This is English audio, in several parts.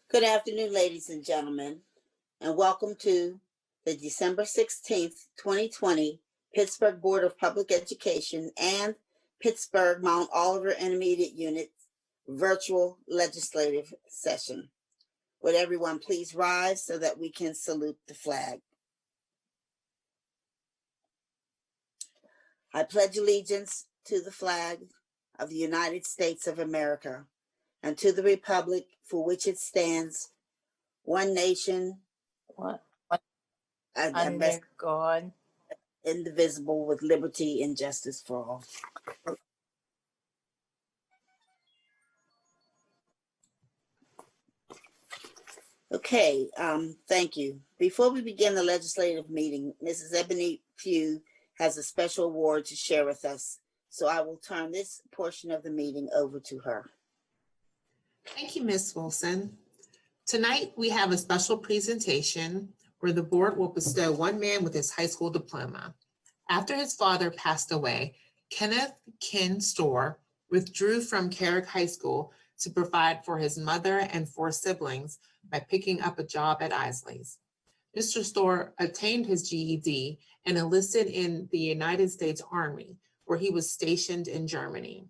Good afternoon, ladies and gentlemen, and welcome to the December 16th, 2020 Pittsburgh Board of Public Education and Pittsburgh Mount Oliver Intermediate Unit virtual legislative session. Would everyone please rise so that we can salute the flag? I pledge allegiance to the flag of the United States of America and to the republic for which it stands, one nation, under God, indivisible, with liberty and justice for all. Okay, thank you. Before we begin the legislative meeting, Mrs. Ebony Pugh has a special award to share with us. So I will turn this portion of the meeting over to her. Thank you, Ms. Wilson. Tonight, we have a special presentation where the board will bestow one man with his high school diploma. After his father passed away, Kenneth Ken Storr withdrew from Carrick High School to provide for his mother and 4 siblings by picking up a job at Isley's. Mr. Storr obtained his GED and enlisted in the United States Army, where he was stationed in Germany.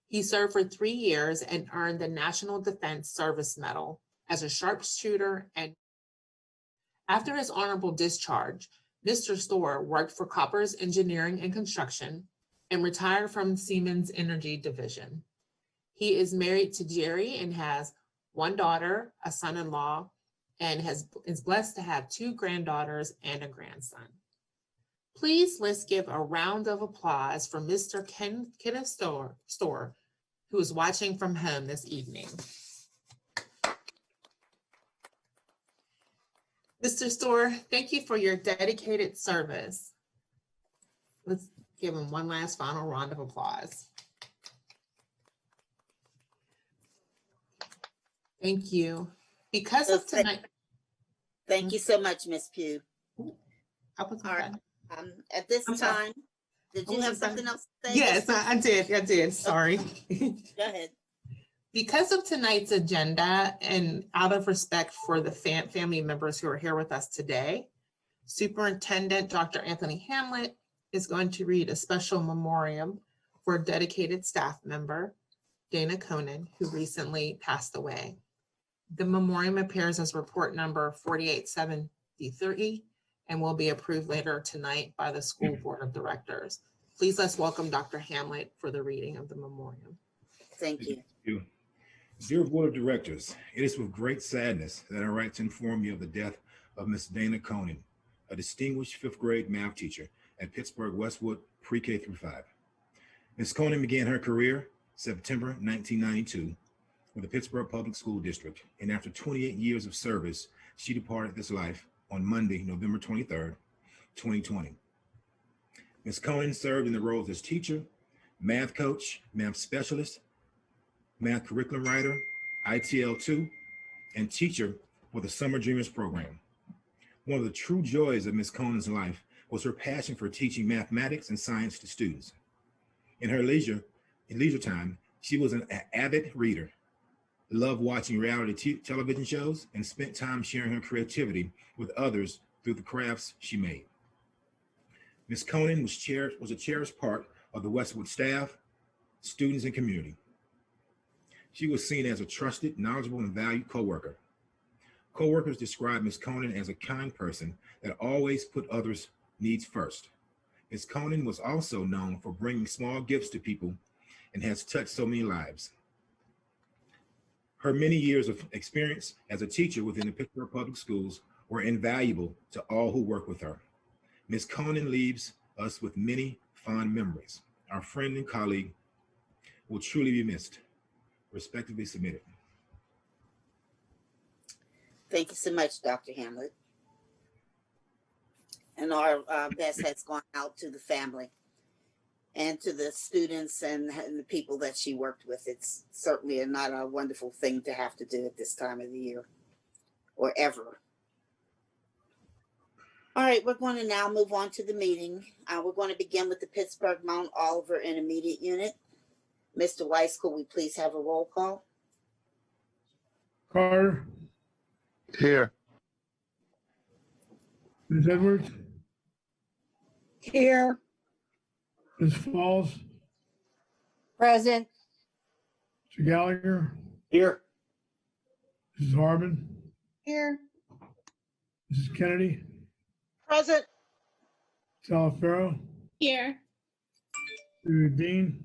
He served for 3 years and earned the National Defense Service Medal as a sharpshooter. And after his honorable discharge, Mr. Storr worked for Koppers Engineering and Construction and retired from Siemens Energy Division. He is married to Jerry and has 1 daughter, a son-in-law, and is blessed to have 2 granddaughters and a grandson. Please let's give a round of applause for Mr. Kenneth Storr, who is watching from home this evening. Mr. Storr, thank you for your dedicated service. Let's give him one last final round of applause. Thank you. Because of tonight. Thank you so much, Ms. Pugh. All right. At this time, did you have something else to say? Yes, I did. Sorry. Go ahead. Because of tonight's agenda and out of respect for the family members who are here with us today, Superintendent Dr. Anthony Hamlet is going to read a special memoriam for a dedicated staff member, Dana Conan, who recently passed away. The memoriam appears as report number 487030 and will be approved later tonight by the school board of directors. Please let's welcome Dr. Hamlet for the reading of the memoriam. Thank you. Thank you. Dear Board of Directors, it is with great sadness that I write to inform you of the death of Ms. Dana Conan, a distinguished 5th grade math teacher at Pittsburgh Westwood Pre-K through 5. Ms. Conan began her career September 1992 with the Pittsburgh Public School District, and after 28 years of service, she departed this life on Monday, November 23rd, 2020. Ms. Conan served in the roles as teacher, math coach, math specialist, math curriculum writer, ITL2, and teacher for the Summer Dreamers program. One of the true joys of Ms. Conan's life was her passion for teaching mathematics and science to students. In her leisure time, she was an avid reader, loved watching reality television shows, and spent time sharing her creativity with others through the crafts she made. Ms. Conan was a cherished part of the Westwood staff, students, and community. She was seen as a trusted, knowledgeable, and valued coworker. Coworkers described Ms. Conan as a kind person that always put others' needs first. Ms. Conan was also known for bringing small gifts to people and has touched so many lives. Her many years of experience as a teacher within the Pittsburgh Public Schools were invaluable to all who work with her. Ms. Conan leaves us with many fond memories. Our friend and colleague will truly be missed. Respectively submitted. Thank you so much, Dr. Hamlet. And our best has gone out to the family and to the students and the people that she worked with. It's certainly not a wonderful thing to have to do at this time of the year or ever. All right, we're going to now move on to the meeting. We're going to begin with the Pittsburgh Mount Oliver Intermediate Unit. Mr. Weiss, could we please have a roll call? Carter, Here. Ms. Edwards, Here. Ms. Falls, Present. Mr. Gallagher, Here. Mrs. Harmon, Here. Mrs. Kennedy, Present. Salafaro, Here. Mr. Dean.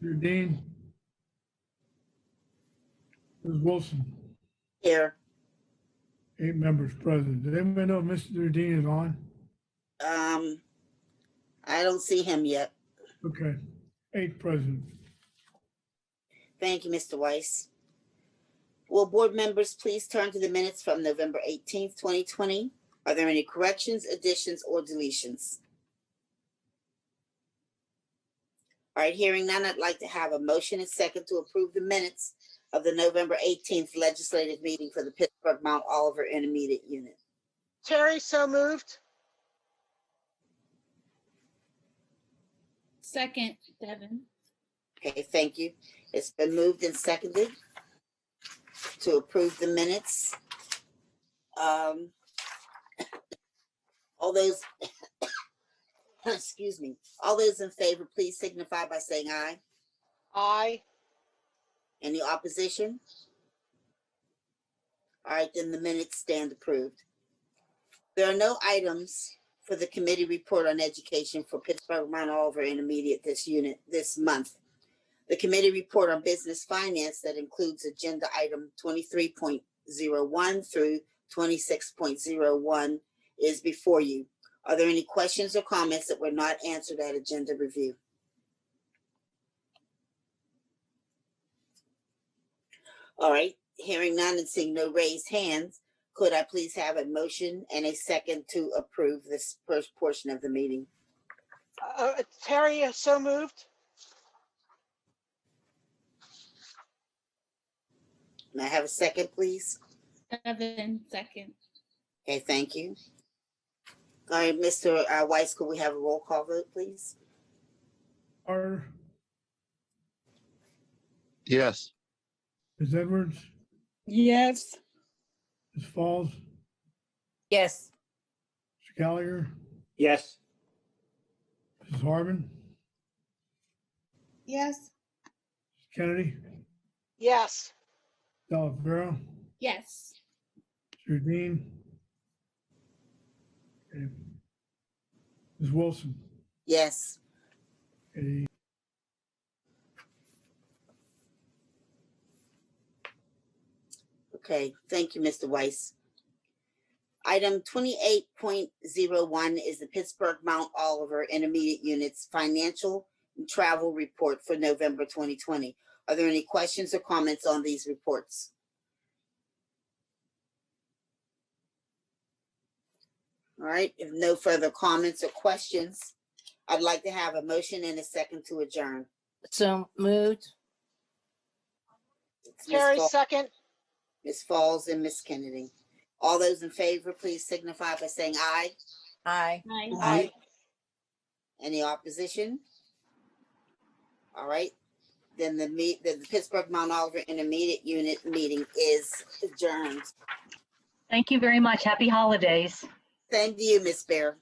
Mr. Dean. Ms. Wilson, Here. 8 members present. Does anybody know if Mr. Dean is on? I don't see him yet. Okay, 8 present. Thank you, Mr. Weiss. Will board members please turn to the minutes from November 18th, 2020? Are there any corrections, additions, or deletions? All right, hearing none, I'd like to have a motion and second to approve the minutes of the November 18th legislative meeting for the Pittsburgh Mount Oliver Intermediate Unit. Terry, so moved. Second, Devon. Okay, thank you. It's been moved and seconded to approve the minutes. All those, excuse me, all those in favor, please signify by saying aye. Aye. Any opposition? All right, then the minutes stand approved. There are no items for the committee report on education for Pittsburgh Mount Oliver Intermediate this month. The committee report on business finance that includes agenda item 23.01 through 26.01 is before you. Are there any questions or comments that were not answered at agenda review? All right, hearing none and seeing no raised hands, could I please have a motion and a second to approve this first portion of the meeting? Terry, so moved. May I have a second, please? Devon, second. Okay, thank you. All right, Mr. Weiss, could we have a roll call vote, please? Carter, Yes. Ms. Edwards, Yes. Ms. Falls, Yes. Mr. Gallagher, Yes. Mrs. Harmon, Yes. Mrs. Kennedy, Yes. Salafaro, Yes. Mr. Dean. Okay. Ms. Wilson, Yes. okay. Okay, thank you, Mr. Weiss. Item 28.01 is the Pittsburgh Mount Oliver Intermediate Unit's financial and travel report for November 2020. Are there any questions or comments on these reports? All right, if no further comments or questions, I'd like to have a motion and a second to adjourn. So moved. It's Ms. Terry, Falls, second. Ms. Falls and Ms. Kennedy. All those in favor, please signify by saying aye. Aye. Aye. Aye. Any opposition? All right, then the Pittsburgh Mount Oliver Intermediate Unit meeting is adjourned. Thank you very much. Happy holidays. Same to you, Ms. Bear.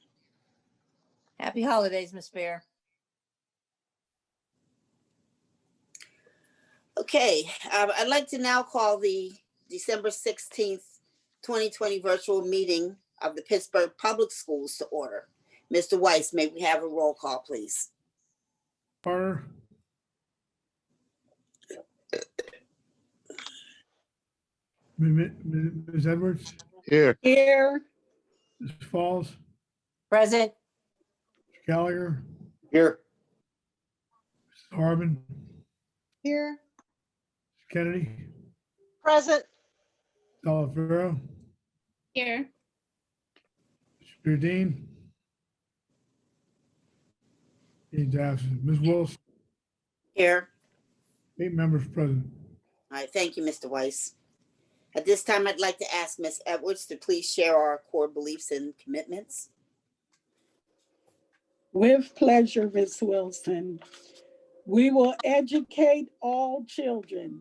Happy holidays, Miss Bear. Okay, I'd like to now call the December 16th, 2020 virtual meeting of the Pittsburgh Public Schools to order. Mr. Weiss, may we have a roll call, please? Carter, Ms. Edwards, Here. Here. Ms. Falls, Present. Mr. Gallagher, Here. Mrs. Harmon, Here. Mrs. Kennedy, Present. Salafaro, Here. Mr. Dean. Dean's absent. Ms. Wilson, Here. 8 members present. All right, thank you, Mr. Weiss. At this time, I'd like to ask Ms. Edwards to please share our core beliefs and commitments. With pleasure, Ms. Wilson. We will educate all children,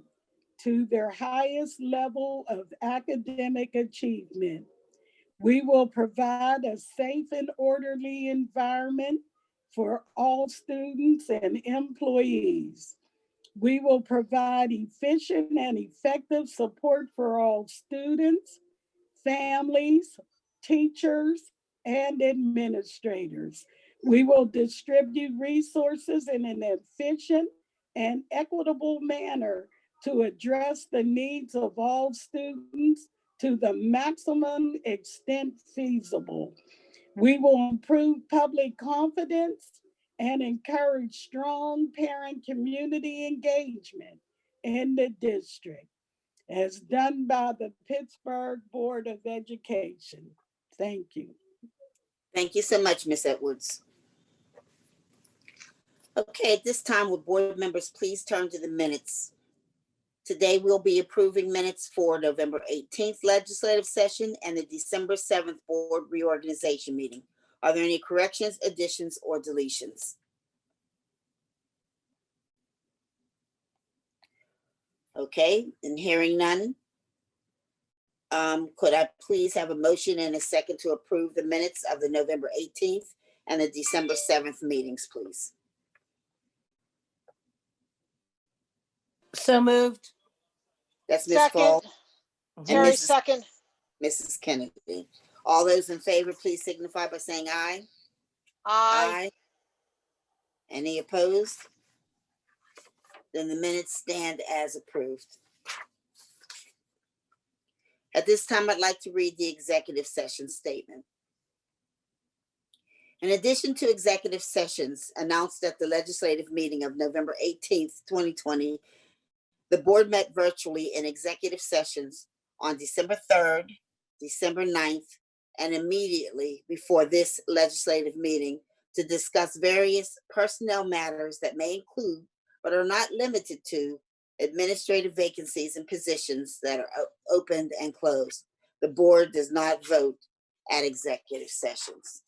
to their highest level of academic achievement. We will provide a safe and orderly environment for all students and employees. We will provide efficient and effective support for all students, families, teachers, and administrators. We will distribute resources in an efficient and equitable manner to address the needs of all students to the maximum extent feasible. We will improve public confidence and encourage strong parent community engagement in the district, as done by the Pittsburgh Board of Education. Thank you. Thank you so much, Ms. Edwards. Okay, at this time, will board members please turn to the minutes? Today, we'll be approving minutes for November 18th legislative session and the December 7th board reorganization meeting. Are there any corrections, additions, or deletions? Okay, and hearing none, could I please have a motion and a second to approve the minutes of the November 18th and the December 7th meetings, please? So moved. That's Ms. Second. Fall and Terry, Mrs. second. Mrs. Kennedy. All those in favor, please signify by saying aye. Aye. Any opposed? Then the minutes stand as approved. At this time, I'd like to read the executive session statement. In addition to executive sessions announced at the legislative meeting of November 18th, 2020, the board met virtually in executive sessions on December 3rd, December 9th, and immediately before this legislative meeting to discuss various personnel matters that may include, but are not limited to, administrative vacancies and positions that are opened and closed. The board does not vote at executive sessions.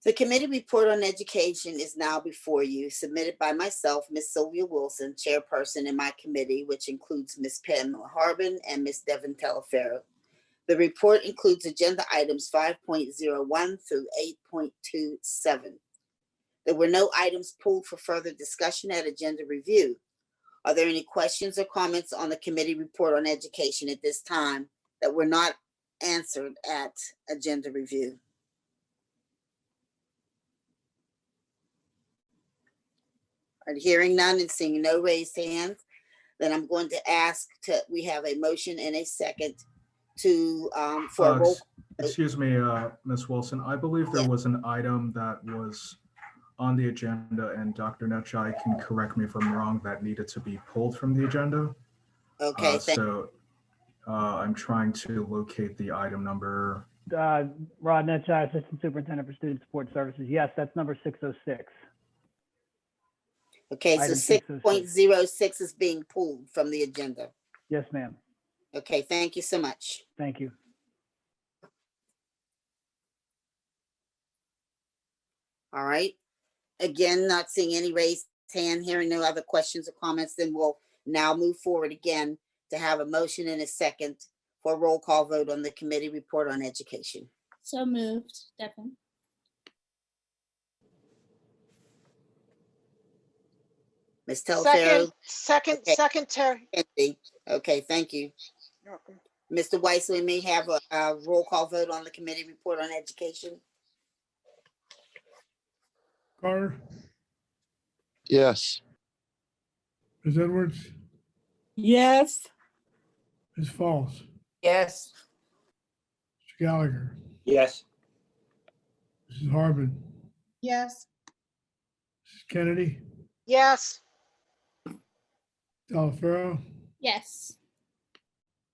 The committee report on education is now before you, submitted by myself, Ms. Sylvia Wilson, chairperson in my committee, which includes Ms. Pamela Harbin and Ms. Devin Telefero. The report includes agenda items 5.01 through 8.27. There were no items pulled for further discussion at agenda review. Are there any questions or comments on the committee report on education at this time that were not answered at agenda review? All right, hearing none and seeing no raised hands, then I'm going to ask we have a motion and a second to, for a roll. Excuse me, Ms. Wilson. I believe there was an item that was on the agenda, and Dr. Netchai can correct me if I'm wrong, that needed to be pulled from the agenda. Okay, I'm trying to locate the item number. Rod Netchai, Assistant Superintendent for Student Support Services. Yes, that's number 606. Okay, so Item 6.06 is being pulled from the agenda. Yes, ma'am. Okay, thank you so much. Thank you. All right. Again, not seeing any raised hand, hearing no other questions or comments, then we'll now move forward again to have a motion and a second for a roll call vote on the committee report on education. So moved, Devin. Ms. Telefero. Second, Terry. Kennedy. Okay, thank you. You're welcome. Mr. Weiss, we may have a roll call vote on the committee report on education. Carter, Yes. Ms. Edwards, Yes. Ms. Falls, Yes. Mr. Gallagher, Yes. Mrs. Harbin, Yes. Mrs. Kennedy, Yes. Telefero, Yes.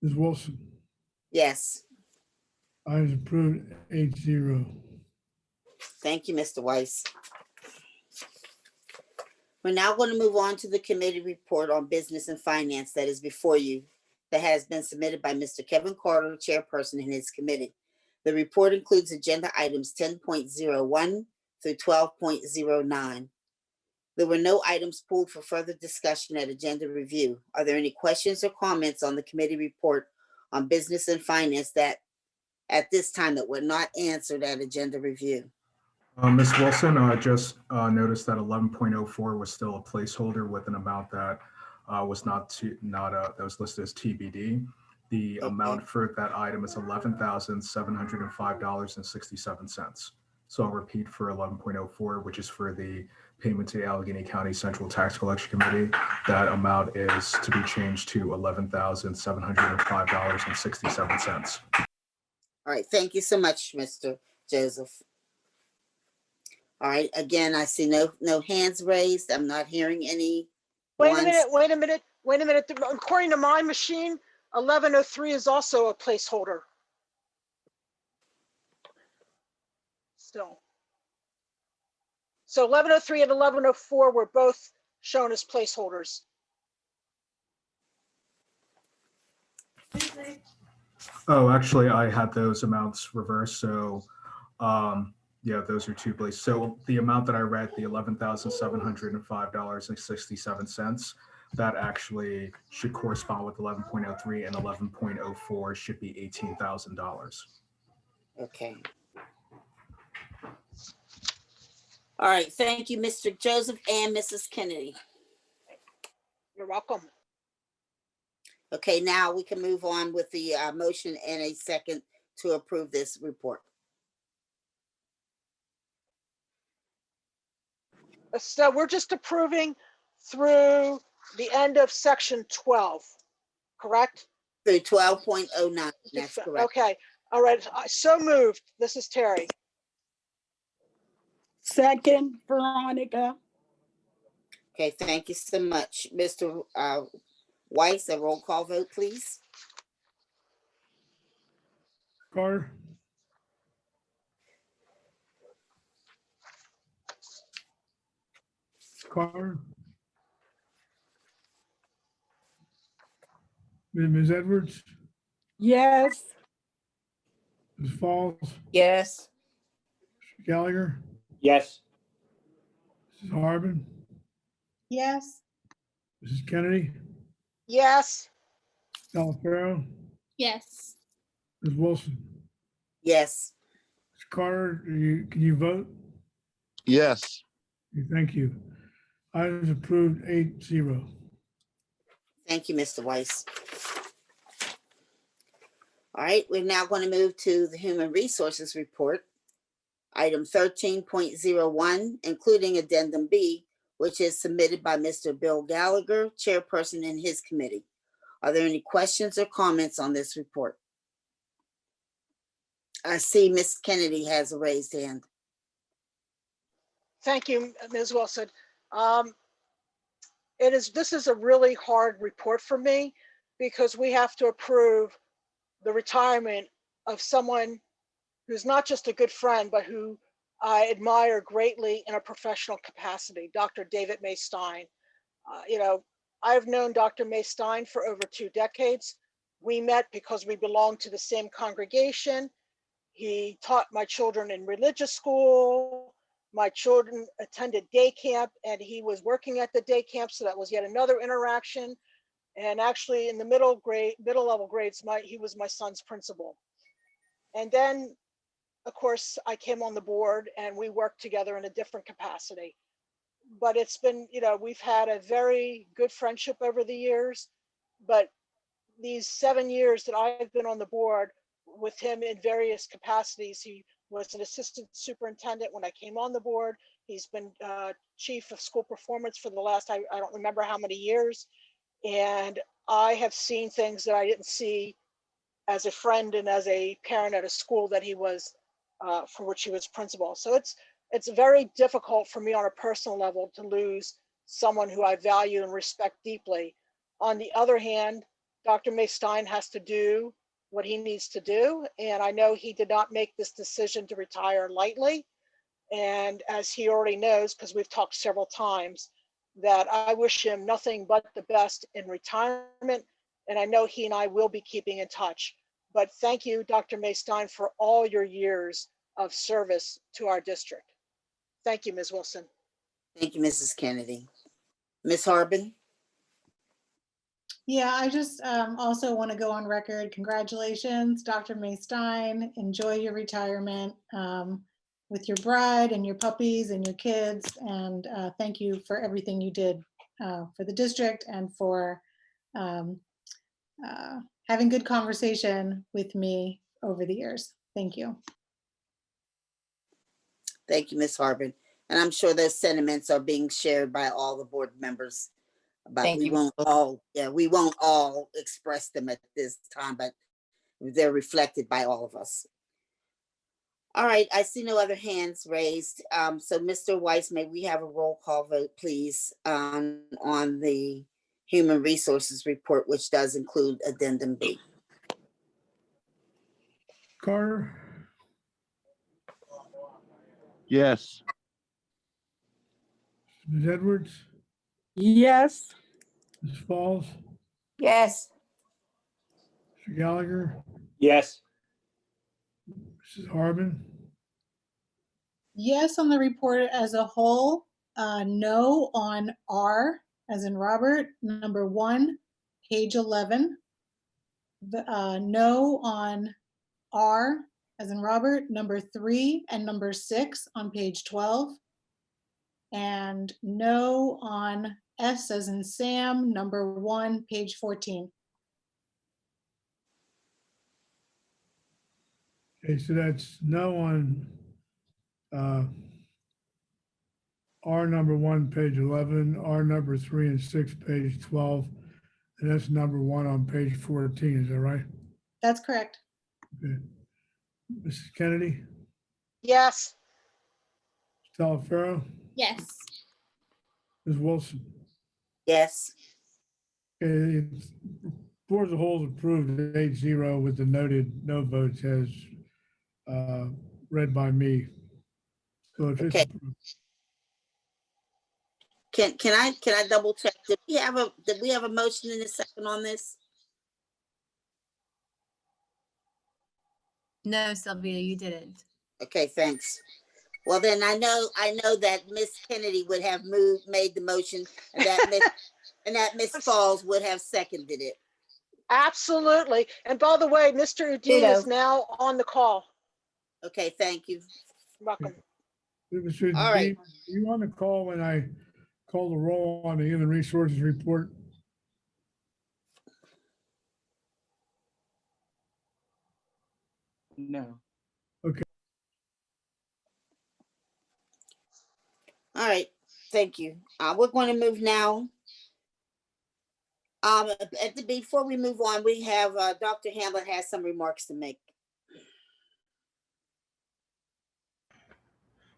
Ms. Wilson. Yes, Items approved 8-0. thank you, Mr. Weiss. We're now going to move on to the committee report on business and finance that is before you, that has been submitted by Mr. Kevin Carter, chairperson in his committee. The report includes agenda items 10.01 through 12.09. There were no items pulled for further discussion at agenda review. Are there any questions or comments on the committee report on business and finance that at this time that were not answered at agenda review? Ms. Wilson, I just noticed that 11.04 was still a placeholder with an amount that was that was listed as TBD. The amount for that item is $11,705.67. So I'll repeat for 11.04, which is for the payment to the Allegheny County Central Tax Collection Committee. That amount is to be changed to $11,705.67. All right, thank you so much, Mr. Joseph. All right, again, I see no hands raised. I'm not hearing any. Wait a minute. According to my machine, 1103 is also a placeholder. Still. So 1103 and 1104 were both shown as placeholders. Oh, actually, I had those amounts reversed. So, yeah, those are two places. So the amount that I read, the $11,705.67, that actually should correspond with 11.03, and 11.04 should be $18,000. Okay. All right, thank you, Mr. Joseph and Mrs. Kennedy. You're welcome. Okay, now we can move on with the motion and a second to approve this report. So we're just approving through the end of section 12, correct? Through 12.09, that's correct. Okay, all right, so moved. This is Terry. Second, Veronica. Okay, thank you so much. Mr. Weiss, a roll call vote, please. Carter, Carter, Ms. Edwards, Yes. Ms. Falls, Yes. Mr. Gallagher, Yes. Mrs. Harbin, Yes. Mrs. Kennedy, Yes. Calafaro, Yes. Ms. Wilson. Yes. Ms. Carter, can you vote? Yes. Thank you. Items approved 8-0. Thank you, Mr. Weiss. All right, we're now going to move to the Human Resources Report. Item 13.01, including Addendum B, which is submitted by Mr. Bill Gallagher, chairperson in his committee. Are there any questions or comments on this report? I see Ms. Kennedy has a raised hand. Thank you, Ms. Wilson. This is a really hard report for me because we have to approve the retirement of someone who's not just a good friend, but who I admire greatly in a professional capacity, Dr. David May Stein. I've known Dr. May Stein for over 2 decades. We met because we belonged to the same congregation. He taught my children in religious school. My children attended day camp and he was working at the day camp. So that was yet another interaction. And actually in the middle level grades, he was my son's principal. And then of course I came on the board and we worked together in a different capacity. But it's been, we've had a very good friendship over the years, but these 7 years that I've been on the board with him in various capacities, he was an assistant superintendent when I came on the board. He's been chief of school performance for the last, I don't remember how many years. And I have seen things that I didn't see as a friend and as a parent at a school that he was, for which he was principal. So it's very difficult for me on a personal level to lose someone who I value and respect deeply. On the other hand, Dr. May Stein has to do what he needs to do. And I know he did not make this decision to retire lightly. And as he already knows, because we've talked several times, that I wish him nothing but the best in retirement. And I know he and I will be keeping in touch. But thank you, Dr. May Stein, for all your years of service to our district. Thank you, Ms. Wilson. Thank you, Mrs. Kennedy. Ms. Harbin? Yeah, I just also want to go on record. Congratulations, Dr. May Stein. Enjoy your retirement with your bride and your puppies and your kids. And thank you for everything you did for the district and for having good conversation with me over the years. Thank you. Thank you, Ms. Harbin. And I'm sure those sentiments are being shared by all the board members. But Thank we you. won't all express them at this time, but they're reflected by all of us. All right, I see no other hands raised. So Mr. Weiss, may we have a roll call vote, please, on the Human Resources Report, which does include Addendum B. Carter, Yes. Ms. Edwards, Yes. Ms. Falls, Yes. Mr. Gallagher, Yes. Mrs. Harbin, Yes on the report as a whole, no on R as in Robert, number 1, page 11. No on R as in Robert, number 3 and number 6 on page 12. And no on S as in Sam, number 1, page 14. okay, so that's no on R number 1, page 11, R number 3 and 6, page 12, and that's number 1 on page 14, is that right? That's correct. Okay. Mrs. Kennedy, Yes. Talaferro, Yes. Ms. Wilson. Yes. Okay, Board as a whole is approved 8-0 with the noted no votes as read by me. So if it's Okay. approved. Can I double check? Did we have a motion in a second on this? No, Sylvia, you didn't. Okay, thanks. Well, then I know that Miss Kennedy would have made the motion, and that Miss Falls would have seconded it. Absolutely. And by the way, Mr. Udine is now on the call. Okay, thank you. Welcome. Mr. All right. Dean, you on the call when I call the roll on the Human Resources Report? No. Okay. All right, thank you. We're going to move now. Before we move on, we have Dr. Hamlet has some remarks to make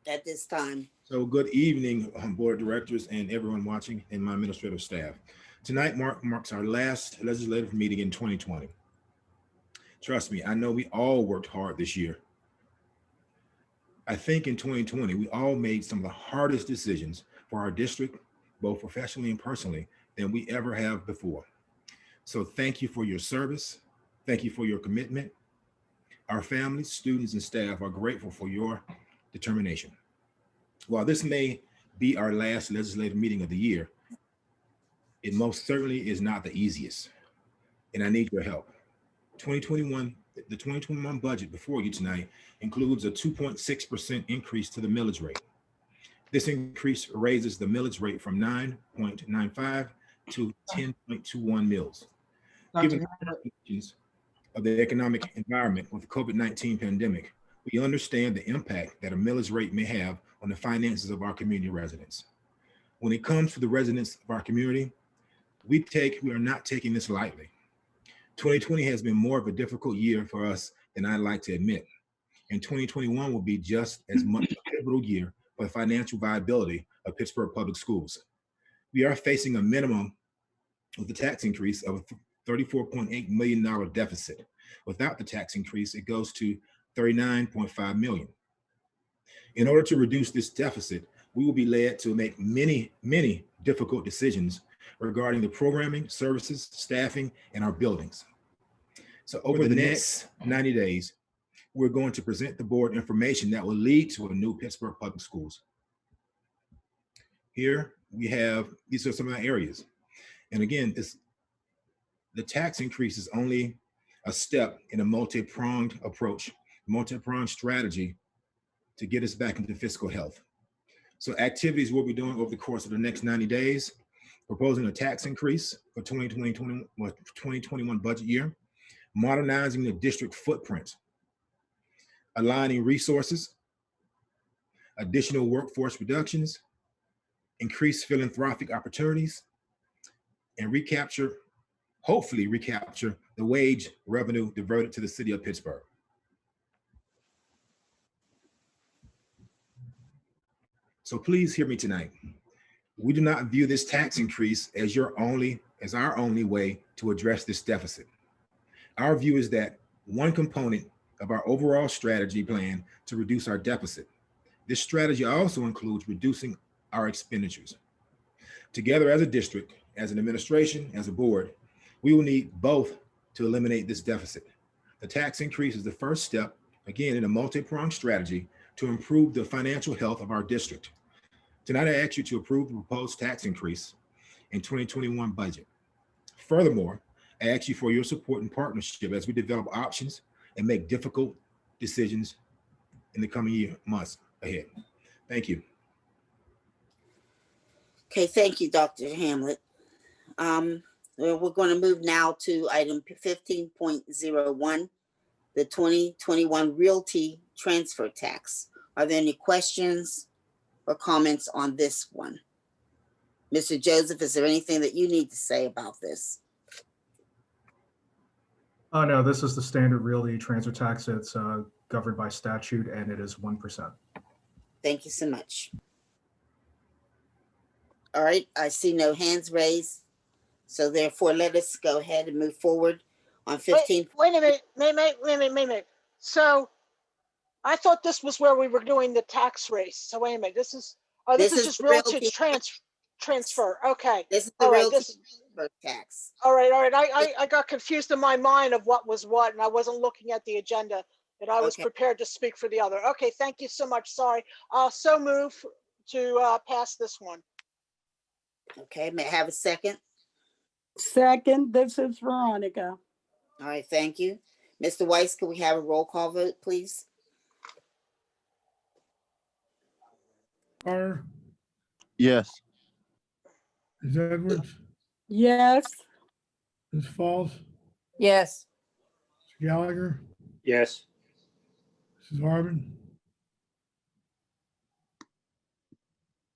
at this time. So good evening, board of directors and everyone watching and my administrative staff. Tonight marks our last legislative meeting in 2020. Trust me, I know we all worked hard this year. I think in 2020, we all made some of the hardest decisions for our district, both professionally and personally, than we ever have before. So thank you for your service. Thank you for your commitment. Our families, students, and staff are grateful for your determination. While this may be our last legislative meeting of the year, it most certainly is not the easiest, and I need your help. The 2021 budget before you tonight includes a 2.6% increase to the millage rate. This increase raises the millage rate from 9.95 to 10.21 mills. Given the implications of the economic environment with the COVID-19 pandemic, we understand the impact that a millage rate may have on the finances of our community residents. When it comes to the residents of our community, we are not taking this lightly. 2020 has been more of a difficult year for us than I'd like to admit. And 2021 will be just as much a pivotal year for the financial viability of Pittsburgh Public Schools. We are facing a minimum of the tax increase of a $34.8 million deficit. Without the tax increase, it goes to $39.5 million. In order to reduce this deficit, we will be led to make many, many difficult decisions regarding the programming, services, staffing, and our buildings. So over the next 90 days, we're going to present the board information that will lead to a new Pittsburgh Public Schools. Here we have, these are some of the areas. And again, the tax increase is only a step in a multi-pronged approach, multi-pronged strategy to get us back into fiscal health. So activities we'll be doing over the course of the next 90 days, proposing a tax increase for 2021 budget year, modernizing the district footprint, aligning resources, additional workforce reductions, increased philanthropic opportunities, and hopefully recapture the wage revenue diverted to the city of Pittsburgh. So please hear me tonight. We do not view this tax increase as our only way to address this deficit. Our view is that one component of our overall strategy plan to reduce our deficit. This strategy also includes reducing our expenditures. Together as a district, as an administration, as a board, we will need both to eliminate this deficit. The tax increase is the first step, again, in a multi-pronged strategy to improve the financial health of our district. Tonight, I ask you to approve the proposed tax increase in 2021 budget. Furthermore, I ask you for your support and partnership as we develop options and make difficult decisions in the coming months ahead. Thank you. Okay, thank you, Dr. Hamlet. We're going to move now to item 15.01, the 2021 Realty Transfer Tax. Are there any questions or comments on this one? Mr. Joseph, is there anything that you need to say about this? No, this is the standard realty transfer tax. It's governed by statute and it is 1%. Thank you so much. All right, I see no hands raised. So therefore, let us go ahead and move forward on 15. Wait a minute. So I thought this was where we were doing the tax race. So wait a minute, this is just realty transfer. Okay. This is the all right, realty transfer tax. All right. I got confused in my mind of what was what, and I wasn't looking at the agenda, and I was prepared to speak for the other. Okay, thank you so much. Sorry. I'll so move to pass this one. Okay, may I have a second? Second, this is Veronica. All right, thank you. Mr. Weiss, can we have a roll call vote, please? Carter, Yes. Ms. Edwards, Yes. Ms. Falls, Yes. Mr. Gallagher, Yes. Mrs. Harmon,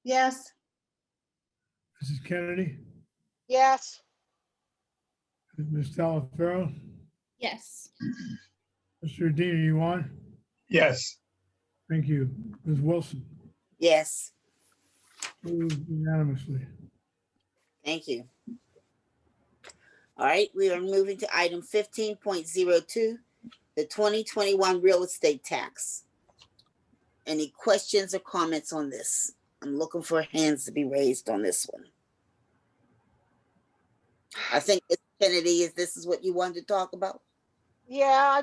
Yes. Mrs. Kennedy, Yes. Ms. Talaferro, Yes. Mr. Dean, are you on? Yes. Thank you. Ms. Wilson, Yes, approved unanimously. thank you. All right, we are moving to item 15.02, the 2021 real estate tax. Any questions or comments on this? I'm looking for hands to be raised on this one. I think, Ms. Kennedy, this is what you wanted to talk about? Yeah, I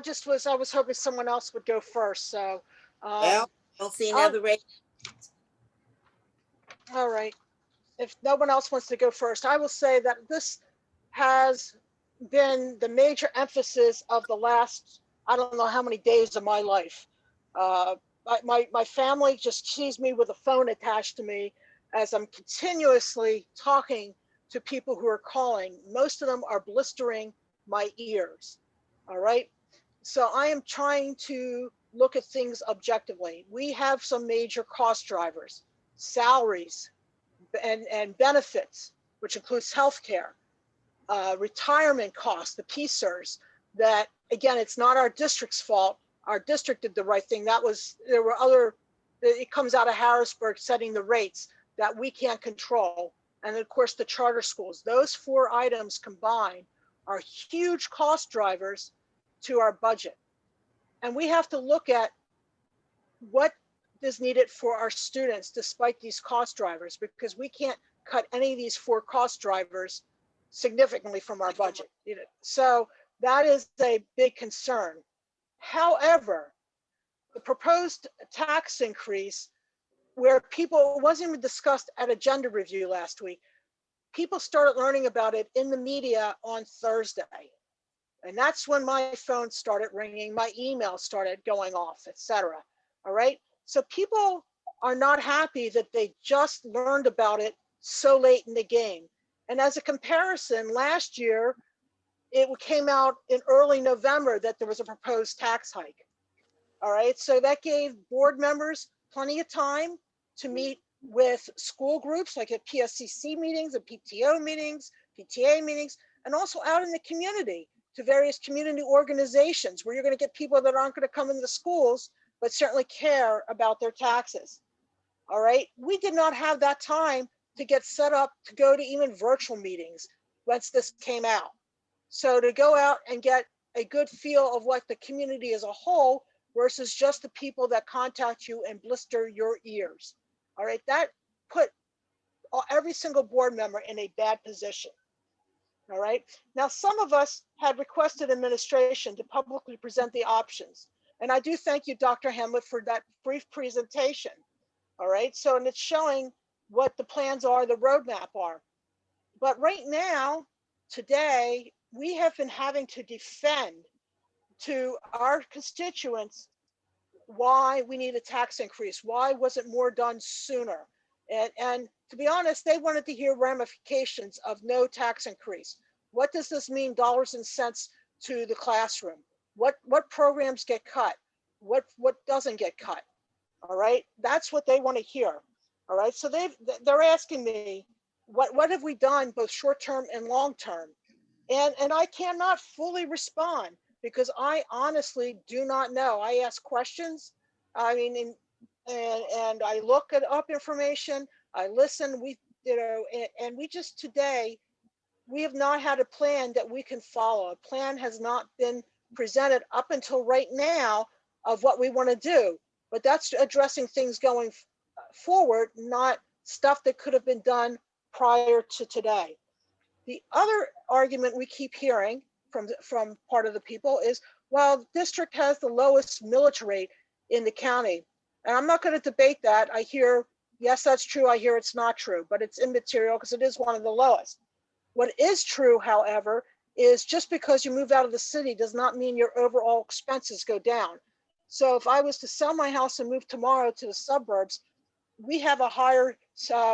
was hoping someone else would go first. So, Well, don't see another raise. all right. If no one else wants to go first, I will say that this has been the major emphasis of the last, I don't know how many days of my life. My family just sees me with a phone attached to me as I'm continuously talking to people who are calling. Most of them are blistering my ears. All right. So I am trying to look at things objectively. We have some major cost drivers, salaries and benefits, which includes healthcare, retirement costs, the PSERS, that again, it's not our district's fault. Our district did the right thing. It comes out of Harrisburg setting the rates that we can't control. And of course, the charter schools, those four items combined are huge cost drivers to our budget. And we have to look at what is needed for our students despite these cost drivers, because we can't cut any of these four cost drivers significantly from our budget. So that is a big concern. However, the proposed tax increase where people, it wasn't even discussed at agenda review last week. People started learning about it in the media on Thursday. And that's when my phone started ringing, my email started going off, etc. All right. So people are not happy that they just learned about it so late in the game. And as a comparison, last year, it came out in early November that there was a proposed tax hike. All right. So that gave board members plenty of time to meet with school groups, like at PSCC meetings and PTO meetings, PTA meetings, and also out in the community to various community organizations where you're going to get people that aren't going to come into schools, but certainly care about their taxes. All right. We did not have that time to get set up to go to even virtual meetings once this came out. So to go out and get a good feel of what the community as a whole versus just the people that contact you and blister your ears. All right. That put every single board member in a bad position. All right. Now, some of us had requested administration to publicly present the options. And I do thank you, Dr. Hamlet, for that brief presentation. All right. So, and it's showing what the plans are, the roadmap are. But right now, today, we have been having to defend to our constituents why we need a tax increase. Why wasn't more done sooner? And to be honest, they wanted to hear ramifications of no tax increase. What does this mean, dollars and cents to the classroom? What programs get cut? What doesn't get cut? All right, that's what they want to hear. All right, so they're asking me, what have we done, both short term and long term? And I cannot fully respond because I honestly do not know. I ask questions. I mean, and I look up information. I listen. And we just today, we have not had a plan that we can follow. A plan has not been presented up until right now of what we want to do. But that's addressing things going forward, not stuff that could have been done prior to today. The other argument we keep hearing from part of the people is, well, the district has the lowest millage rate in the county. And I'm not going to debate that. I hear, yes, that's true. I hear it's not true, but it's immaterial because it is one of the lowest. What is true, however, is just because you move out of the city does not mean your overall expenses go down. So if I was to sell my house and move tomorrow to the suburbs, we have a higher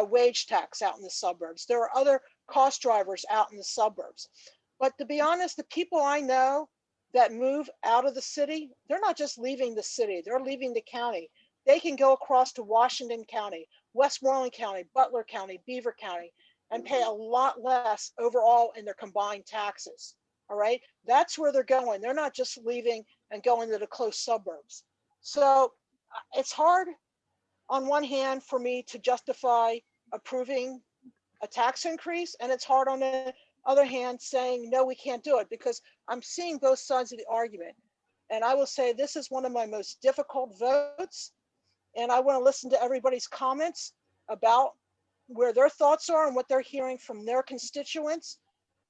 wage tax out in the suburbs. There are other cost drivers out in the suburbs. But to be honest, the people I know that move out of the city, they're not just leaving the city, they're leaving the county. They can go across to Washington County, Westmoreland County, Butler County, Beaver County, and pay a lot less overall in their combined taxes. All right, that's where they're going. They're not just leaving and going to the close suburbs. So it's hard on one hand for me to justify approving a tax increase, and it's hard on the other hand saying, no, we can't do it, because I'm seeing both sides of the argument. And I will say this is one of my most difficult votes, and I want to listen to everybody's comments about where their thoughts are and what they're hearing from their constituents,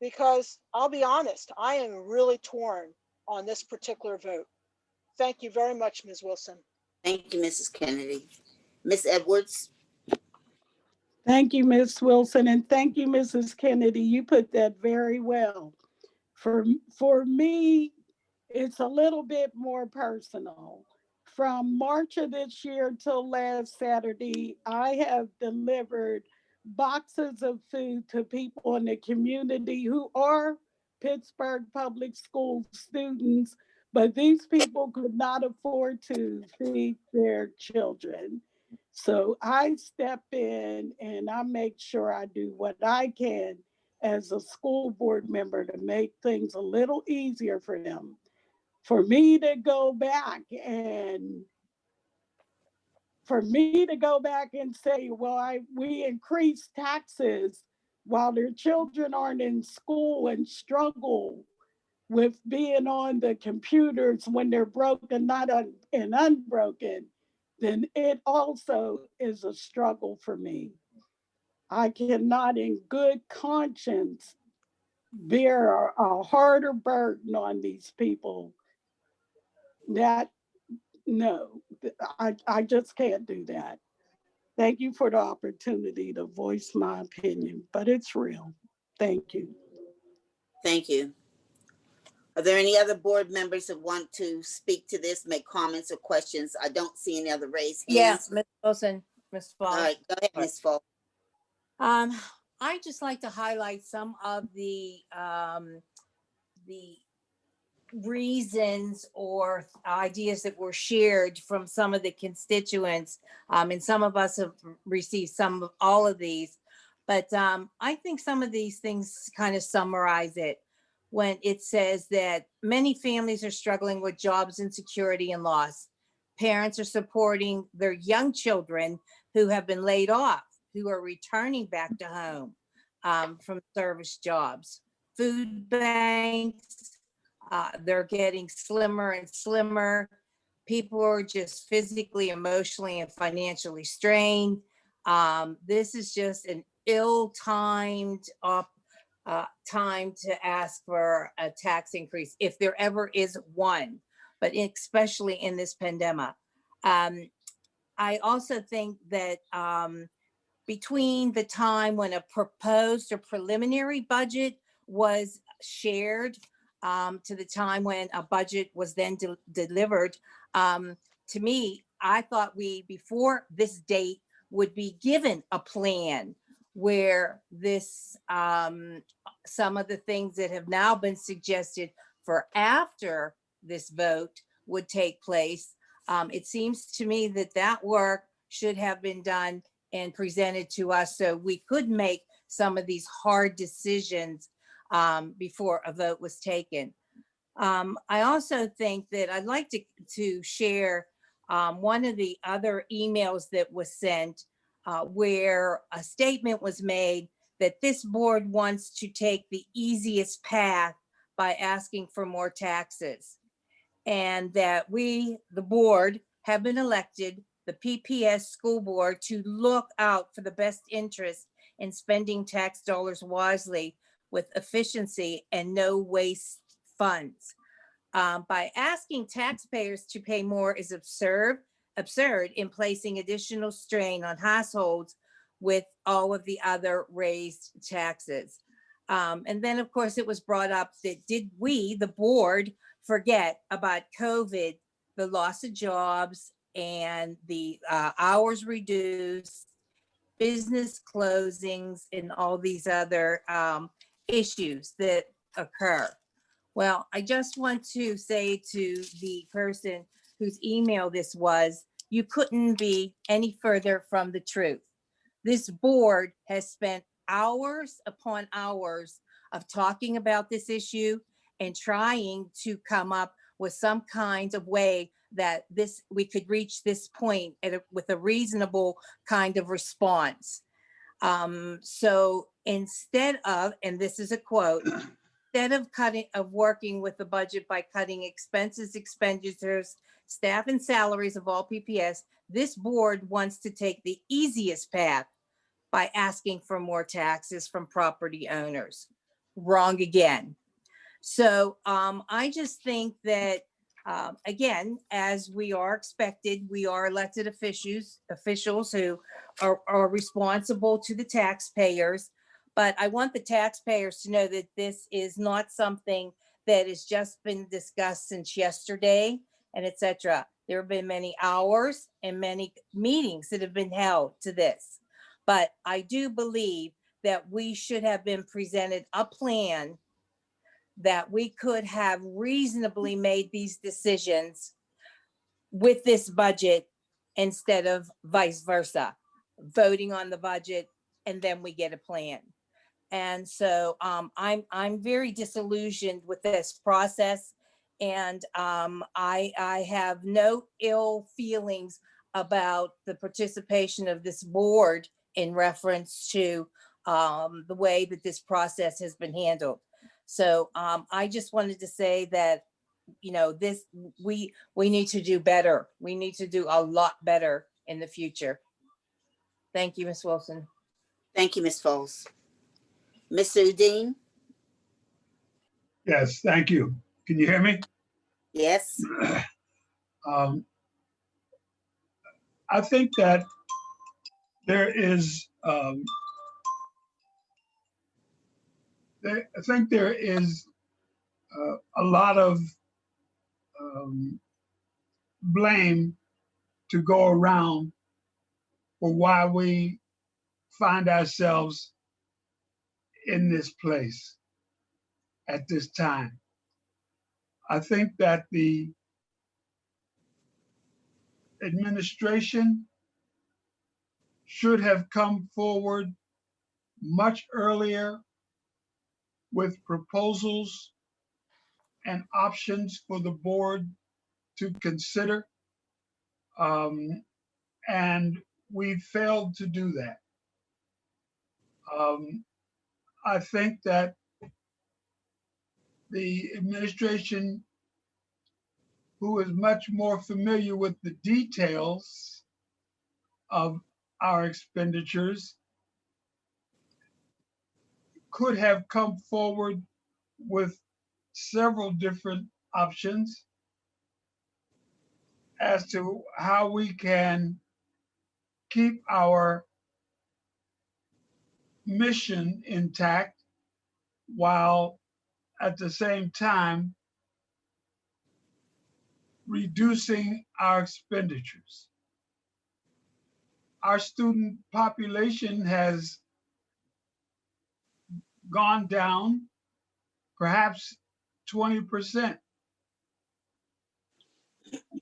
because I'll be honest, I am really torn on this particular vote. Thank you very much, Ms. Wilson. Thank you, Mrs. Kennedy. Ms. Edwards? Thank you, Ms. Wilson, and thank you, Mrs. Kennedy. You put that very well. For me, it's a little bit more personal. From March of this year till last Saturday, I have delivered boxes of food to people in the community who are Pittsburgh Public School students, but these people could not afford to feed their children. So I step in and I make sure I do what I can as a school board member to make things a little easier for them. For me to go back and say, well, we increase taxes while their children aren't in school and struggle with being on the computers when they're broken, not and unbroken, then it also is a struggle for me. I cannot in good conscience bear a harder burden on these people. That, no, I just can't do that. Thank you for the opportunity to voice my opinion, but it's real. Thank you. Thank you. Are there any other board members that want to speak to this, make comments or questions? I don't see any other raised Yeah, hands. Ms. Wilson, Ms. All Fall. right, go ahead, Ms. Fall. I just like to highlight some of the reasons or ideas that were shared from some of the constituents. And some of us have received some of all of these. But I think some of these things kind of summarize it when it says that many families are struggling with jobs insecurity and loss. Parents are supporting their young children who have been laid off, who are returning back to home from service jobs. Food banks, they're getting slimmer and slimmer. People are just physically, emotionally, and financially strained. This is just an ill-timed time to ask for a tax increase, if there ever is one, but especially in this pandemic. I also think that between the time when a proposed or preliminary budget was shared to the time when a budget was then delivered, to me, I thought we, before this date, would be given a plan where this, some of the things that have now been suggested for after this vote would take place. It seems to me that that work should have been done and presented to us so we could make some of these hard decisions before a vote was taken. I also think that I'd like to share one of the other emails that was sent where a statement was made that this board wants to take the easiest path by asking for more taxes, and that we, the board, have been elected, the PPS school board, to look out for the best interest in spending tax dollars wisely with efficiency and no waste funds. By asking taxpayers to pay more is absurd in placing additional strain on households with all of the other raised taxes. And then, of course, it was brought up that did we, the board, forget about COVID, the loss of jobs and the hours reduced, business closings, and all these other issues that occur. Well, I just want to say to the person whose email this was, you couldn't be any further from the truth. This board has spent hours upon hours of talking about this issue and trying to come up with some kind of way that we could reach this point with a reasonable kind of response. So instead of, and this is a quote, instead of working with the budget by cutting expenses, expenditures, staff, and salaries of all PPS, this board wants to take the easiest path by asking for more taxes from property owners. Wrong again. So I just think that, again, as we are expected, we are elected officials who are responsible to the taxpayers. But I want the taxpayers to know that this is not something that has just been discussed since yesterday and etc. There have been many hours and many meetings that have been held to this. But I do believe that we should have been presented a plan that we could have reasonably made these decisions with this budget instead of vice versa, voting on the budget and then we get a plan. And so I'm very disillusioned with this process, and I have no ill feelings about the participation of this board in reference to the way that this process has been handled. So I just wanted to say that, you know, we need to do better. We need to do a lot better in the future. Thank you, Ms. Wilson. Thank you, Ms. Foles. Mr. Udine? Yes, thank you. Can you hear me? Yes. I think that there is, I think there is a lot of blame to go around for why we find ourselves in this place at this time. I think that the administration should have come forward much earlier with proposals and options for the board to consider. And we failed to do that. I think that the administration, who is much more familiar with the details of our expenditures, could have come forward with several different options as to how we can keep our mission intact while at the same time reducing our expenditures. Our student population has gone down perhaps 20%.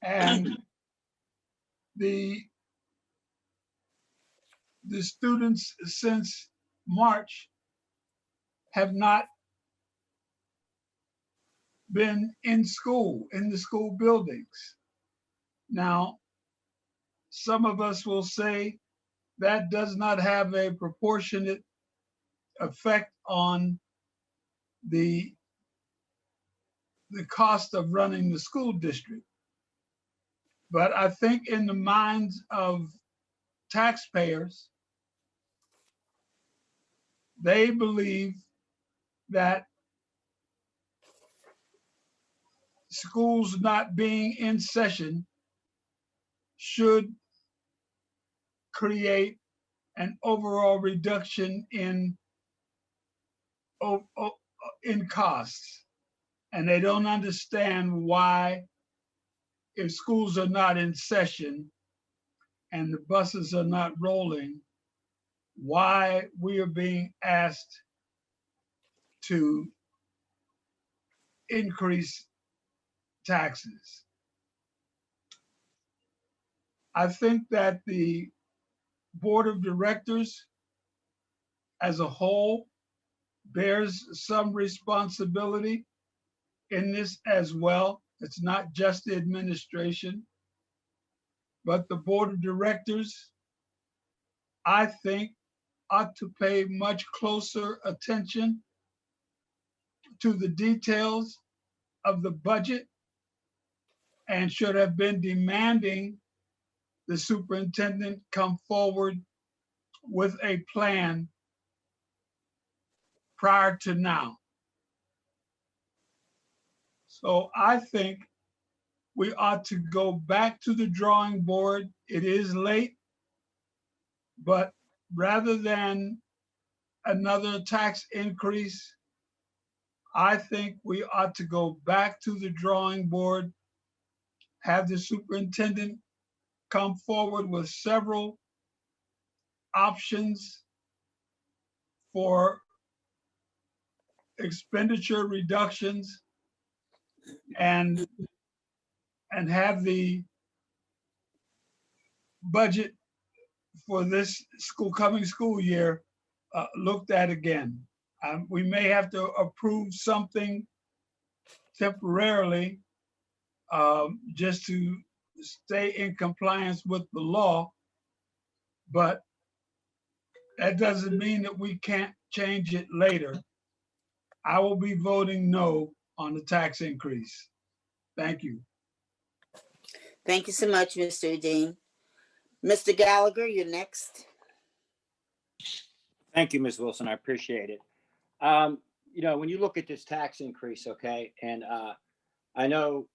And the students since March have not been in school, in the school buildings. Now, some of us will say that does not have a proportionate effect on the cost of running the school district. But I think in the minds of taxpayers, they believe that schools not being in session should create an overall reduction in costs. And they don't understand why, if schools are not in session and the buses are not rolling, why we are being asked to increase taxes. I think that the board of directors as a whole bears some responsibility in this as well. It's not just the administration, but the board of directors, I think, ought to pay much closer attention to the details of the budget and should have been demanding the superintendent come forward with a plan prior to now. So I think we ought to go back to the drawing board. It is late, but rather than another tax increase, I think we ought to go back to the drawing board, have the superintendent come forward with several options for expenditure reductions and have the budget for this coming school year looked at again. We may have to approve something temporarily just to stay in compliance with the law, but that doesn't mean that we can't change it later. I will be voting no on the tax increase. Thank you. Thank you so much, Mr. Dean. Mr. Gallagher, you're next. Thank you, Ms. Wilson. I appreciate it. You know, when you look at this tax increase, okay, and I know,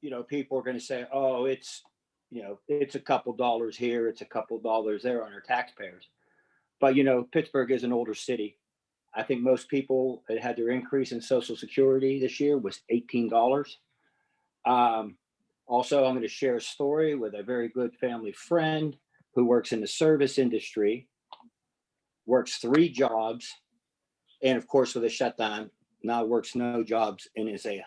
you know, people are going to say, oh, it's you know, it's a couple dollars here, it's a couple dollars there on our taxpayers. But, you know, Pittsburgh is an older city. I think most people that had their increase in Social Security this year was $18. Also, I'm going to share a story with a very good family friend who works in the service industry, works 3 jobs, and of course, with a shutdown, now works no jobs and is a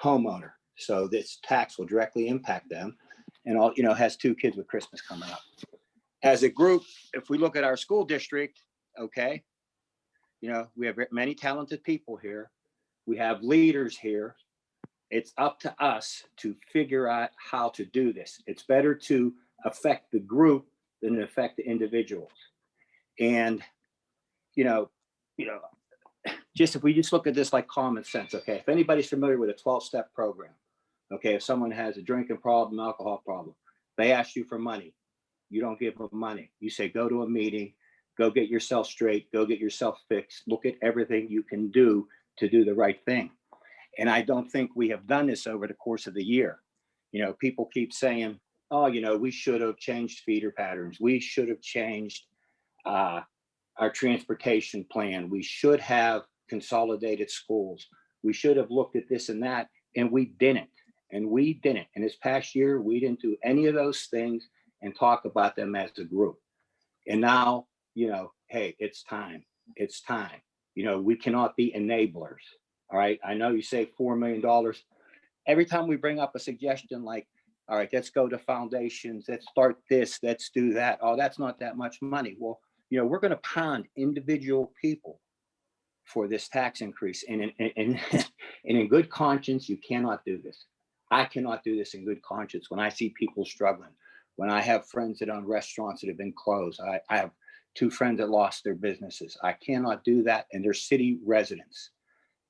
homeowner. So this tax will directly impact them, and all, you know, has 2 kids with Christmas coming up. As a group, if we look at our school district, okay, you know, we have many talented people here. We have leaders here. It's up to us to figure out how to do this. It's better to affect the group than affect the individuals. And, you know, just if we just look at this like common sense, okay, if anybody's familiar with a 12-step program, okay, if someone has a drinking problem, alcohol problem, they ask you for money. You don't give them money. You say, go to a meeting, go get yourself straight, go get yourself fixed, look at everything you can do to do the right thing. And I don't think we have done this over the course of the year. You know, people keep saying, oh, you know, we should have changed feeder patterns. We should have changed our transportation plan. We should have consolidated schools. We should have looked at this and that, and we didn't. And we didn't. And this past year, we didn't do any of those things and talk about them as a group. And now, you know, hey, it's time. It's time. You know, we cannot be enablers. All right. I know you say $4 million. Every time we bring up a suggestion like, all right, let's go to foundations, let's start this, let's do that. Oh, that's not that much money. Well, you know, we're going to pound individual people for this tax increase. And in good conscience, you cannot do this. I cannot do this in good conscience when I see people struggling, when I have friends that own restaurants that have been closed. I have 2 friends that lost their businesses. I cannot do that. And they're city residents.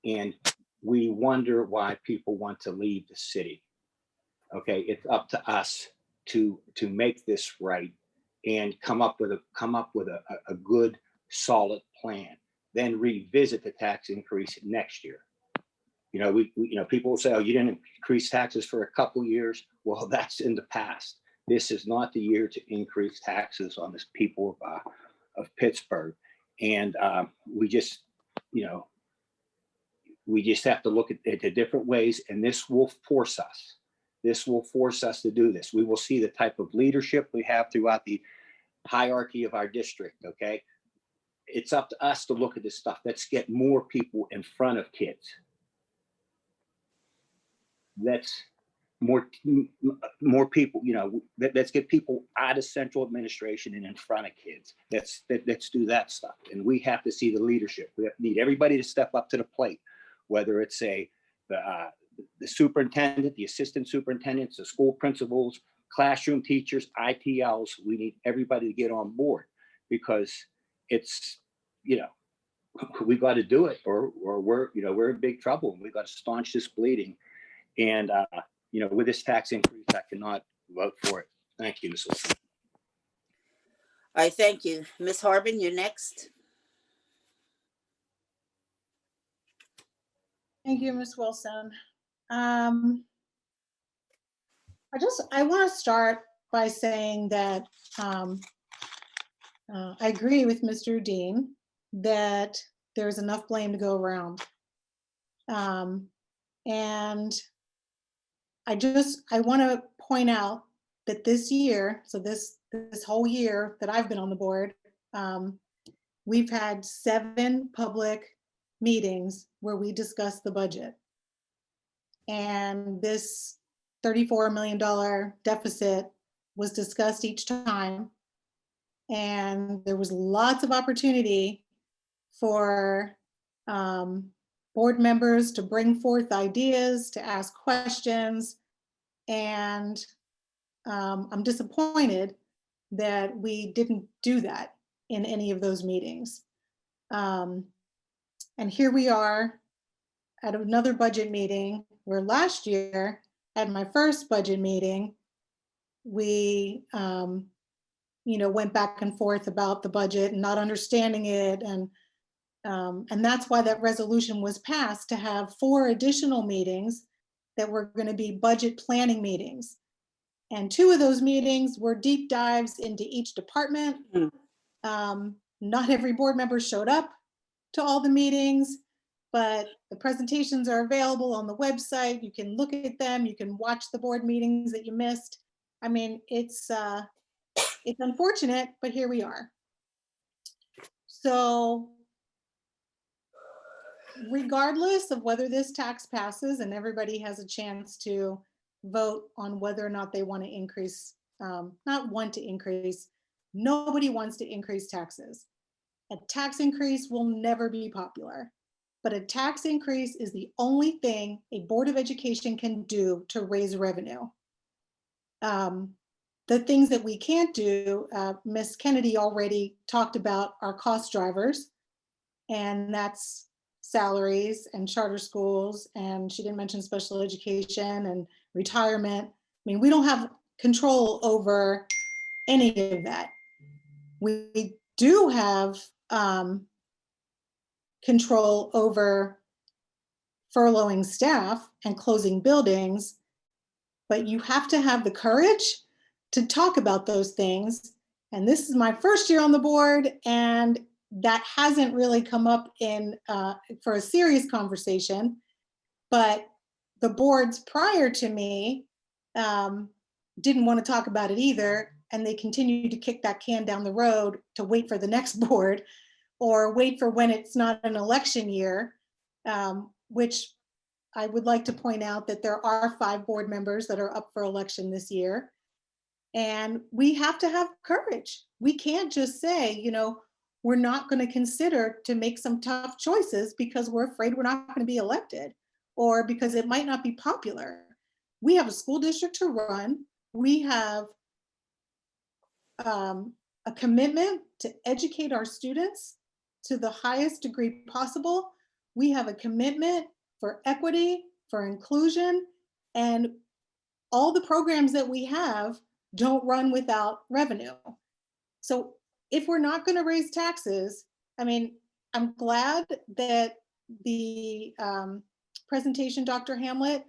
And we wonder why people want to leave the city. Okay, it's up to us to make this right and come up with a good, solid plan. Then revisit the tax increase next year. You know, we you know, people will say, oh, you didn't increase taxes for a couple of years. Well, that's in the past. This is not the year to increase taxes on the people of Pittsburgh. And we just, you know, we just have to look at the different ways, and this will force us. This will force us to do this. We will see the type of leadership we have throughout the hierarchy of our district, okay? It's up to us to look at this stuff. Let's get more people in front of kids. Let's more people, you know, let's get people out of central administration and in front of kids. Let's do that stuff. And we have to see the leadership. We need everybody to step up to the plate, whether it's the superintendent, the assistant superintendents, the school principals, classroom teachers, ITLs. We need everybody to get on board, because it's, you know, we got to do it, or we're in big trouble. We got to staunch this bleeding. And you know, with this tax increase, I cannot vote for it. Thank you, Ms. Wilson. All right, thank you. Ms. Harbin, you're next. Thank you, Ms. Wilson. I want to start by saying that I agree with Mr. Dean that there's enough blame to go around. And I want to point out that this year, so this whole year that I've been on the board, we've had 7 public meetings where we discussed the budget. And this $34 million deficit was discussed each time. And there was lots of opportunity for board members to bring forth ideas, to ask questions. And I'm disappointed that we didn't do that in any of those meetings. And here we are at another budget meeting where last year at my first budget meeting, we went back and forth about the budget and not understanding it. And that's why that resolution was passed, to have 4 additional meetings that were going to be budget planning meetings. And 2 of those meetings were deep dives into each department. Not every board member showed up to all the meetings, but the presentations are available on the website. You can look at them. You can watch the board meetings that you missed. I mean, it's unfortunate, but here we are. So regardless of whether this tax passes and everybody has a chance to vote on whether or not they want to increase, not want to increase, nobody wants to increase taxes. A tax increase will never be popular, but a tax increase is the only thing a Board of Education can do to raise revenue. The things that we can't do, Ms. Kennedy already talked about our cost drivers, and that's salaries and charter schools, and she didn't mention special education and retirement. I mean, we don't have control over any of that. We do have control over furloughing staff and closing buildings, but you have to have the courage to talk about those things. And this is my first year on the board, and that hasn't really come up in for a serious conversation, but the boards prior to me didn't want to talk about it either, and they continued to kick that can down the road to wait for the next board or wait for when it's not an election year, which I would like to point out that there are 5 board members that are up for election this year. And we have to have courage. We can't just say, you know, we're not going to consider to make some tough choices because we're afraid we're not going to be elected or because it might not be popular. We have a school district to run. We have a commitment to educate our students to the highest degree possible. We have a commitment for equity, for inclusion, and all the programs that we have don't run without revenue. So if we're not going to raise taxes, I mean, I'm glad that the presentation, Dr. Hamlet,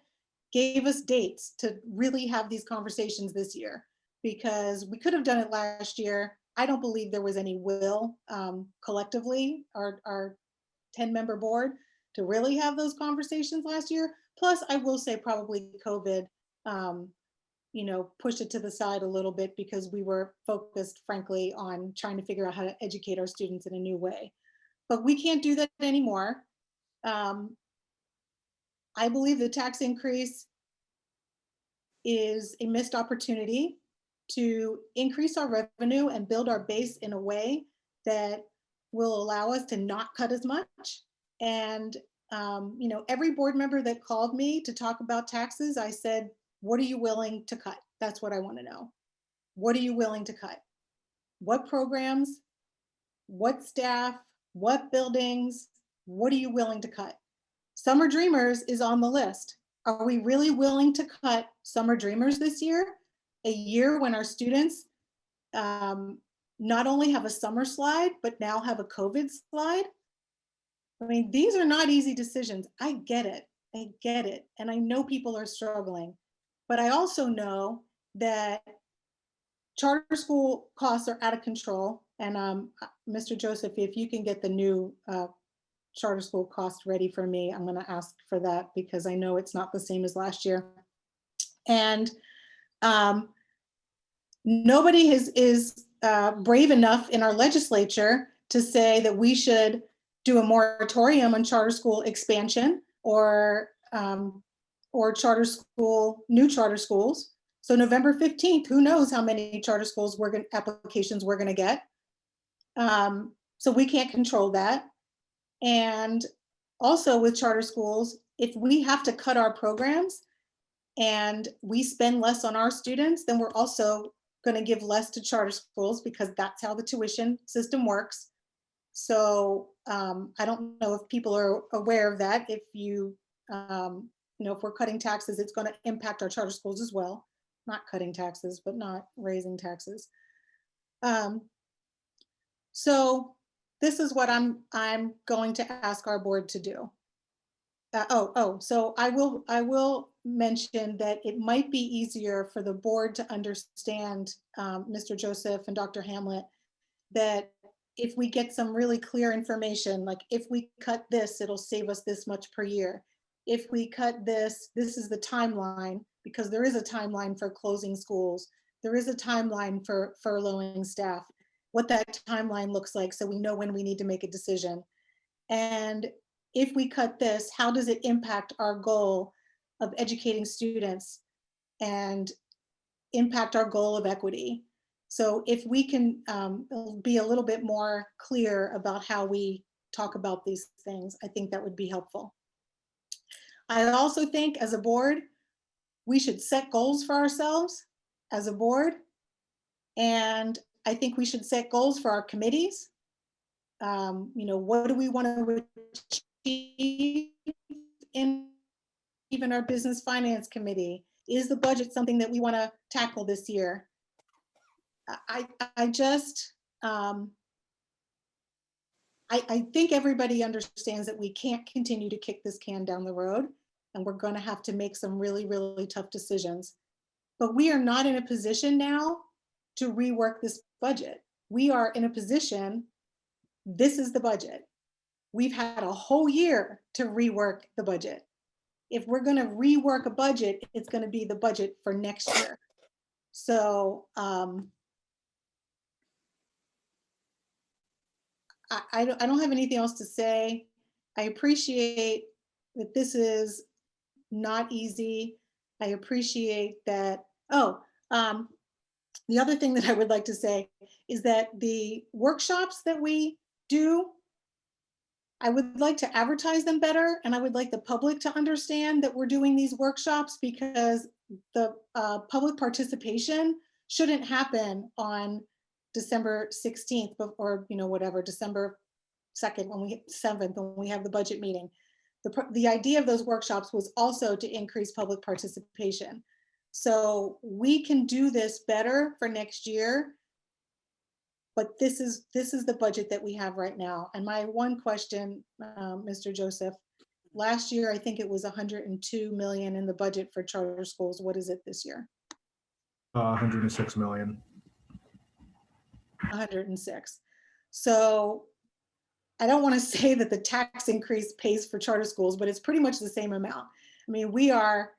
gave us dates to really have these conversations this year, because we could have done it last year. I don't believe there was any will collectively, our 10-member board, to really have those conversations last year. Plus, I will say probably COVID, you know, pushed it to the side a little bit because we were focused, frankly, on trying to figure out how to educate our students in a new way. But we can't do that anymore. I believe the tax increase is a missed opportunity to increase our revenue and build our base in a way that will allow us to not cut as much. And, you know, every board member that called me to talk about taxes, I said, what are you willing to cut? That's what I want to know. What are you willing to cut? What programs? What staff? What buildings? What are you willing to cut? Summer Dreamers is on the list. Are we really willing to cut Summer Dreamers this year? A year when our students not only have a summer slide, but now have a COVID slide? I mean, these are not easy decisions. I get it. I get it. And I know people are struggling. But I also know that charter school costs are out of control. And Mr. Joseph, if you can get the new charter school cost ready for me, I'm going to ask for that because I know it's not the same as last year. And nobody is brave enough in our legislature to say that we should do a moratorium on charter school expansion or charter school, new charter schools. So November 15th, who knows how many charter schools applications we're going to get. So we can't control that. And also with charter schools, if we have to cut our programs and we spend less on our students, then we're also going to give less to charter schools because that's how the tuition system works. So I don't know if people are aware of that. If you know, if we're cutting taxes, it's going to impact our charter schools as well. Not cutting taxes, but not raising taxes. So this is what I'm going to ask our board to do. So I will mention that it might be easier for the board to understand, Mr. Joseph and Dr. Hamlet, that if we get some really clear information, like if we cut this, it'll save us this much per year. If we cut this, this is the timeline, because there is a timeline for closing schools. There is a timeline for furloughing staff, what that timeline looks like, so we know when we need to make a decision. And if we cut this, how does it impact our goal of educating students and impact our goal of equity? So if we can be a little bit more clear about how we talk about these things, I think that would be helpful. I also think as a board, we should set goals for ourselves as a board. And I think we should set goals for our committees. What do we want to achieve in even our business finance committee? Is the budget something that we want to tackle this year? I think everybody understands that we can't continue to kick this can down the road, and we're going to have to make some really, really tough decisions. But we are not in a position now to rework this budget. We are in a position, this is the budget. We've had a whole year to rework the budget. If we're going to rework a budget, it's going to be the budget for next year. So I don't have anything else to say. I appreciate that this is not easy. I appreciate that. The other thing that I would like to say is that the workshops that we do, I would like to advertise them better, and I would like the public to understand that we're doing these workshops, because the public participation shouldn't happen on December 16th or whatever, December 2nd, 7th, when we have the budget meeting. The idea of those workshops was also to increase public participation. So we can do this better for next year, but this is the budget that we have right now. And my one question, Mr. Joseph, last year, I think it was 102 million in the budget for charter schools. What is it this year? 106 million. 106. So I don't want to say that the tax increase pays for charter schools, but it's pretty much the same amount. I mean, we are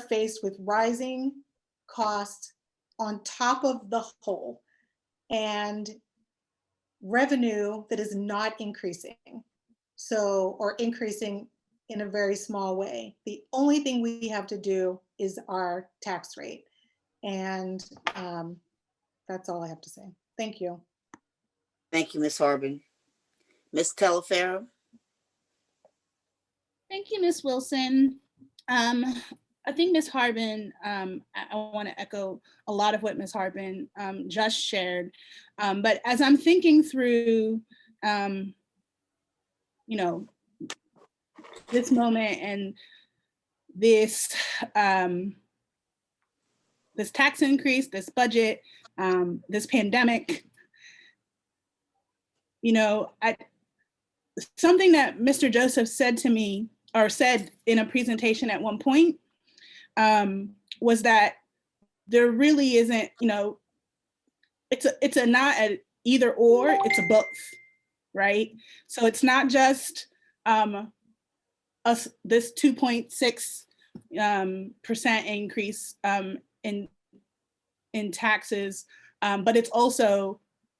faced with rising costs on top of the whole, and revenue that is not increasing. So, or increasing in a very small way. The only thing we have to do is our tax rate. And that's all I have to say. Thank you. Thank you, Ms. Harbin. Ms. Telefaro. Thank you, Ms. Wilson. I think Ms. Harbin, I want to echo a lot of what Ms. Harbin just shared. But as I'm thinking through, this moment and this this tax increase, this budget, this pandemic, something that Mr. Joseph said to me, or said in a presentation at one point, was that there really isn't, it's a not an either or, it's a both, right? So it's not just this 2.6% increase in taxes, but it's also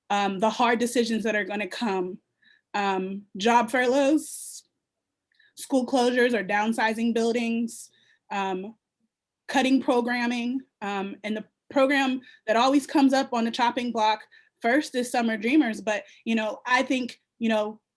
the hard decisions that are going to come, job furloughs, school closures or downsizing buildings, cutting programming, and the program that always comes up on the chopping block first is Summer Dreamers. But, I think,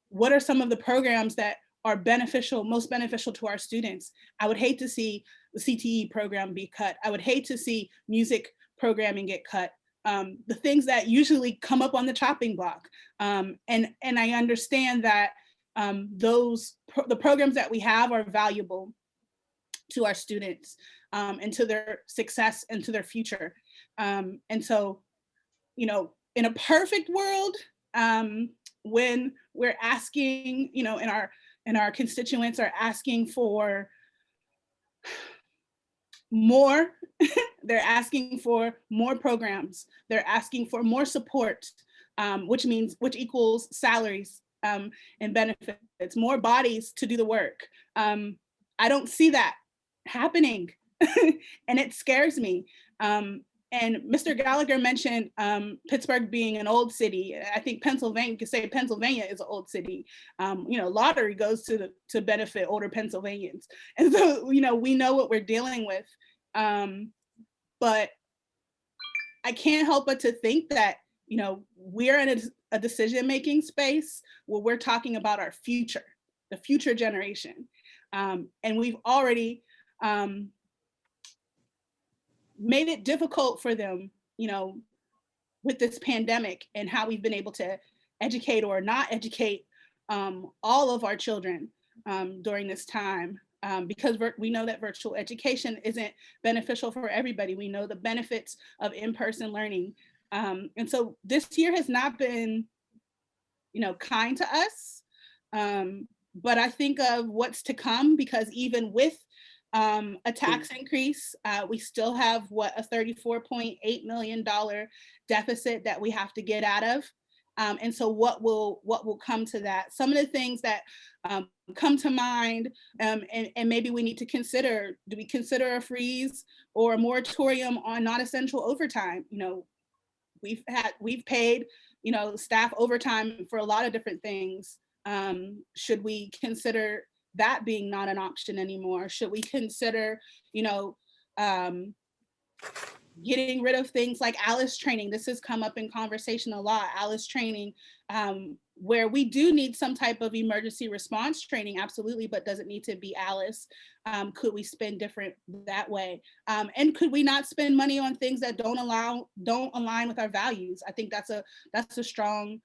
what are some of the programs that are most beneficial to our students? I would hate to see the CTE program be cut. I would hate to see music programming get cut. The things that usually come up on the chopping block. And I understand that the programs that we have are valuable to our students and to their success and to their future. And so, in a perfect world, when we're asking, in our and our constituents are asking for more. They're asking for more programs. They're asking for more support, which equals salaries and benefits, more bodies to do the work. I don't see that happening, and it scares me. And Mr. Gallagher mentioned Pittsburgh being an old city. I think Pennsylvania, you could say Pennsylvania is an old city. Lottery goes to benefit older Pennsylvanians. And so, we know what we're dealing with. But I can't help but to think that, we're in a decision-making space where we're talking about our future, the future generation. And we've already made it difficult for them, with this pandemic and how we've been able to educate or not educate all of our children during this time. Because we know that virtual education isn't beneficial for everybody. We know the benefits of in-person learning. And so this year has not been, kind to us. But I think of what's to come, because even with a tax increase, we still have a $34.8 million deficit that we have to get out of. And so what will come to that? Some of the things that come to mind, and maybe we need to consider, do we consider a freeze or a moratorium on non-essential overtime? We've paid, staff overtime for a lot of different things. Should we consider that being not an option anymore? Should we consider, getting rid of things like ALICE training? This has come up in conversation a lot. ALICE training, where we do need some type of emergency response training, absolutely, but does it need to be ALICE? Could we spend different that way? And could we not spend money on things that don't align with our values? I think that's a strong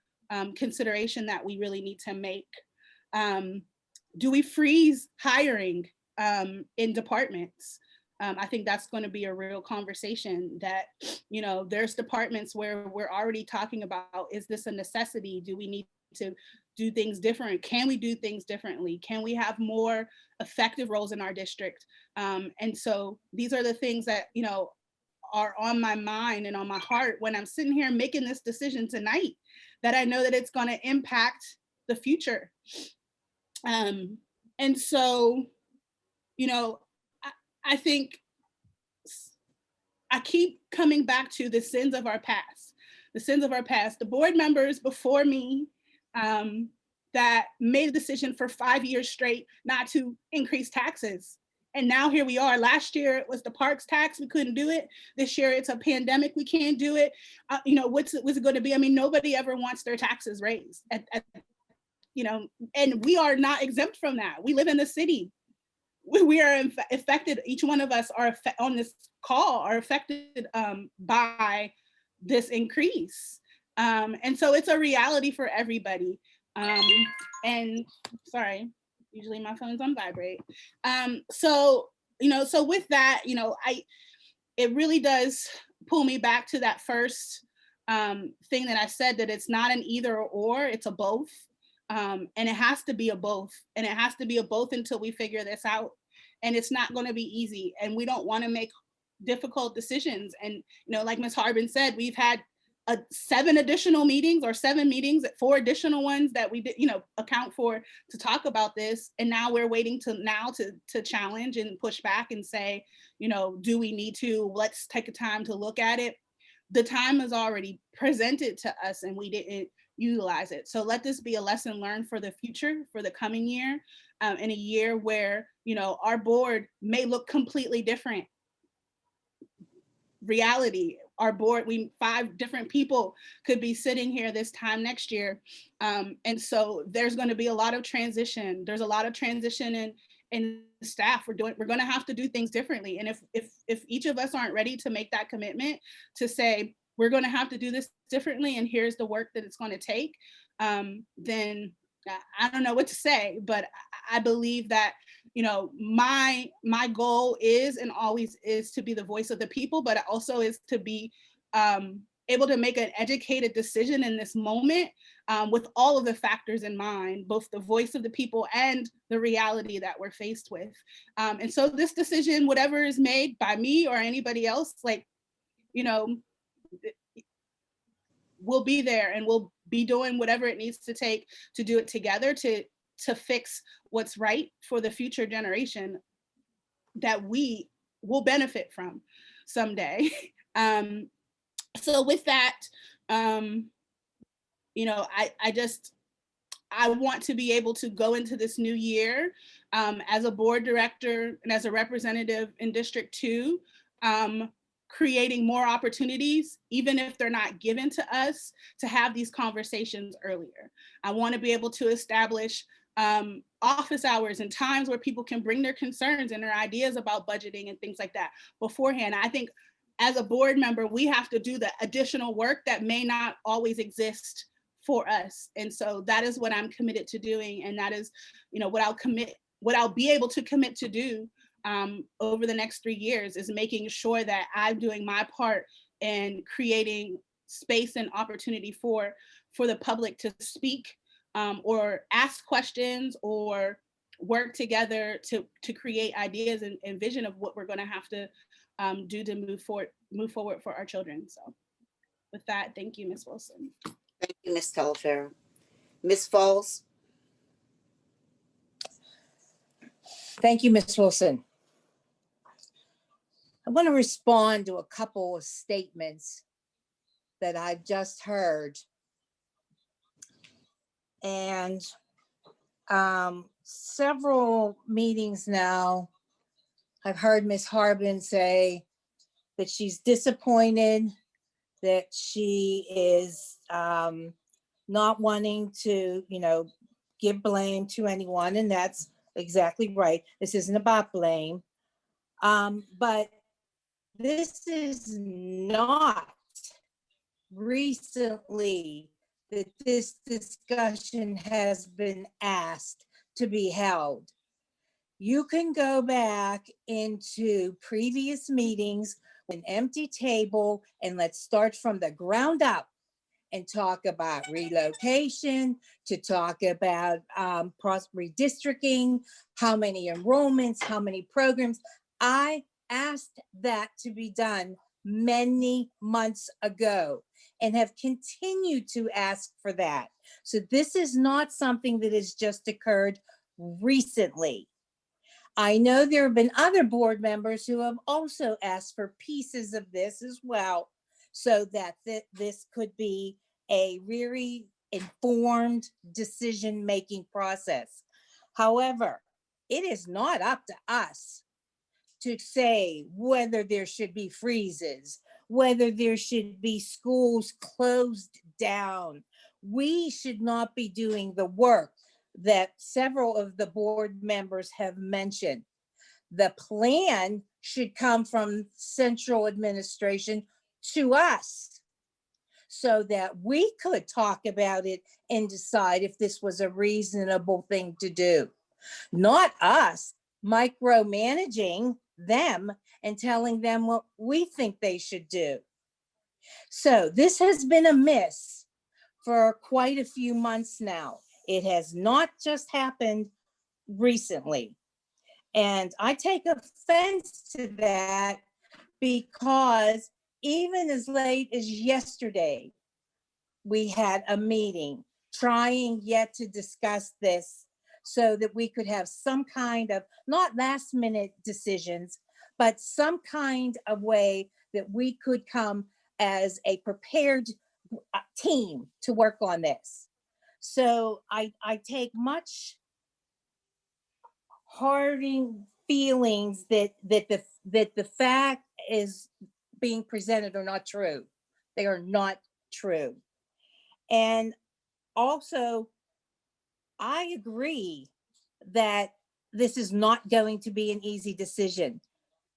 consideration that we really need to make. Do we freeze hiring in departments? I think that's going to be a real conversation that, there's departments where we're already talking about, is this a necessity? Do we need to do things different? Can we do things differently? Can we have more effective roles in our district? And so these are the things that, are on my mind and on my heart when I'm sitting here making this decision tonight, that I know that it's going to impact the future. And so, I think I keep coming back to the sins of our past, the board members before me that made a decision for 5 years straight not to increase taxes. And now here we are. Last year it was the parks tax, we couldn't do it. This year it's a pandemic, we can't do it. What's it going to be? I mean, nobody ever wants their taxes raised. And we are not exempt from that. We live in the city. We are affected. Each one of us are on this call are affected by this increase. And so it's a reality for everybody. And sorry, usually my phone's on vibrate. So with that, it really does pull me back to that first thing that I said, that it's not an either or, it's a both. And it has to be a both, and it has to be a both until we figure this out. And it's not going to be easy, and we don't want to make difficult decisions. And like Ms. Harbin said, we've had 7 additional meetings, or 7 meetings, 4 additional ones that we did account for to talk about this. And now we're waiting to challenge and push back and say, do we need to? Let's take a time to look at it. The time is already presented to us, and we didn't utilize it. So let this be a lesson learned for the future, for the coming year, in a year where, our board may look completely different. Reality, our board, 5 different people could be sitting here this time next year. And so there's going to be a lot of transition. There's a lot of transition in staff. We're going to have to do things differently. And if each of us aren't ready to make that commitment to say, we're going to have to do this differently, and here's the work that it's going to take, then I don't know what to say. But I believe that, my goal is and always is to be the voice of the people, but it also is to be able to make an educated decision in this moment with all of the factors in mind, both the voice of the people and the reality that we're faced with. And so this decision, whatever is made by me or anybody else, like, you know, we'll be there and we'll be doing whatever it needs to take to do it together to fix what's right for the future generation that we will benefit from someday. So with that, you know, I want to be able to go into this new year as a board director and as a representative in District 2, creating more opportunities, even if they're not given to us, to have these conversations earlier. I want to be able to establish office hours and times where people can bring their concerns and their ideas about budgeting and things like that beforehand. I think as a board member, we have to do the additional work that may not always exist for us. And so that is what I'm committed to doing. And that is, you know, what I'll be able to commit to do over the next 3 years, is making sure that I'm doing my part in creating space and opportunity for the public to speak or ask questions or work together to create ideas and vision of what we're going to have to do to move forward for our children. So with that, thank you, Ms. Wilson. Thank you, Ms. Telefair. Ms. Falls. Thank you, Ms. Wilson. I want to respond to a couple of statements that I've just heard. And several meetings now, I've heard Ms. Harbin say that she's disappointed, that she is not wanting to, you know, give blame to anyone, and that's exactly right. This isn't about blame, but this is not recently that this discussion has been asked to be held. You can go back into previous meetings with an empty table, and let's start from the ground up and talk about relocation, to talk about redistricting, how many enrollments, how many programs. I asked that to be done many months ago and have continued to ask for that. So this is not something that has just occurred recently. I know there have been other board members who have also asked for pieces of this as well, so that this could be a really informed decision-making process. However, it is not up to us to say whether there should be freezes, whether there should be schools closed down. We should not be doing the work that several of the board members have mentioned. The plan should come from central administration to us so that we could talk about it and decide if this was a reasonable thing to do. Not us micromanaging them and telling them what we think they should do. So this has been amiss for quite a few months now. It has not just happened recently. And I take offense to that, because even as late as yesterday, we had a meeting trying yet to discuss this so that we could have some kind of, not last minute decisions, but some kind of way that we could come as a prepared team to work on this. So I take much hearting feelings that the fact is being presented are not true. They are not true. And also, I agree that this is not going to be an easy decision.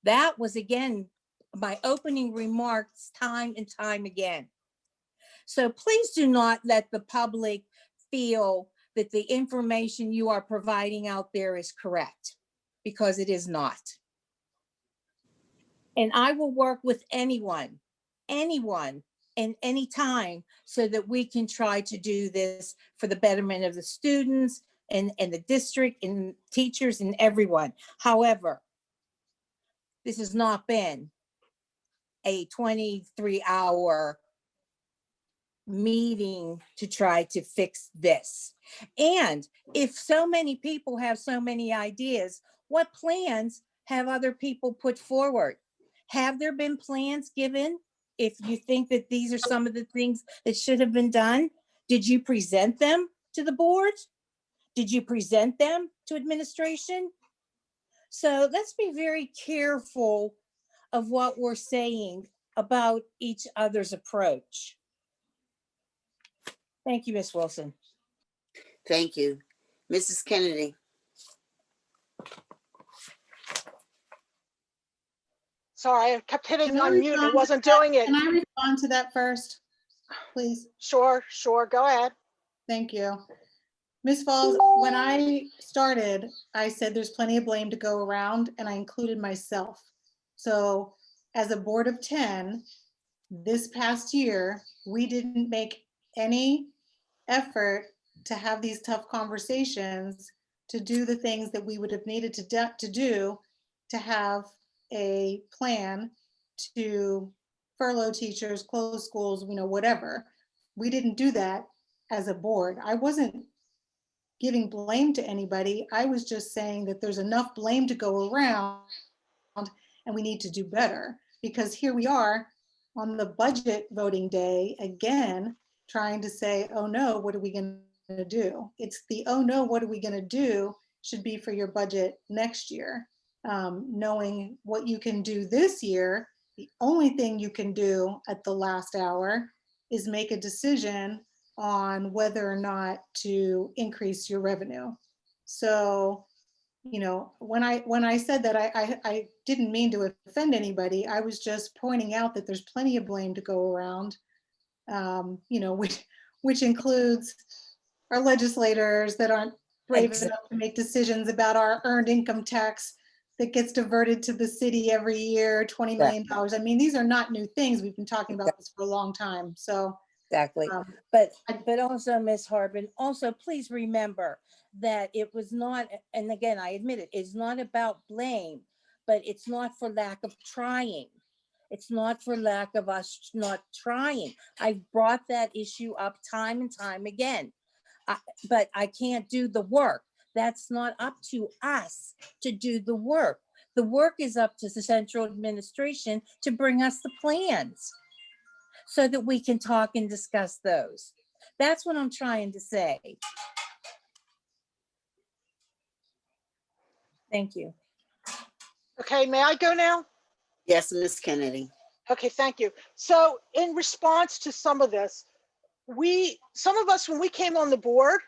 That was, again, my opening remarks time and time again. So please do not let the public feel that the information you are providing out there is correct, because it is not. And I will work with anyone in any time so that we can try to do this for the betterment of the students and the district and teachers and everyone. However, this has not been a 23-hour meeting to try to fix this. And if so many people have so many ideas, what plans have other people put forward? Have there been plans given? If you think that these are some of the things that should have been done, did you present them to the board? Did you present them to administration? So let's be very careful of what we're saying about each other's approach. Thank you, Ms. Wilson. Thank you. Mrs. Kennedy. Sorry, I kept hitting Can I unmute. respond It to wasn't that? doing it. Can I respond to that first, please? Sure, go ahead. Thank you. Ms. Falls, when I started, I said there's plenty of blame to go around, and I included myself. So as a board of 10, this past year, we didn't make any effort to have these tough conversations, to do the things that we would have needed to do to have a plan to furlough teachers, close schools, whatever. We didn't do that as a board. I wasn't giving blame to anybody. I was just saying that there's enough blame to go around and we need to do better, because here we are on the budget voting day again, trying to say, oh no, what are we going to do? It's the, oh no, what are we going to do should be for your budget next year. Knowing what you can do this year, the only thing you can do at the last hour is make a decision on whether or not to increase your revenue. So, when I said that, I didn't mean to offend anybody. I was just pointing out that there's plenty of blame to go around, which includes our legislators that aren't brave enough to make decisions about our earned income tax that gets diverted to the city every year, $20 million. I mean, these are not new things. We've been talking about this for a long time. So exactly. But also, Ms. Harbin, also please remember that it was not, and again, I admit it, it's not about blame, but it's not for lack of trying. It's not for lack of us not trying. I've brought that issue up time and time again, but I can't do the work. That's not up to us to do the work. The work is up to the central administration to bring us the plans so that we can talk and discuss those. That's what I'm trying to say. Thank you. Okay, may I go now? Yes, Ms. Kennedy. Okay, thank you. So in response to some of this, some of us, when we came on the board,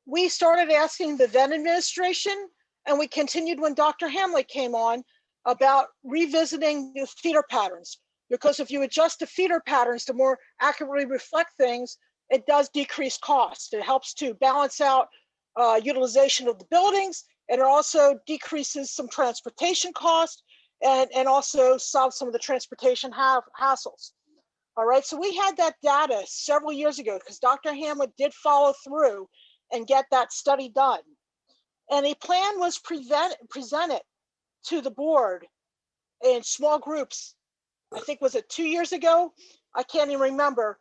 we started asking the then administration, and we continued when Dr. Hamlet came on, about revisiting the feeder patterns. Because if you adjust the feeder patterns to more accurately reflect things, it does decrease cost. It helps to balance out utilization of the buildings, and it also decreases some transportation costs, and also solves some of the transportation hassles. All right, so we had that data several years ago because Dr. Hamlet did follow through and get that study done. And a plan was presented to the board in small groups. I think, was it 2 years ago? I can't even remember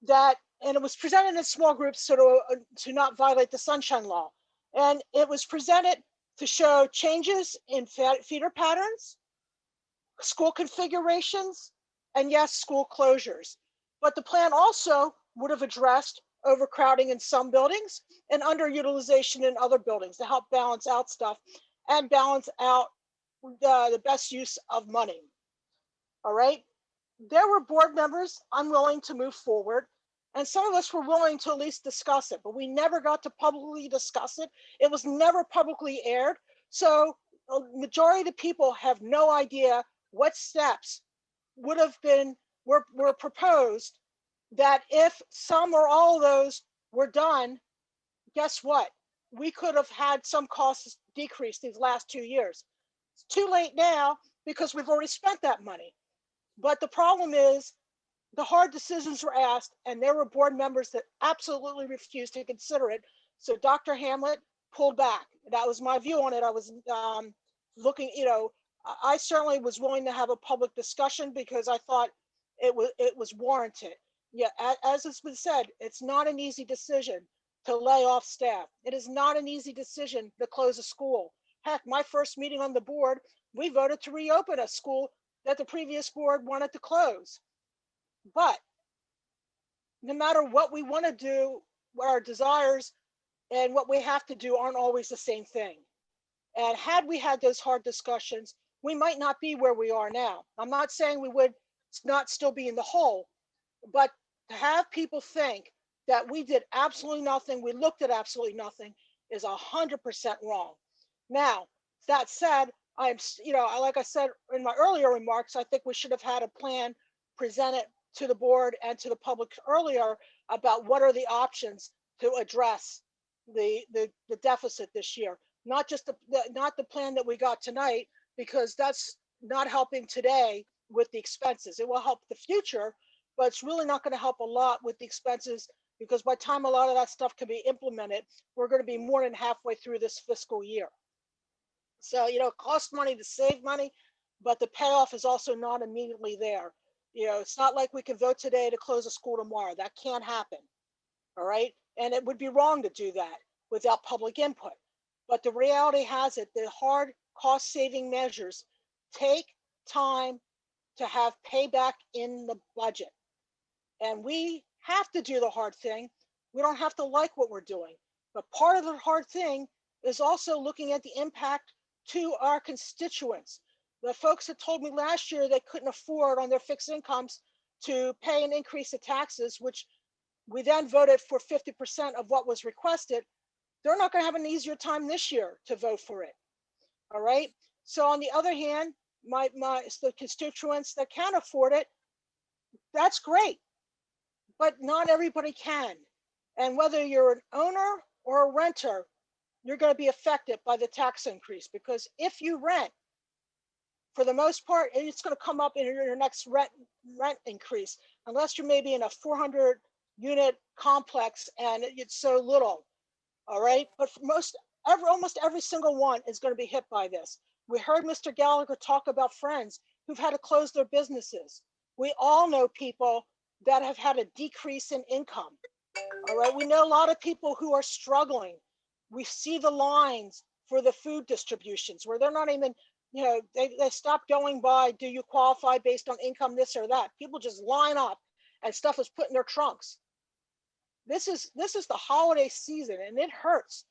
that. And it was presented in small groups so to not violate the Sunshine Law. And it was presented to show changes in feeder patterns, school configurations, and yes, school closures. But the plan also would have addressed overcrowding in some buildings and underutilization in other buildings to help balance out stuff and balance out the best use of money. All right. There were board members unwilling to move forward, and some of us were willing to at least discuss it, but we never got to publicly discuss it. It was never publicly aired. So a majority of the people have no idea what steps would have been were proposed, that if some or all of those were done, guess what? We could have had some costs decrease these last 2 years. It's too late now because we've already spent that money. But the problem is the hard decisions were asked, and there were board members that absolutely refused to consider it. So Dr. Hamlet pulled back. That was my view on it. I was looking, I certainly was willing to have a public discussion because I thought it was warranted. Yeah, as has been said, it's not an easy decision to lay off staff. It is not an easy decision to close a school. Heck, my first meeting on the board, we voted to reopen a school that the previous board wanted to close. But no matter what we want to do, what our desires and what we have to do aren't always the same thing. And had we had those hard discussions, we might not be where we are now. I'm not saying we would not still be in the hole, but to have people think that we did absolutely nothing, we looked at absolutely nothing, is 100% wrong. Now, that said, like I said in my earlier remarks, I think we should have had a plan presented to the board and to the public earlier about what are the options to address the deficit this year. Not just not the plan that we got tonight, because that's not helping today with the expenses. It will help the future, but it's really not going to help a lot with the expenses, because by the time a lot of that stuff can be implemented, we're going to be more than halfway through this fiscal year. So, it costs money to save money, but the payoff is also not immediately there. It's not like we can vote today to close a school tomorrow. That can't happen. All right. And it would be wrong to do that without public input. But the reality has it, the hard cost saving measures take time to have payback in the budget. And we have to do the hard thing. We don't have to like what we're doing. But part of the hard thing is also looking at the impact to our constituents. The folks that told me last year they couldn't afford on their fixed incomes to pay an increase of taxes, which we then voted for 50% of what was requested, they're not going to have an easier time this year to vote for it. All right. So on the other hand, the constituents that can afford it, that's great, but not everybody can. And whether you're an owner or a renter, you're going to be affected by the tax increase, because if you rent, for the most part, it's going to come up in your next rent increase, unless you're maybe in a 400 unit complex and it's so little. All right. But for almost every single one is going to be hit by this. We heard Mr. Gallagher talk about friends who've had to close their businesses. We all know people that have had a decrease in income. All right. We know a lot of people who are struggling. We see the lines for the food distributions where they're not even, they stop going by, do you qualify based on income, this or that? People just line up and stuff is put in their trunks. This is the holiday season, and it hurts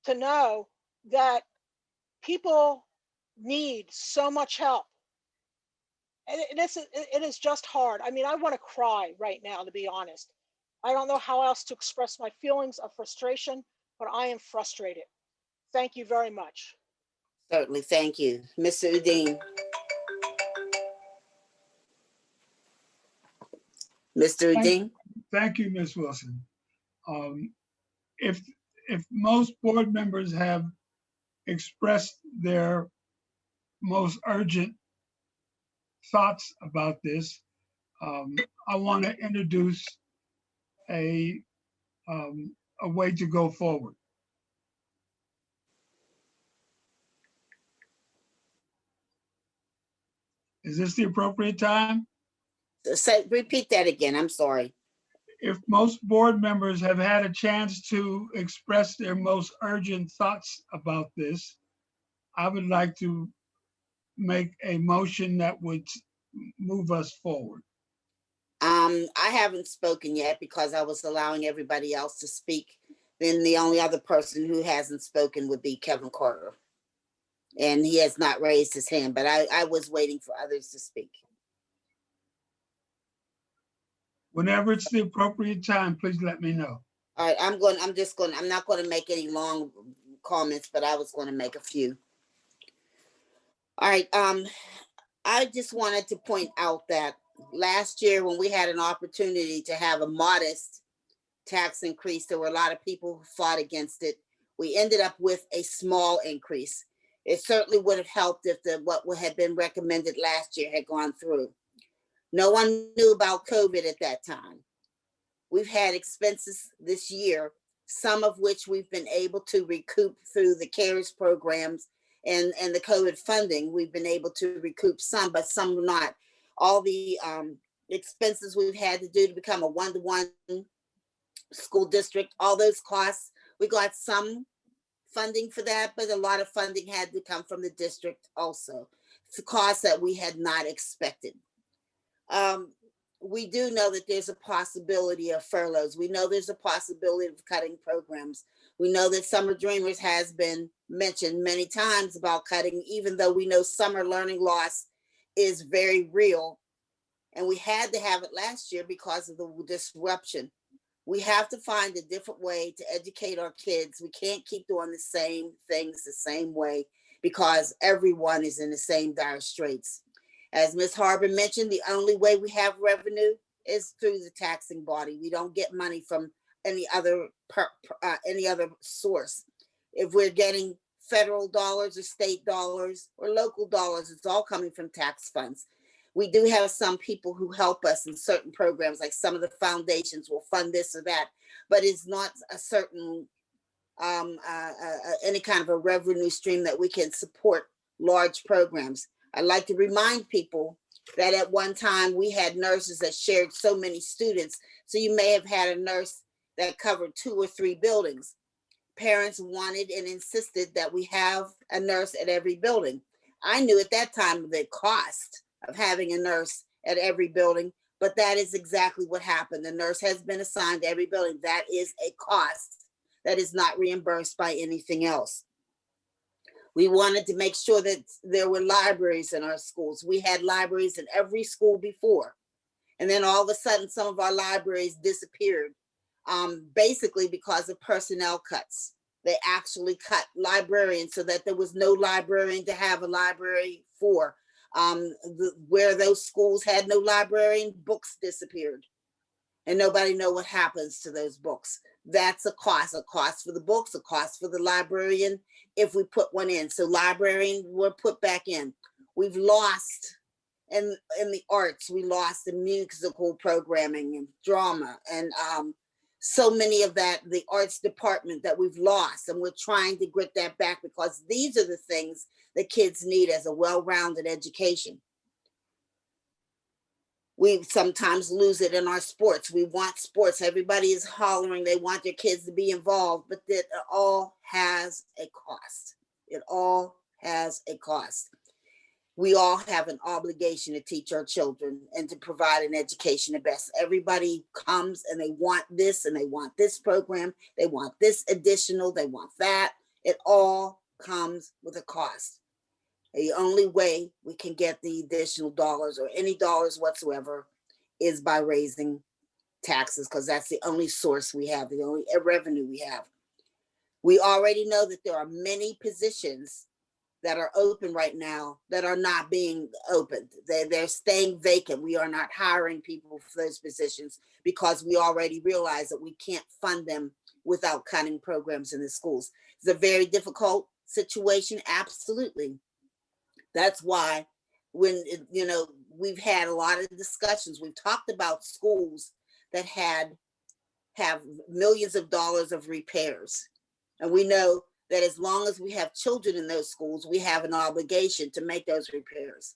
to know that people need so much help. And it is just hard. I mean, I want to cry right now, to be honest. I don't know how else to express my feelings of frustration, but I am frustrated. Thank you very much. Certainly, thank you. Mr. Udine. Mr. Udine. Thank you, Ms. Wilson. If most board members have expressed their most urgent thoughts about this, I want to introduce a way to go forward. Is this the appropriate time? Repeat that again. I'm sorry. If most board members have had a chance to express their most urgent thoughts about this, I would like to make a motion that would move us forward. I haven't spoken yet because I was allowing everybody else to speak. Then the only other person who hasn't spoken would be Kevin Carter. And he has not raised his hand, but I was waiting for others to speak. Whenever it's the appropriate time, please let me know. All right, I'm not going to make any long comments, but I was going to make a few. All right, I just wanted to point out that last year when we had an opportunity to have a modest tax increase, there were a lot of people who fought against it. We ended up with a small increase. It certainly would have helped if what had been recommended last year had gone through. No one knew about COVID at that time. We've had expenses this year, some of which we've been able to recoup through the CARES programs and the COVID funding. We've been able to recoup some, but some not. All the expenses we've had to do to become a one-to-one school district, all those costs, we got some funding for that, but a lot of funding had to come from the district also. It's a cost that we had not expected. We do know that there's a possibility of furloughs. We know there's a possibility of cutting programs. We know that Summer Dreamers has been mentioned many times about cutting, even though we know summer learning loss is very real. And we had to have it last year because of the disruption. We have to find a different way to educate our kids. We can't keep doing the same things the same way because everyone is in the same dire straits. As Ms. Harbor mentioned, the only way we have revenue is through the taxing body. We don't get money from any other source. If we're getting federal dollars or state dollars or local dollars, it's all coming from tax funds. We do have some people who help us in certain programs, like some of the foundations will fund this or that, but it's not a certain any kind of a revenue stream that we can support large programs. I'd like to remind people that at one time we had nurses that shared so many students. So you may have had a nurse that covered 2 or 3 buildings. Parents wanted and insisted that we have a nurse at every building. I knew at that time the cost of having a nurse at every building, but that is exactly what happened. The nurse has been assigned to every building. That is a cost that is not reimbursed by anything else. We wanted to make sure that there were libraries in our schools. We had libraries in every school before. And then all of a sudden, some of our libraries disappeared, basically because of personnel cuts. They actually cut librarians so that there was no librarian to have a library for. Where those schools had no librarian, books disappeared. And nobody know what happens to those books. That's a cost for the books, a cost for the librarian if we put one in. So librarian were put back in. We've lost in the arts, we lost in musical programming and drama and so many of that, the arts department that we've lost, and we're trying to get that back because these are the things that kids need as a well-rounded education. We sometimes lose it in our sports. We want sports. Everybody is hollering. They want their kids to be involved, but it all has a cost. It all has a cost. We all have an obligation to teach our children and to provide an education at best. Everybody comes and they want this and they want this program. They want this additional, they want that. It all comes with a cost. The only way we can get the additional dollars or any dollars whatsoever is by raising taxes, because that's the only source we have, the only revenue we have. We already know that there are many positions that are open right now that are not being opened. They're staying vacant. We are not hiring people for those positions because we already realize that we can't fund them without cutting programs in the schools. It's a very difficult situation, absolutely. That's why when, we've had a lot of discussions, we've talked about schools that have millions of dollars of repairs. And we know that as long as we have children in those schools, we have an obligation to make those repairs.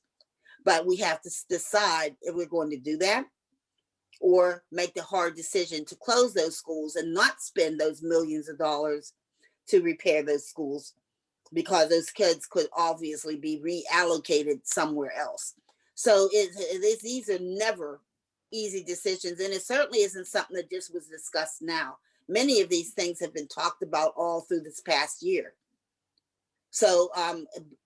But we have to decide if we're going to do that or make the hard decision to close those schools and not spend those millions of dollars to repair those schools, because those kids could obviously be reallocated somewhere else. So these are never easy decisions, and it certainly isn't something that just was discussed now. Many of these things have been talked about all through this past year. So,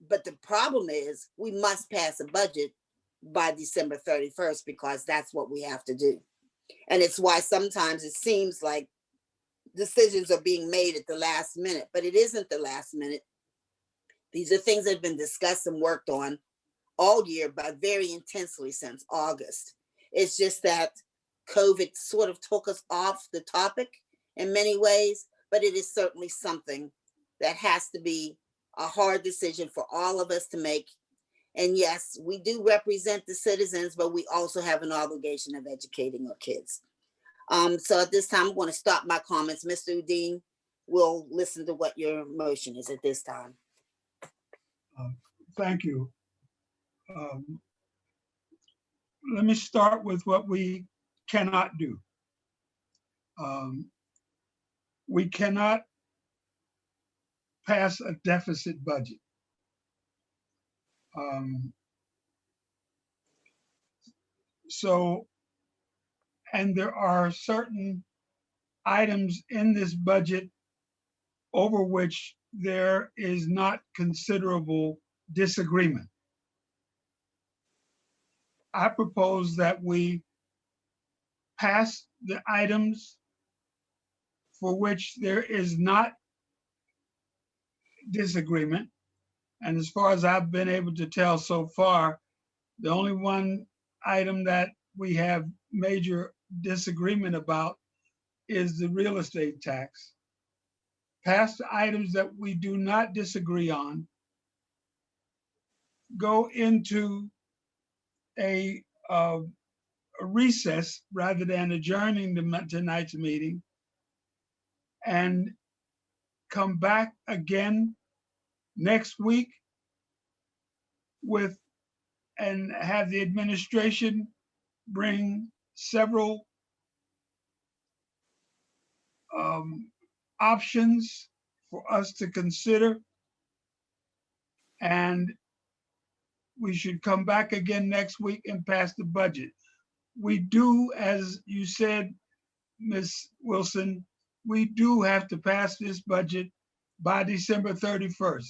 but the problem is we must pass a budget by December 31st because that's what we have to do. And it's why sometimes it seems like decisions are being made at the last minute, but it isn't the last minute. These are things that have been discussed and worked on all year, but very intensely since August. It's just that COVID sort of took us off the topic in many ways, but it is certainly something that has to be a hard decision for all of us to make. And yes, we do represent the citizens, but we also have an obligation of educating our kids. So at this time, I'm going to stop my comments. Mr. Udine, we'll listen to what your motion is at this time. Thank you. Let me start with what we cannot do. We cannot pass a deficit budget. And there are certain items in this budget over which there is not considerable disagreement. I propose that we pass the items for which there is not disagreement. And as far as I've been able to tell so far, the only one item that we have major disagreement about is the real estate tax. Pass the items that we do not disagree on, go into a recess rather than adjourning tonight's meeting, and come back again next week and have the administration bring several options for us to consider. And we should come back again next week and pass the budget. We do, as you said, Ms. Wilson, we do have to pass this budget by December 31st.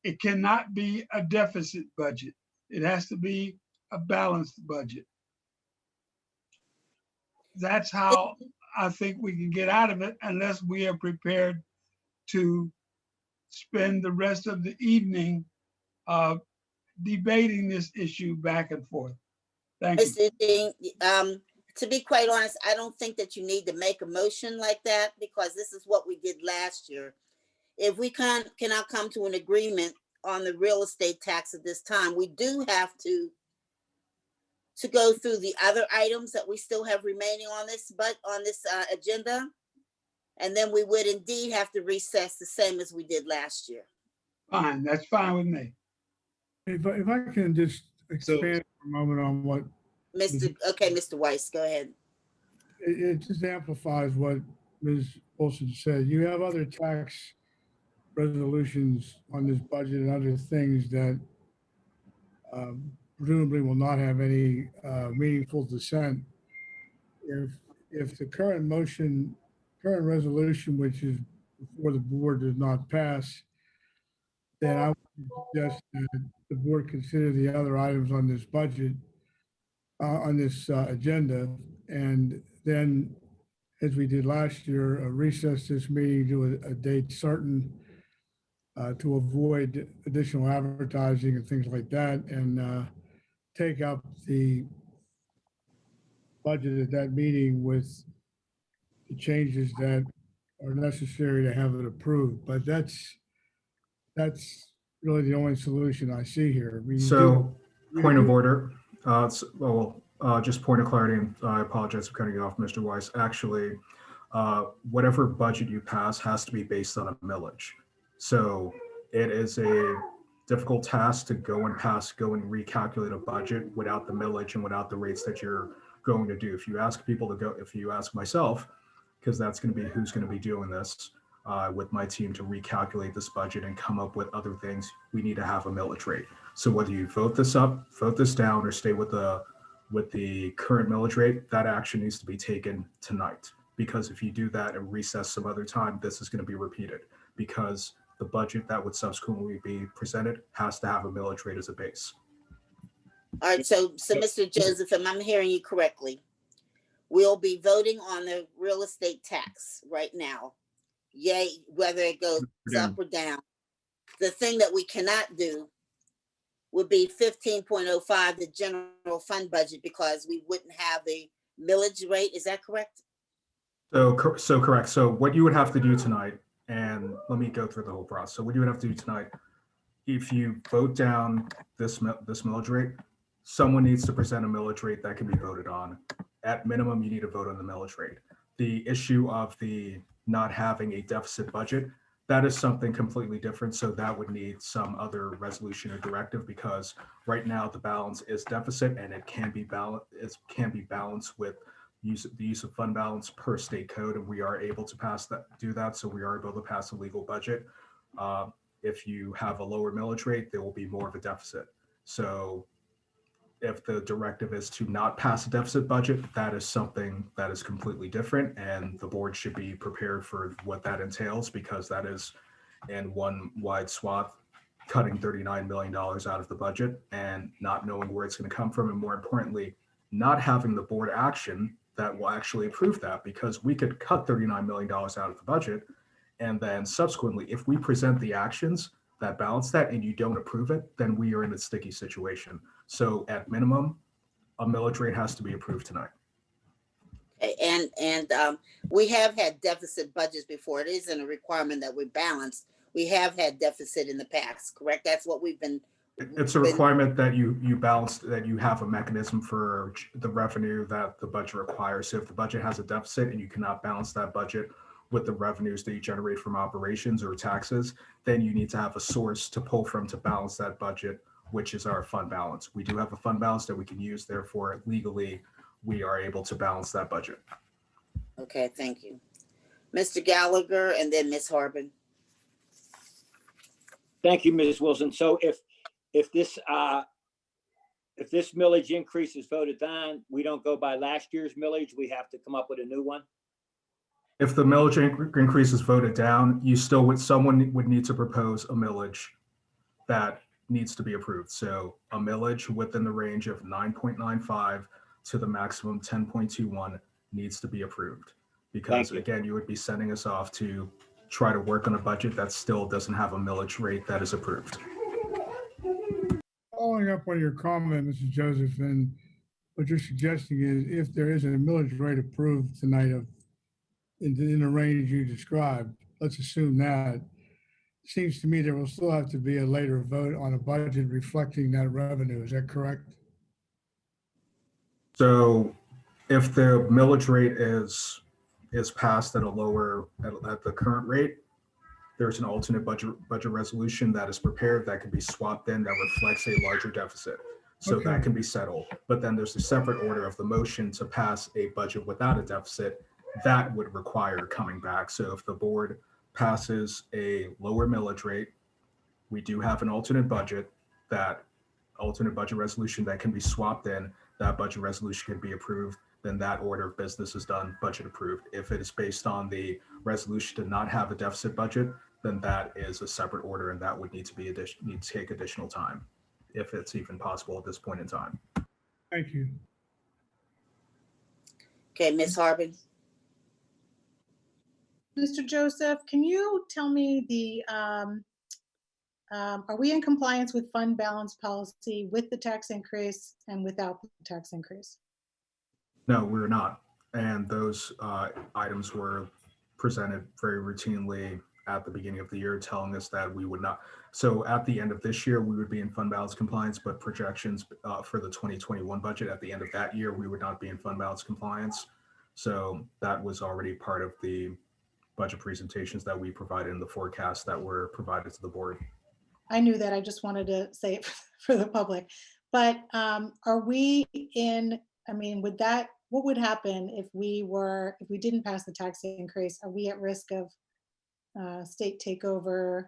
It cannot be a deficit budget. It has to be a balanced budget. That's how I think we can get out of it, unless we are prepared to spend the rest of the evening debating this issue back and forth. Thank you. Mr. Dean, to be quite honest, I don't think that you need to make a motion like that, because this is what we did last year. If we cannot come to an agreement on the real estate tax at this time, we do have to go through the other items that we still have remaining on this agenda. And then we would indeed have to recess the same as we did last year. Fine, that's fine with me. If I can just expand for a moment on what. Mr. Weiss, go ahead. It just amplifies what Ms. Wilson said. You have other tax resolutions on this budget and other things that presumably will not have any meaningful dissent. If the current resolution, which is before the board, does not pass, then I would suggest that the board consider the other items on this budget, on this agenda, and then, as we did last year, recess this meeting to a date certain to avoid additional advertising and things like that, and take up the budget at that meeting with the changes that are necessary to have it approved. But that's really the only solution I see here. So, point of order. Just point of clarity, and I apologize for cutting you off, Mr. Weiss. Actually, whatever budget you pass has to be based on a millage. So it is a difficult task to go and recalculate a budget without the millage and without the rates that you're going to do. If you ask people to go, if you ask myself, because that's going to be who's going to be doing this with my team to recalculate this budget and come up with other things, we need to have a millage rate. So whether you vote this up, vote this down, or stay with the current millage rate, that action needs to be taken tonight. Because if you do that and recess some other time, this is going to be repeated, because the budget that would subsequently be presented has to have a millage rate as a base. All right, so Mr. Joseph, if I'm hearing you correctly, we'll be voting on the real estate tax right now. Yay, whether it goes up or down. The thing that we cannot do would be 15.05, the general fund budget, because we wouldn't have the millage rate. Is that correct? So correct. So what you would have to do tonight, and let me go through the whole process. So what you would have to do tonight, if you vote down this millage rate, someone needs to present a millage rate that can be voted on. At minimum, you need to vote on the millage rate. The issue of the not having a deficit budget, that is something completely different. So that would need some other resolution or directive, because right now the balance is deficit and it can be balanced with the use of fund balance per state code, and we are able to do that. So we are able to pass a legal budget. If you have a lower millage rate, there will be more of a deficit. So if the directive is to not pass a deficit budget, that is something that is completely different, and the board should be prepared for what that entails, because that is in one wide swath cutting $39 million out of the budget and not knowing where it's going to come from, and more importantly, not having the board action that will actually approve that, because we could cut $39 million out of the budget, and then subsequently, if we present the actions that balance that and you don't approve it, then we are in a sticky situation. So at minimum, a millage rate has to be approved tonight. And we have had deficit budgets before. It isn't a requirement that we balance. We have had deficit in the past, correct? That's what we've been. It's a requirement that you balance, that you have a mechanism for the revenue that the budget requires. So if the budget has a deficit and you cannot balance that budget with the revenues that you generate from operations or taxes, then you need to have a source to pull from to balance that budget, which is our fund balance. We do have a fund balance that we can use. Therefore, legally, we are able to balance that budget. Okay, thank you. Mr. Gallagher and then Ms. Harbin. Thank you, Ms. Wilson. So if this millage increase is voted on, we don't go by last year's millage, we have to come up with a new one? If the millage increase is voted down, someone would need to propose a millage that needs to be approved. So a millage within the range of 9.95 to the maximum 10.21 needs to be approved. Because again, you would be sending us off to try to work on a budget that still doesn't have a millage rate that is approved. Following up on your comment, Mr. Joseph, and what you're suggesting is if there is a millage rate approved tonight in the range you described, let's assume that, it seems to me there will still have to be a later vote on a budget reflecting that revenue. Is that correct? So if the millage rate is passed at at the current rate, there's an alternate budget resolution that is prepared that can be swapped in that reflects a larger deficit. So that can be settled. But then there's a separate order of the motion to pass a budget without a deficit that would require coming back. So if the board passes a lower millage rate, we do have an alternate budget resolution that can be swapped in. That budget resolution can be approved. Then that order of business is done, budget approved. If it is based on the resolution to not have a deficit budget, then that is a separate order, and that would need to take additional time, if it's even possible at this point in time. Thank you. Okay, Ms. Harbin. Mr. Joseph, can you tell me are we in compliance with fund balance policy with the tax increase and without the tax increase? No, we're not. And those items were presented very routinely at the beginning of the year, telling us that we would not. So at the end of this year, we would be in fund balance compliance, but projections for the 2021 budget at the end of that year, we would not be in fund balance compliance. So that was already part of the budget presentations that we provided in the forecast that were provided to the board. I knew that. I just wanted to say it for the public. But are we in, I mean, what would happen if we didn't pass the tax increase? Are we at risk of state takeover,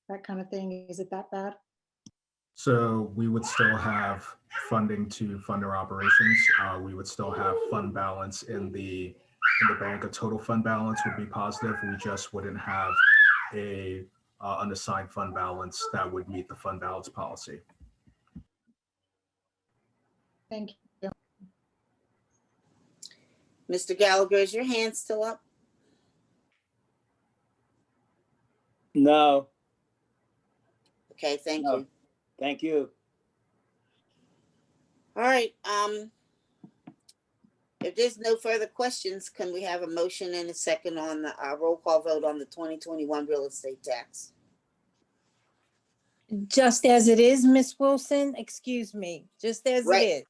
that kind of thing? Is it that bad? So we would still have funding to fund our operations. We would still have fund balance in the bank. A total fund balance would be positive. We just wouldn't have a unassigned fund balance that would meet the fund balance policy. Thank you. Mr. Gallagher, is your hand still up? No. Okay, thank you. Thank you. All right. If there's no further questions, can we have a motion and a second on the roll call vote on the 2021 real estate tax? Just as it is, Miss Wilson, excuse me, just as it Right. is.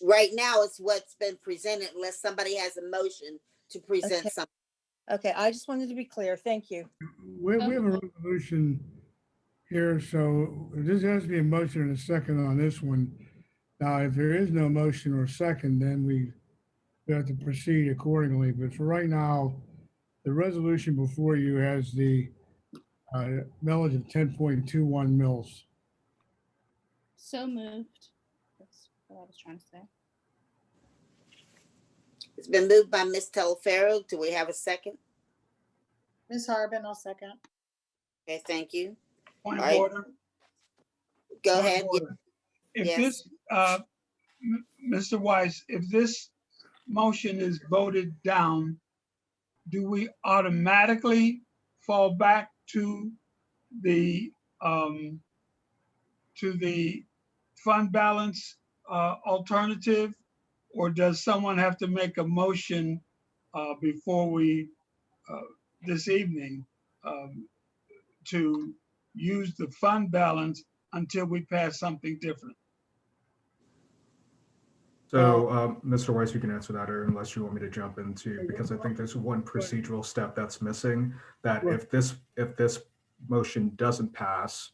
Right now, it's what's been presented unless somebody has a motion to present Okay. something. Okay, I just wanted to be clear. Thank you. We have a resolution here, so this has to be a motion and a second on this one. Now, if there is no motion or second, then we have to proceed accordingly. But for right now, the resolution before you has the millage of 10.21 mils. So moved. That's what I was trying to say. It's been moved by Ms. Telefaro. Do we have a second? Ms. Harbin, I'll second. Okay, thank you. Point All of right. order. Go Point of ahead. order. If Yes. this, Mr. Weiss, if this motion is voted down, do we automatically fall back to the fund balance alternative? Or does someone have to make a motion before we, this evening, to use the fund balance until we pass something different? So, Mr. Weiss, you can answer that, or unless you want me to jump into, because I think there's one procedural step that's missing, that if this motion doesn't pass,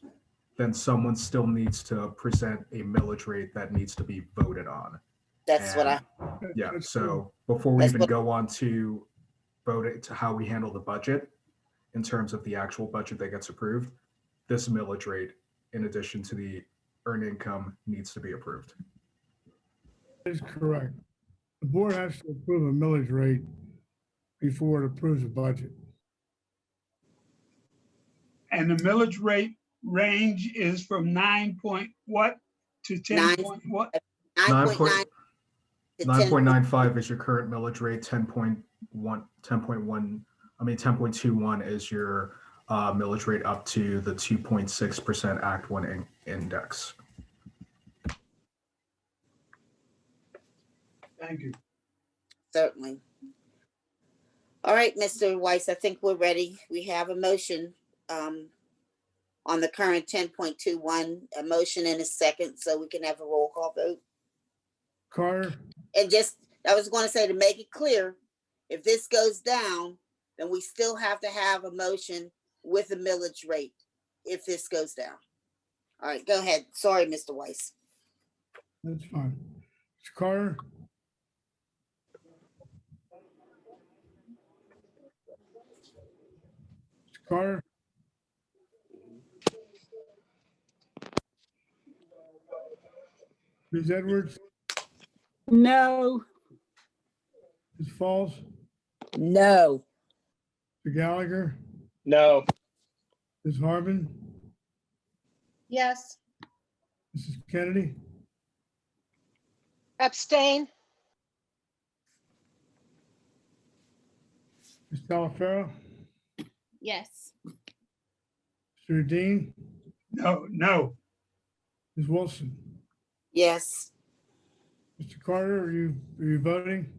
then someone still needs to present a millage rate that needs to be voted on. That's what I. Yeah, so before we even go on to vote it to how we handle the budget, in terms of the actual budget that gets approved, this millage rate, in addition to the earned income, needs to be approved. That is correct. The board has to approve a millage rate before it approves a budget. And the millage rate range is from 9 point what to 10 point what? 9.95 is your current millage rate, 10.21 is your millage rate up to the 2.6% Act 1 index. Thank you. Certainly. All right, Mr. Weiss, I think we're ready. We have a motion on the current 10.21, a motion and a second, so we can have a roll call vote. Carter, And just, I was going to say, to make it clear, if this goes down, then we still have to have a motion with a millage rate if this goes down. All right, go ahead. Sorry, Mr. Weiss. that's fine. Mr. Carter, Mr. Carter, Ms. Edwards, No. Ms. Falls, No. Mr. Gallagher, No. Ms. Harbin, Yes. Mrs. Kennedy, Abstain. Ms. Talafaro, Yes. Mr. Dean, No. Ms. Wilson. Yes. Mr. Carter, are you voting?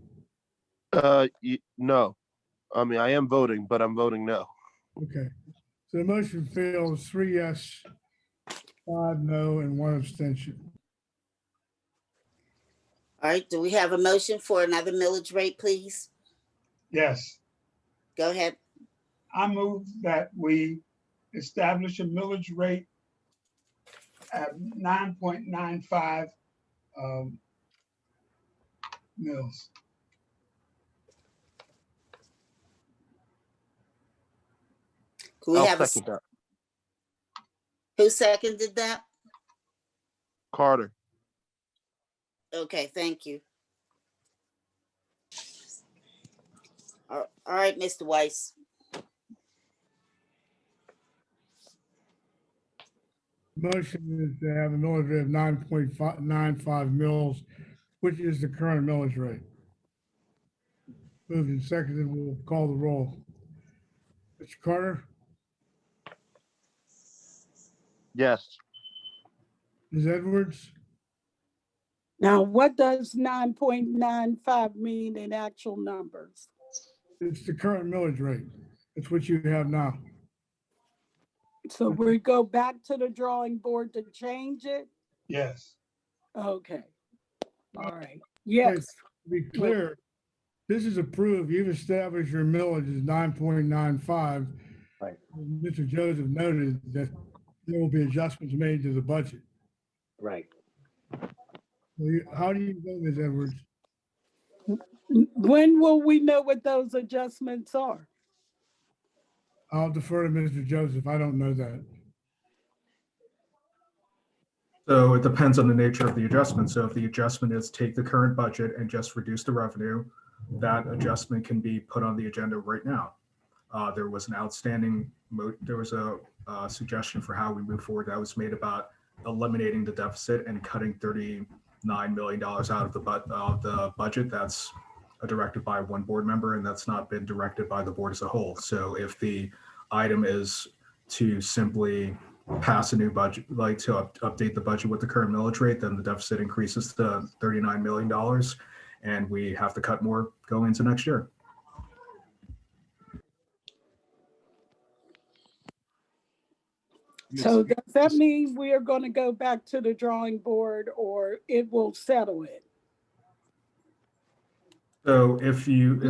No. I mean, I am voting, but I'm voting no. Okay. So the motion fails, 3 yes, 5 no, and 1 abstention. All right, do we have a motion for another millage rate, please? Yes. Go ahead. I move that we establish a millage rate at 9.95 mils. Can we I'll have a, second that. who seconded that? Carter. Okay, thank you. All right, Mr. Weiss. Motion is to have a millage rate of 9.95 mils, which is the current millage rate. Moved and seconded, we'll call the roll. Mr. Carter, Yes. Ms. Edwards, Now, what does 9.95 mean in actual numbers? it's the current millage rate. It's what you have now. So we go back to the drawing board to change it? Yes. Okay. All right. Wait, Yes. to be clear, this is approved. You've established your millage is 9.95. Right. Mr. Joseph noted that there will be adjustments made to the budget. Right. How do you vote, Ms. Edwards? When will we know what those adjustments are? I'll defer to Mr. Joseph. I don't know that. So it depends on the nature of the adjustment. So if the adjustment is take the current budget and just reduce the revenue, that adjustment can be put on the agenda right now. There was an outstanding, there was a suggestion for how we move forward that was made about eliminating the deficit and cutting $39 million out of the budget. That's a directive by one board member, and that's not been directed by the board as a whole. So if the item is to simply pass a new budget, like to update the budget with the current millage rate, then the deficit increases to $39 million, and we have to cut more going into next year. So does that mean we are going to go back to the drawing board, or it will settle it? So if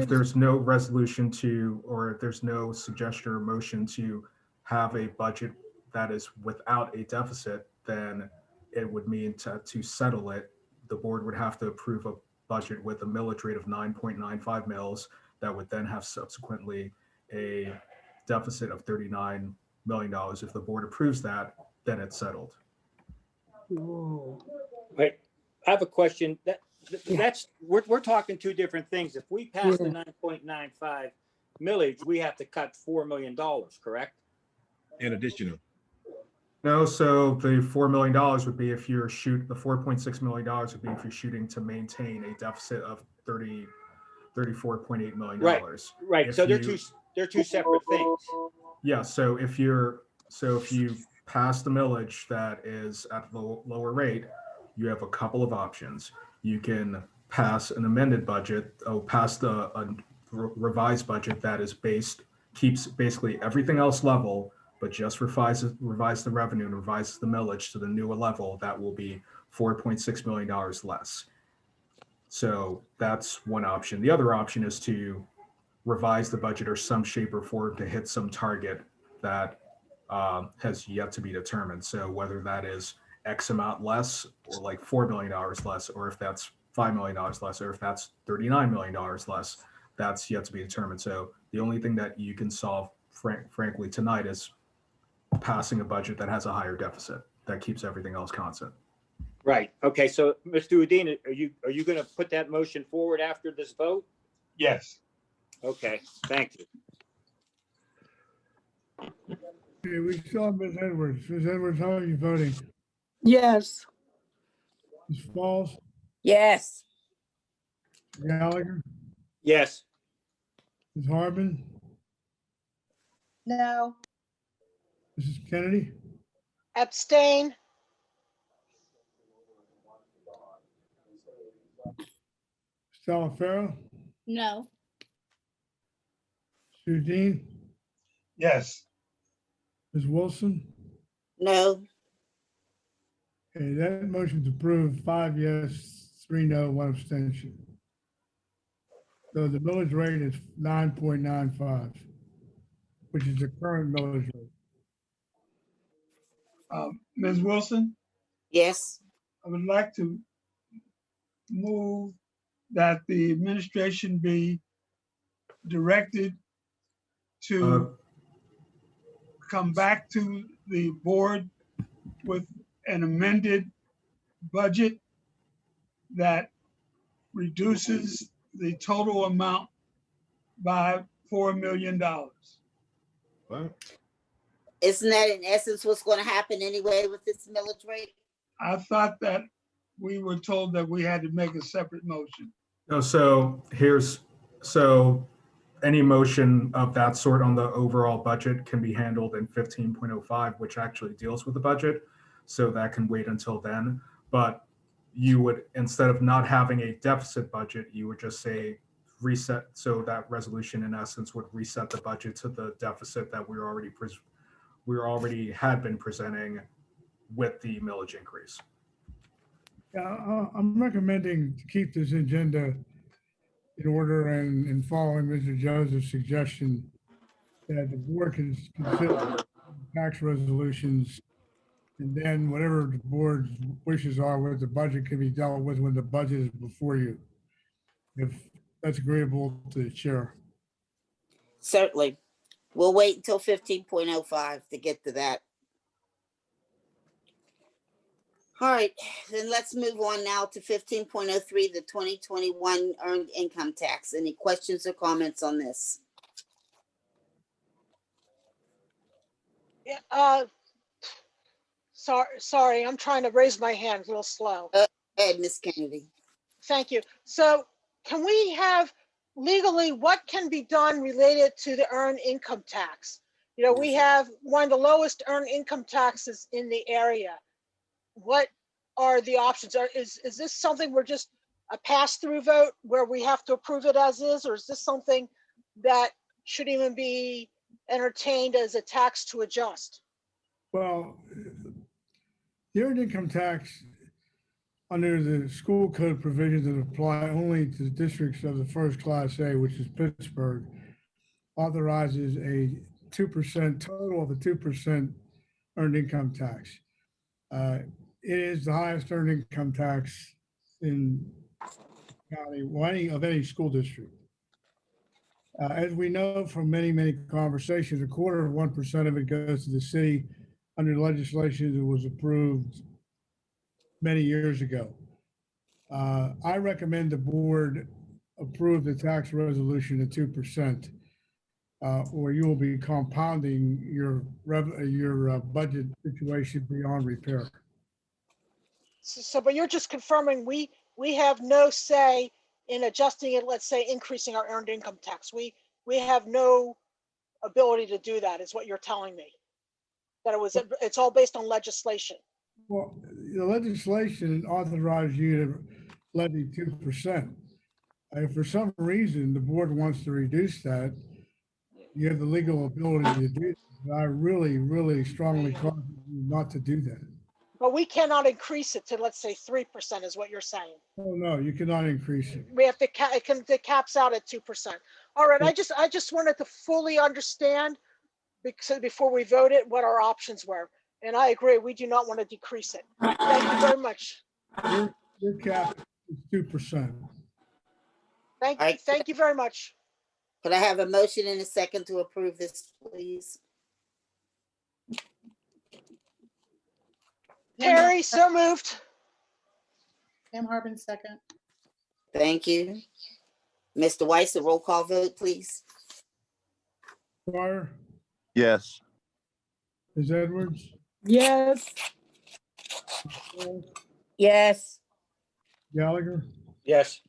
there's no resolution to, or if there's no suggestion or motion to have a budget that is without a deficit, then it would mean to settle it, the board would have to approve a budget with a millage rate of 9.95 mils that would then have subsequently a deficit of $39 million. If the board approves that, then it's settled. Right. I have a question. We're talking two different things. If we pass the 9.95 millage, we have to cut $4 million, correct? In additional. No, so the $4 million would be if you're the $4.6 million would be if you're shooting to maintain a deficit of $34.8 million. Right. So they're two separate things. Yeah. So if you pass the millage that is at lower rate, you have a couple of options. You can pass an amended budget, pass a revised budget that is keeps basically everything else level, but just revise the revenue and revises the millage to the newer level. That will be $4.6 million less. So that's one option. The other option is to revise the budget or some shape or form to hit some target that has yet to be determined. So whether that is X amount less, or like $4 million less, or if that's $5 million less, or if that's $39 million less, that's yet to be determined. So the only thing that you can solve, frankly, tonight is passing a budget that has a higher deficit that keeps everything else constant. Right. Okay. So, Mr. Udine, are you going to put that motion forward after this vote? Yes. Okay. Thank you. Okay, we saw Ms. Edwards. Ms. Edwards, how are you voting? Yes. Ms. Falls, Yes. Gallagher, Yes. Ms. Harbin, No. Mrs. Kennedy, Abstain. Stella Farrell, No. Sue Dean, Yes. Ms. Wilson. No. Okay, that motion's approved, 5 yes, 3 no, 1 abstention. So the millage rate is 9.95, which is the current millage rate. Ms. Wilson, Yes. I would like to move that the administration be directed to come back to the board with an amended budget that reduces the total amount by $4 million. What? Isn't that in essence what's going to happen anyway with this millage rate? I thought that we were told that we had to make a separate motion. No, so any motion of that sort on the overall budget can be handled in 15.05, which actually deals with the budget. So that can wait until then. But you would, instead of not having a deficit budget, you would just say reset. So that resolution in essence would reset the budget to the deficit that we're already we already had been presenting with the millage increase. Yeah, I'm recommending to keep this agenda in order and following Mr. Joseph's suggestion that the board can consider tax resolutions, and then whatever the board's wishes are with the budget can be dealt with when the budget is before you. If that's agreeable to the chair. Certainly. We'll wait until 15.05 to get to that. All right, then let's move on now to 15.03, the 2021 earned income tax. Any questions or comments on this? Yeah, sorry, I'm trying to raise my hand a little slow. Go ahead, Ms. Kennedy. Thank you. So can we have legally, what can be done related to the earned income tax? You know, we have one of the lowest earned income taxes in the area. What are the options? Is this something we're just a pass-through vote where we have to approve it as is, or is this something that should even be entertained as a tax to adjust? Well, the earned income tax under the school code provisions that apply only to the districts of the first class A, which is Pittsburgh, authorizes a 2% total of a 2% earned income tax. It is the highest earned income tax in county, of any school district. As we know from many conversations, 1/4% of it goes to the city under legislation that was approved many years ago. I recommend the board approve the tax resolution at 2%, or you will be compounding your budget situation beyond repair. So, but you're just confirming we have no say in adjusting it, let's say increasing our earned income tax. We have no ability to do that, is what you're telling me. That it's all based on legislation. Well, the legislation authorizes you to levy 2%. If for some reason the board wants to reduce that, you have the legal ability to do it. But I really strongly caution you not to do that. But we cannot increase it to, let's say, 3% is what you're saying. Oh, no, you cannot increase it. We have to it caps out at 2%. All right, I just wanted to fully understand, because before we voted, what our options were. And I agree, we do not want to decrease it. Thank you very much. Your cap is 2%. Thank you very much. Could I have a motion and a second to approve this, please? Terry, so moved. Pam Harbin, second. Thank you. Mr. Weiss, a roll call vote, please. Dwyer, Yes. Ms. Edwards, Yes. Yes. Gallagher, Yes.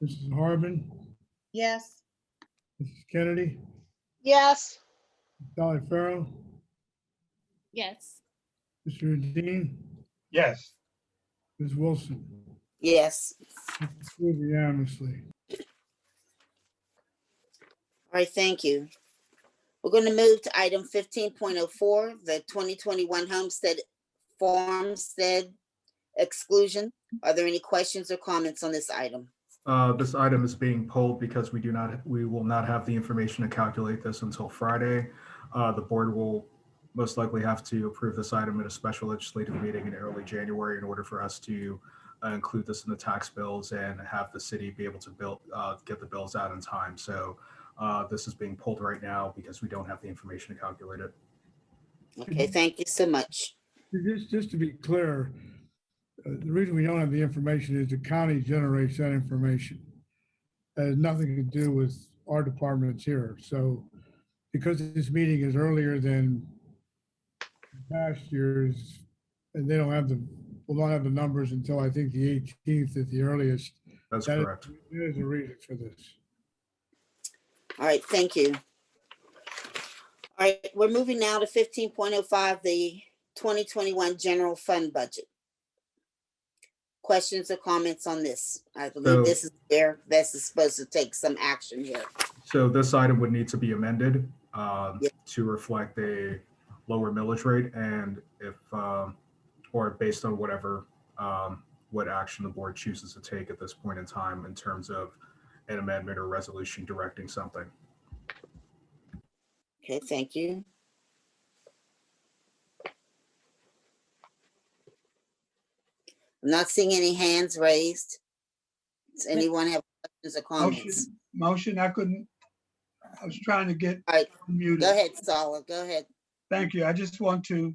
Mrs. Harbin, Yes. Mrs. Kennedy, Yes. Sally Farrow, Yes. Mr. Dean, Yes. Ms. Wilson. Yes. Approved unanimously. All right, thank you. We're going to move to item 15.04, the 2021 farmstead exclusion. Are there any questions or comments on this item? This item is being pulled because we will not have the information to calculate this until Friday. The board will most likely have to approve this item at a special legislative meeting in early January in order for us to include this in the tax bills and have the city be able to get the bills out in time. So this is being pulled right now because we don't have the information to calculate it. Okay, thank you so much. Just to be clear, the reason we don't have the information is the county generates that information. That has nothing to do with our departments here. So because this meeting is earlier than past years, and they will not have the numbers until I think the 18th at the earliest. That's correct. There's a reason for this. All right, thank you. All right, we're moving now to 15.05, the 2021 general fund budget. Questions or comments on this? I believe this is where this is supposed to take some action here. So this item would need to be amended to reflect a lower millage rate, and if, or based on whatever, what action the board chooses to take at this point in time in terms of an amendment or resolution directing something. Okay, thank you. I'm not seeing any hands raised. Does anyone have questions or comments? Motion, I was trying to get All right, muted. go ahead, Sala, go ahead. Thank you. I just want to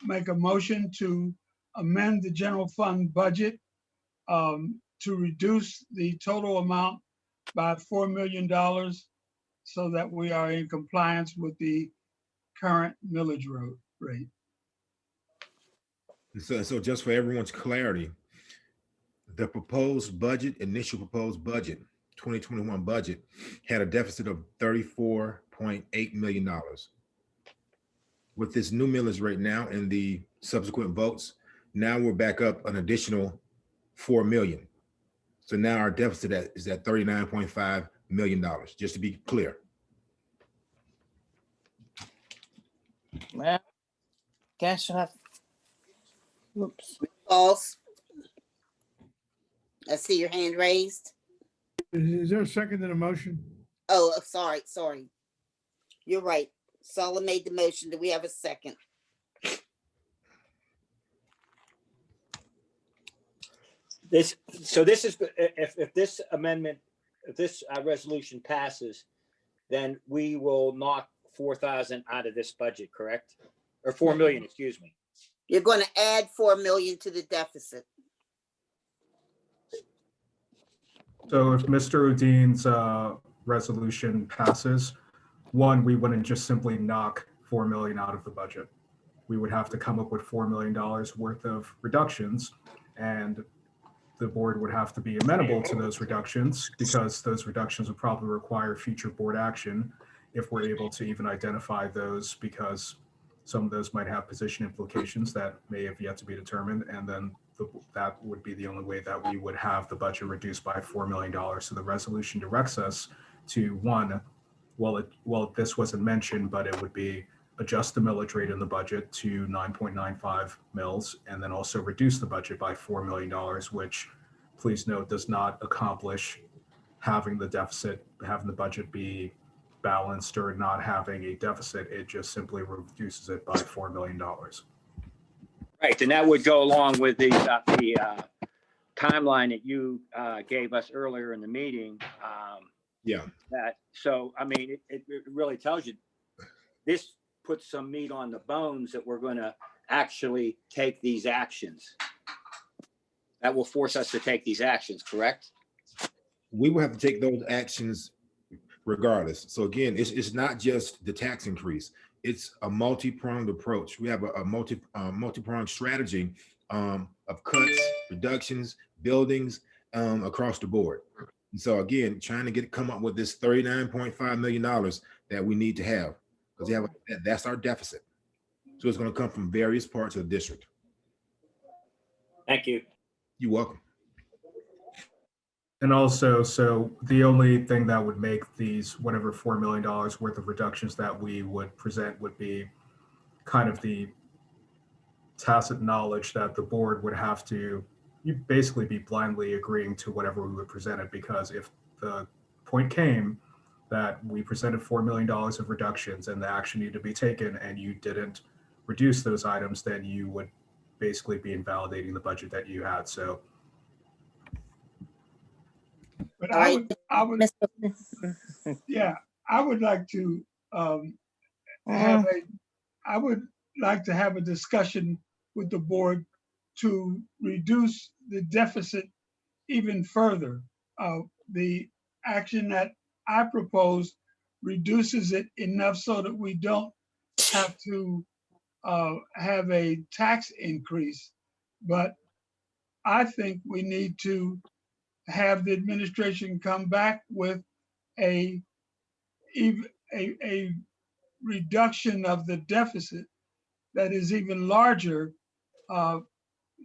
make a motion to amend the general fund budget to reduce the total amount by $4 million so that we are in compliance with the current millage rate. So just for everyone's clarity, the proposed budget, initial proposed budget, 2021 budget, had a deficit of $34.8 million. With this new millage rate now and the subsequent votes, now we're back up an additional 4 million. So now our deficit is at $39.5 million, just to be clear. Well, guess you'll have. Oops. False. I see your hand raised. Is there a second to the motion? Oh, sorry. You're right. Sala made the motion. Do we have a second? So this is, if this amendment, if this resolution passes, then we will knock 4,000 out of this budget, correct? Or 4 million, excuse me. You're going to add 4 million to the deficit. So if Mr. Udin's resolution passes, one, we wouldn't just simply knock 4 million out of the budget. We would have to come up with $4 million worth of reductions, and the board would have to be amenable to those reductions, because those reductions would probably require future board action if we're able to even identify those, because some of those might have position implications that may have yet to be determined. And then that would be the only way that we would have the budget reduced by $4 million. So the resolution directs us to, one, well, this wasn't mentioned, but it would be adjust the millage rate in the budget to 9.95 mils, and then also reduce the budget by $4 million, which, please note, does not accomplish having the deficit, having the budget be balanced or not having a deficit. It just simply reduces it by $4 million. Right, and that would go along with the timeline that you gave us earlier in the meeting. Yeah. So, I mean, it really tells you, this puts some meat on the bones that we're going to actually take these actions. That will force us to take these actions, correct? We will have to take those actions regardless. So again, it's not just the tax increase. It's a multi-pronged approach. We have a multi-pronged strategy of cuts, reductions, buildings across the board. And so again, trying to come up with this $39.5 million that we need to have, because that's our deficit. So it's going to come from various parts of the district. Thank you. You're welcome. And also, so the only thing that would make these whatever $4 million worth of reductions that we would present would be kind of the tacit knowledge that the board would have to basically be blindly agreeing to whatever we would present it, because if the point came that we presented $4 million of reductions and the action needed to be taken and you didn't reduce those items, then you would basically be invalidating the budget that you had. So but I would yeah, I would like to have a discussion with the board to reduce the deficit even further. The action that I propose reduces it enough so that we don't have to have a tax increase. But I think we need to have the administration come back with a reduction of the deficit that is even larger,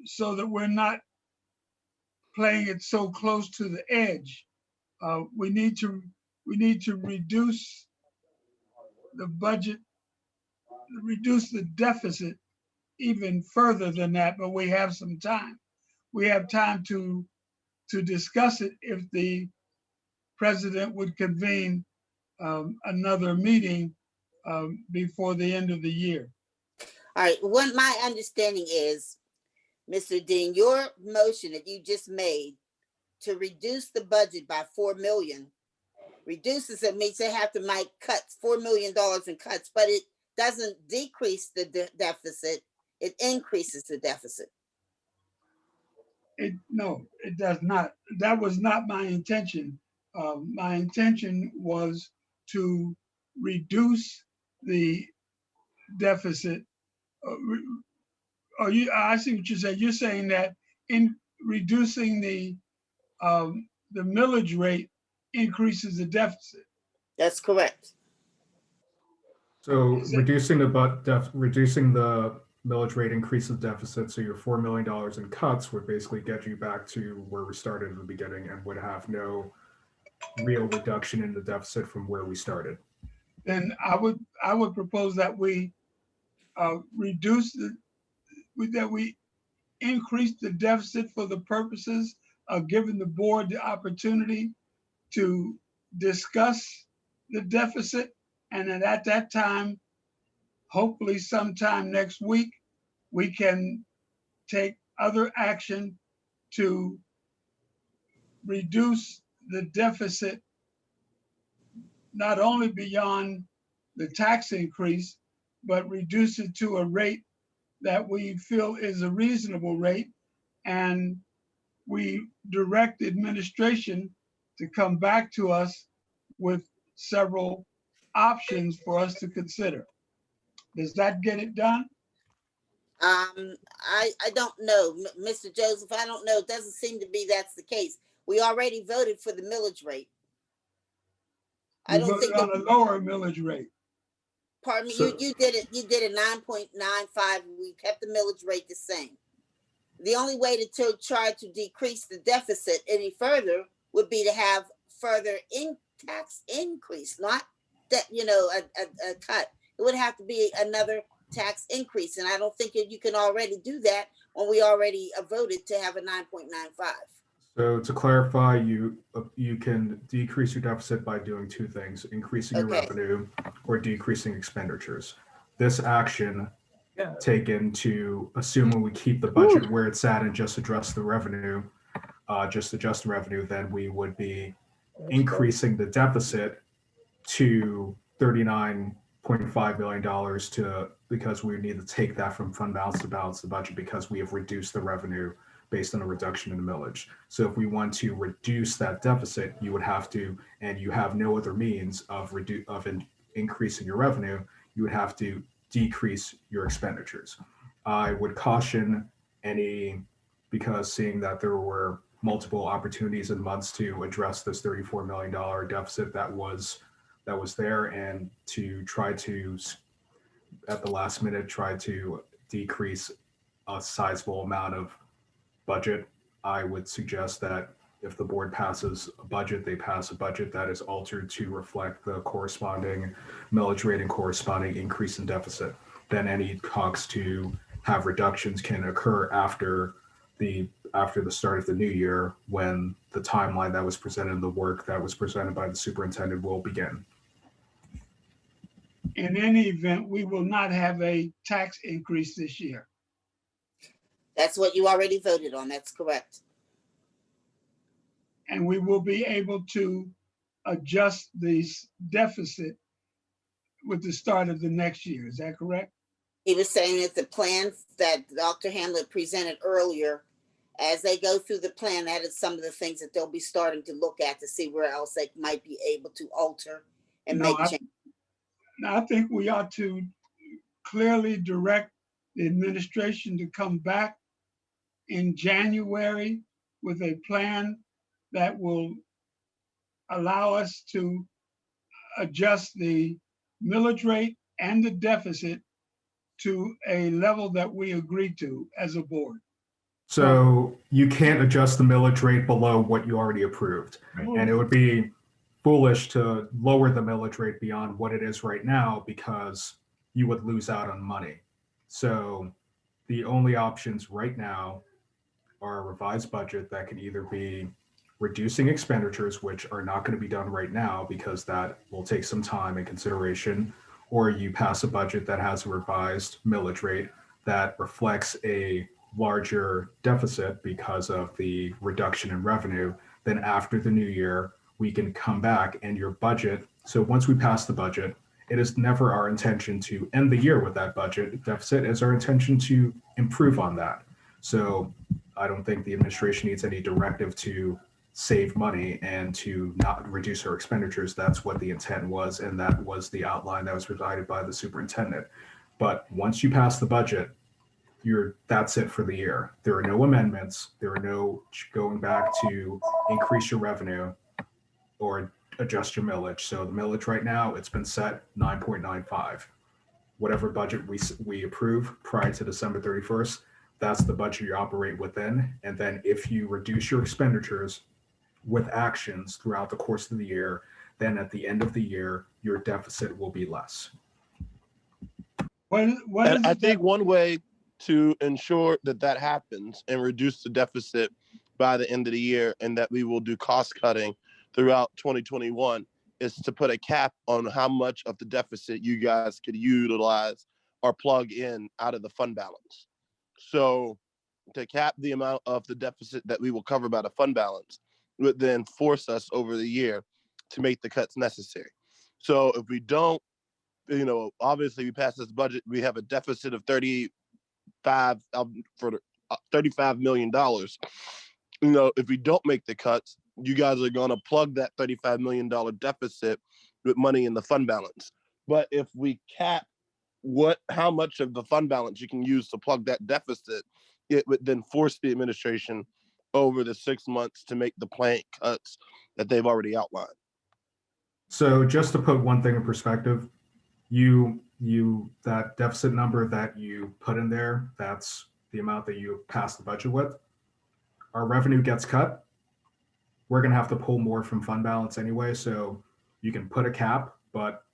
so that we're not playing it so close to the edge. We need to reduce the budget reduce the deficit even further than that, but we have some time. We have time to discuss it if the president would convene another meeting before the end of the year. All right, what my understanding is, Mr. Dean, your motion that you just made to reduce the budget by 4 million reduces it, means they have to make cuts, $4 million in cuts, but it doesn't decrease the deficit, it increases the deficit. No, it does not. That was not my intention. My intention was to reduce the deficit. I see what you said. You're saying that in reducing the millage rate increases the deficit. That's correct. So reducing the millage rate increases the deficit. So your $4 million in cuts would basically get you back to where we started at the beginning and would have no real reduction in the deficit from where we started. Then I would propose that we increase the deficit for the purposes of giving the board the opportunity to discuss the deficit, and then at that time, hopefully sometime next week, we can take other action to reduce the deficit, not only beyond the tax increase, but reduce it to a rate that we feel is a reasonable rate. And we direct the administration to come back to us with several options for us to consider. Does that get it done? I don't know, Mr. Joseph, I don't know. It doesn't seem to be that's the case. We already voted for the millage rate. I don't think on a lower millage rate. Pardon me, you did it. You did a 9.95. We kept the millage rate the same. The only way to try to decrease the deficit any further would be to have further tax increase, not that, a cut. It would have to be another tax increase, and I don't think you can already do that when we already voted to have a 9.95. So to clarify, you can decrease your deficit by doing two things: increasing your revenue or decreasing expenditures. This action taken to assuming we keep the budget where it's at and just adjust the revenue, then we would be increasing the deficit to $39.5 million because we need to take that from fund balance to balance the budget because we have reduced the revenue based on a reduction in the millage. So if we want to reduce that deficit, you would have to, and you have no other means of increasing your revenue, you would have to decrease your expenditures. I would caution because seeing that there were multiple opportunities and months to address this $34 million deficit that was there, and to try to, at the last minute, try to decrease a sizable amount of budget. I would suggest that if the board passes a budget, they pass a budget that is altered to reflect the corresponding millage rate and corresponding increase in deficit. Then any talks to have reductions can occur after the start of the new year, when the timeline that was presented and the work that was presented by the superintendent will begin. In any event, we will not have a tax increase this year. That's what you already voted on. That's correct. And we will be able to adjust the deficit with the start of the next year. Is that correct? He was saying that the plans that Dr. Hamlet presented earlier, as they go through the plan, that is some of the things that they'll be starting to look at to see where else they might be able to alter and make changes. I think we ought to clearly direct the administration to come back in January with a plan that will allow us to adjust the millage rate and the deficit to a level that we agree to as a board. So you can't adjust the millage rate below what you already approved. And it would be foolish to lower the millage rate beyond what it is right now, because you would lose out on money. So the only options right now are a revised budget that can either be reducing expenditures, which are not going to be done right now because that will take some time and consideration, or you pass a budget that has a revised millage rate that reflects a larger deficit because of the reduction in revenue. Then after the new year, we can come back and your budget. So once we pass the budget, it is never our intention to end the year with that budget deficit. It's our intention to improve on that. So I don't think the administration needs any directive to save money and to not reduce our expenditures. That's what the intent was, and that was the outline that was provided by the superintendent. But once you pass the budget, that's it for the year. There are no amendments. There are no going back to increase your revenue or adjust your millage. So the millage right now, it's been set 9.95. Whatever budget we approve prior to December 31st, that's the budget you operate within. And then if you reduce your expenditures with actions throughout the course of the year, then at the end of the year, your deficit will be less. What And I think one way to ensure that that happens and reduce the deficit by the end of the year, and that we will do cost cutting throughout 2021, is to put a cap on how much of the deficit you guys could utilize or plug in out of the fund balance. So to cap the amount of the deficit that we will cover by the fund balance would then force us over the year to make the cuts necessary. So if we don't, obviously we pass this budget, we have a deficit of $35 million. If we don't make the cuts, you guys are going to plug that $35 million deficit with money in the fund balance. But if we cap how much of the fund balance you can use to plug that deficit, it would then force the administration over the 6 months to make the planned cuts that they've already outlined. So just to put one thing in perspective, that deficit number that you put in there, that's the amount that you pass the budget with. Our revenue gets cut. We're going to have to pull more from fund balance anyway. So you can put a cap, but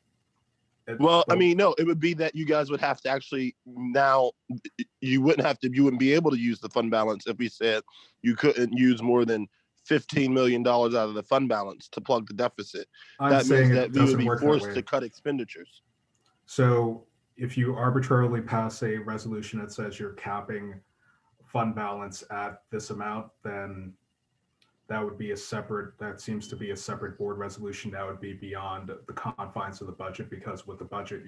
it would be that you guys would have to actually you wouldn't be able to use the fund balance if we said you couldn't use more than $15 million out of the fund balance to plug the deficit. That means that we would be forced to cut expenditures. So if you arbitrarily pass a resolution that says you're capping fund balance at this amount, then that seems to be a separate board resolution that would be beyond the confines of the budget, because with the budget,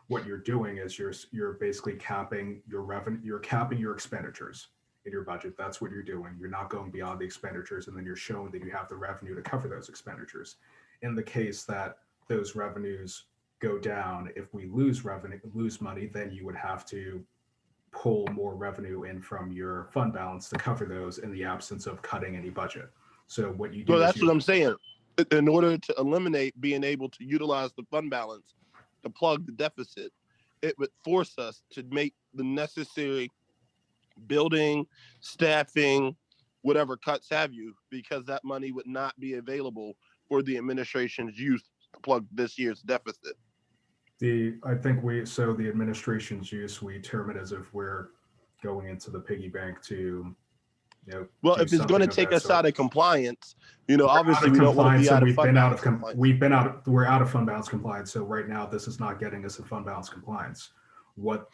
what you're doing is you're basically capping your revenue, you're capping your expenditures in your budget. That's what you're doing. You're not going beyond the expenditures, and then you're showing that you have the revenue to cover those expenditures. In the case that those revenues go down, if we lose money, then you would have to pull more revenue in from your fund balance to cover those in the absence of cutting any budget. So what you do. So that's what I'm saying. In order to eliminate being able to utilize the fund balance to plug the deficit, it would force us to make the necessary building, staffing, whatever cuts have you, because that money would not be available for the administration's use to plug this year's deficit. The administration's use, we term it as if we're going into the piggy bank to, well, if it's going to take us out of compliance, obviously we don't want to be out of fund balance compliance. We're out of fund balance compliance. So right now, this is not getting us in fund balance compliance. The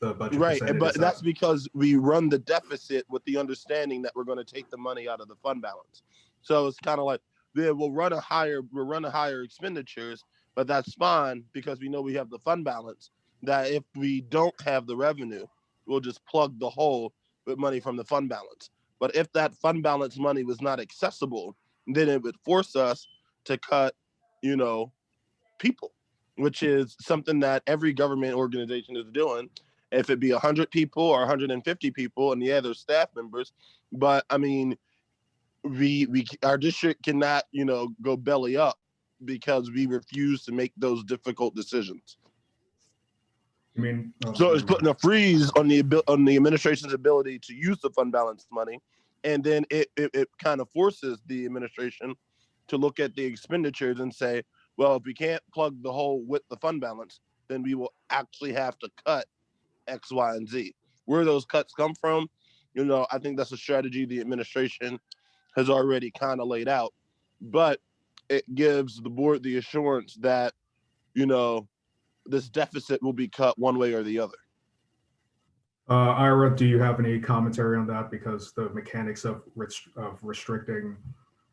budget right, but that's because we run the deficit with the understanding that we're going to take the money out of the fund balance. So it's kind of like, we'll run a higher expenditures, but that's fine because we know we have the fund balance, that if we don't have the revenue, we'll just plug the hole with money from the fund balance. But if that fund balance money was not accessible, then it would force us to cut, people, which is something that every government organization is doing. If it be 100 people or 150 people, and there's staff members, but I mean, our district cannot, go belly up because we refuse to make those difficult decisions. So it's putting a freeze on the administration's ability to use the fund balance money, and then it kind of forces the administration to look at the expenditures and say, well, if we can't plug the hole with the fund balance, then we will actually have to cut X, Y, and Z. Where those cuts come from, I think that's a strategy the administration has already kind of laid out, but it gives the board the assurance that, this deficit will be cut one way or the other. Ira, do you have any commentary on that? Because the mechanics of restricting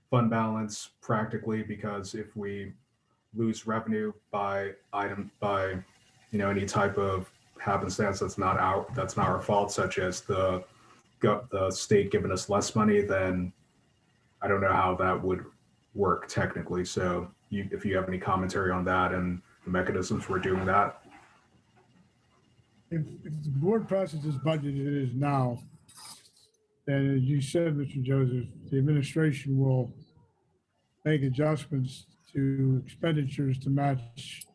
fund balance practically, because if we lose revenue by any type of happenstance that's not our fault, such as the state giving us less money, then I don't know how that would work technically. So if you have any commentary on that and the mechanisms for doing that. If the board passes this budget as it is now, then as you said, Mr. Joseph, the administration will make adjustments to expenditures to match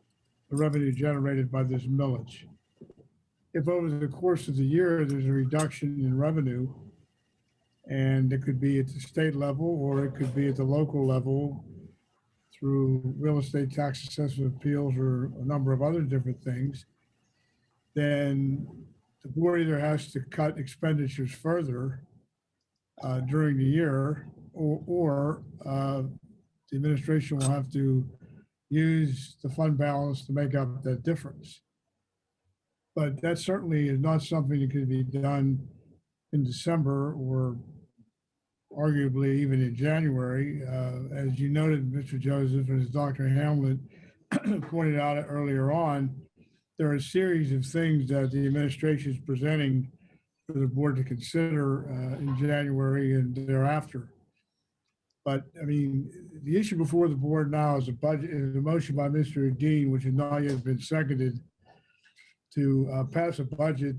the revenue generated by this millage. If over the course of the year, there's a reduction in revenue, and it could be at the state level, or it could be at the local level through real estate tax assessment appeals or a number of other different things, then the board either has to cut expenditures further during the year, or the administration will have to use the fund balance to make up that difference. But that certainly is not something that could be done in December or arguably even in January. As you noted, Mr. Joseph, and as Dr. Hamlet pointed out earlier on, there are a series of things that the administration is presenting for the board to consider in January and thereafter. But I mean, the issue before the board now is a motion by Mr. Dean, which has not yet been seconded, to pass a budget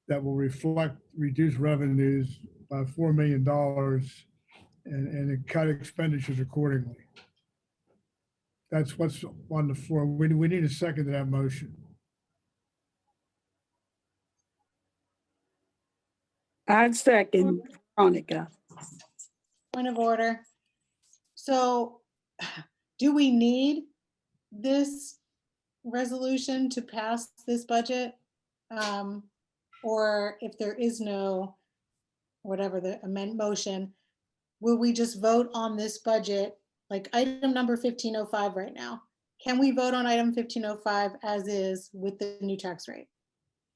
that will reflect reduced revenues by $4 million and cut expenditures accordingly. That's what's on the floor. We need a second to that motion. I'd second Veronica. Point of order. So do we need this resolution to pass this budget? Or if there is no, whatever the motion, will we just vote on this budget, like item number 1505 right now? Can we vote on item 1505 as is with the new tax rate?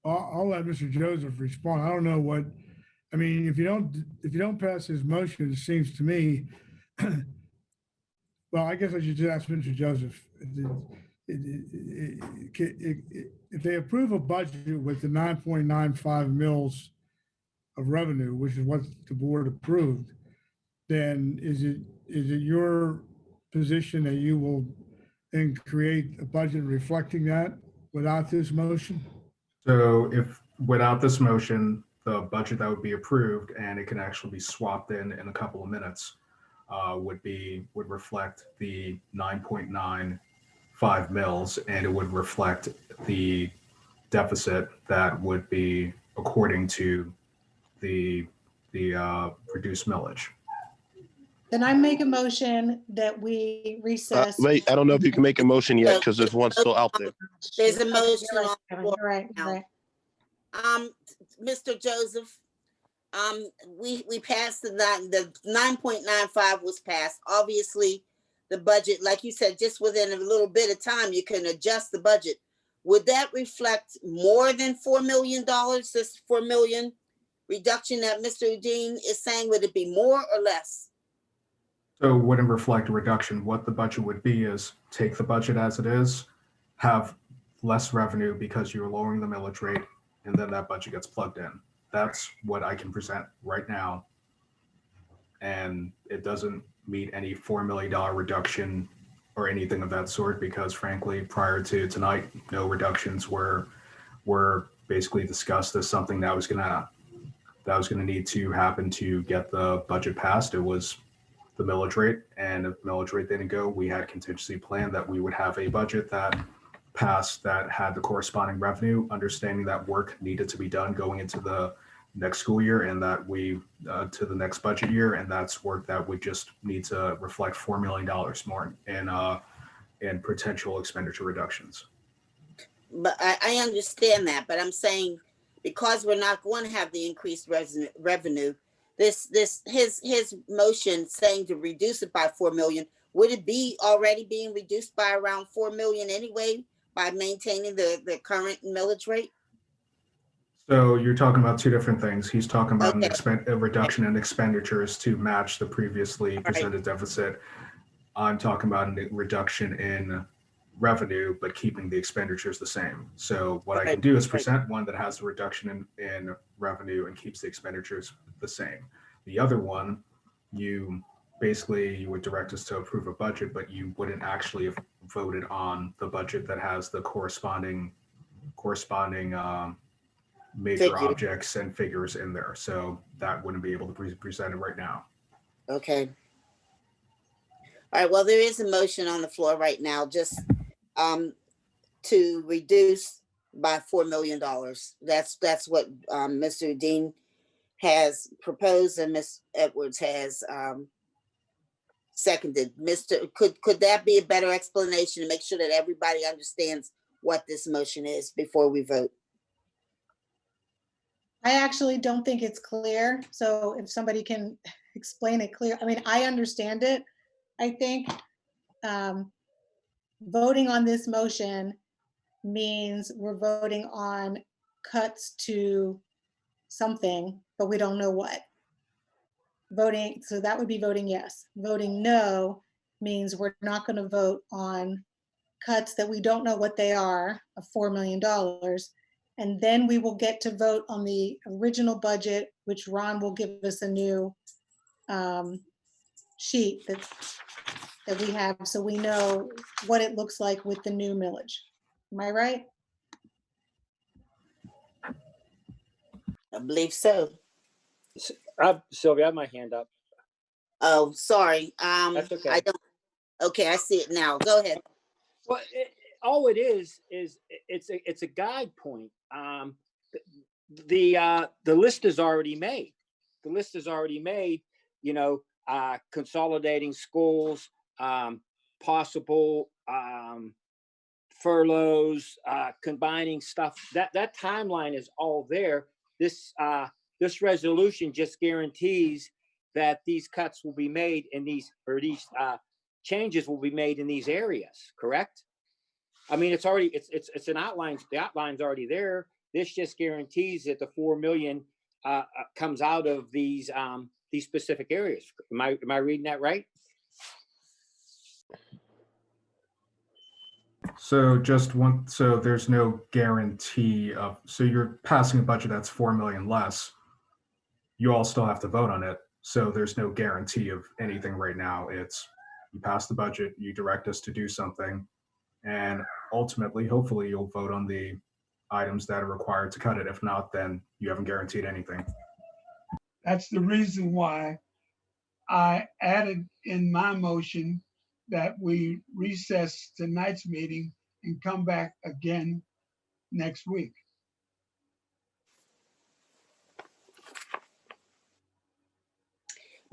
I'll let Mr. Joseph respond. I don't know what, I mean, if you don't pass this motion, it seems to me, well, I guess I should just ask Mr. Joseph. If they approve a budget with the 9.95 mils of revenue, which is what the board approved, then is it your position that you will then create a budget reflecting that without this motion? So if without this motion, the budget that would be approved, and it can actually be swapped in a couple of minutes, would reflect the 9.95 mils, and it would reflect the deficit that would be according to the reduced millage. Then I make a motion that we recess. Wait, I don't know if you can make a motion yet because there's one still out there. There's a motion on the floor Right, now. right. Mr. Joseph, we passed the 9.95 was passed. Obviously, the budget, like you said, just within a little bit of time, you can adjust the budget. Would that reflect more than $4 million, this $4 million reduction that Mr. Dean is saying? Would it be more or less? So it wouldn't reflect a reduction. What the budget would be is take the budget as it is, have less revenue because you're lowering the millage rate, and then that budget gets plugged in. That's what I can present right now. And it doesn't meet any $4 million reduction or anything of that sort, because frankly, prior to tonight, no reductions were basically discussed as something that was gonna need to happen to get the budget passed. It was the millage rate, and if millage rate didn't go, we had contingency plan that we would have a budget that passed that had the corresponding revenue, understanding that work needed to be done going into the next school year, and that we to the next budget year, and that's work that would just need to reflect $4 million more in potential expenditure reductions. but I understand that, but I'm saying because we're not going to have the increased revenue, his motion saying to reduce it by 4 million, would it be already being reduced by around 4 million anyway by maintaining the current millage rate? So you're talking about two different things. He's talking about Okay. a reduction in expenditures to match the previously Right. presented deficit. I'm talking about a reduction in revenue, but keeping the expenditures the same. So what I can do is present one that has a reduction in revenue and keeps the expenditures the same. The other one, you would direct us to approve a budget, but you wouldn't actually have voted on the budget that has the corresponding major objects and figures in there. So that wouldn't be able to be presented right now. Okay. All right, well, there is a motion on the floor right now, just to reduce by $4 million. That's what Mr. Dean has proposed and Ms. Edwards has seconded. Could that be a better explanation to make sure that everybody understands what this motion is before we vote? I actually don't think it's clear. So if somebody can explain it clear, I mean, I understand it. I think voting on this motion means we're voting on cuts to something, but we don't know what. Voting, so that would be voting yes. Voting no means we're not going to vote on cuts that we don't know what they are of $4 million. And then we will get to vote on the original budget, which Ron will give us a new sheet that we have, so we know what it looks like with the new millage. Am I right? I believe so. Sylvia, I have my hand up. Oh, sorry. That's okay. I don't. Okay, I see it now. Go ahead. Well, all it is it's a guide point. The list is already made. The list is already made. You know, consolidating schools, possible furloughs, combining stuff. That timeline is all there. This resolution just guarantees that these cuts will be made in these changes will be made in these areas. Correct? I mean, it's already it's an outline. The outline's already there. This just guarantees that the 4 million comes out of these specific areas. Am I reading that right? So so there's no guarantee of, so you're passing a budget that's 4 million less. You all still have to vote on it. So there's no guarantee of anything right now. It's you pass the budget, you direct us to do something, and ultimately, hopefully you'll vote on the items that are required to cut it. If not, then you haven't guaranteed anything. That's the reason why I added in my motion that we recess tonight's meeting and come back again next week.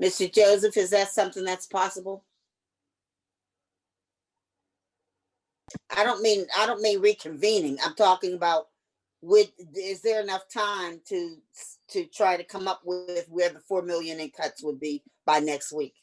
Mr. Joseph, is that something that's possible? I don't mean reconvening. I'm talking about is there enough time to try to come up with where the 4 million in cuts would be by next week?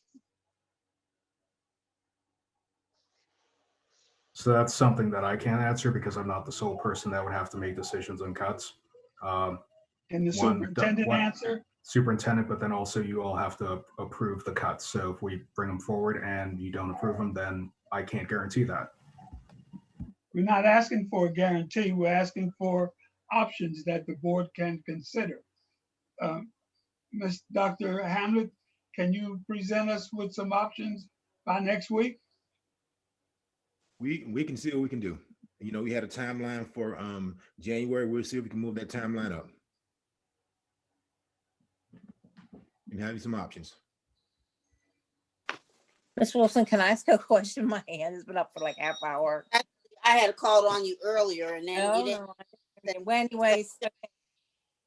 So that's something that I can't answer because I'm not the sole person that would have to make decisions on cuts. Can the superintendent answer? Superintendent, but then also you all have to approve the cuts. So if we bring them forward and you don't approve them, then I can't guarantee that. We're not asking for a guarantee. We're asking for options that the board can consider. Dr. Hamlet, can you present us with some options by next week? We can see what we can do. You know, we had a timeline for January. We'll see if we can move that timeline up and have you some options. Ms. Wilson, can I ask a question? My hand has been up for like half hour. I had called on you earlier and then you didn't. No. Well, anyways, okay.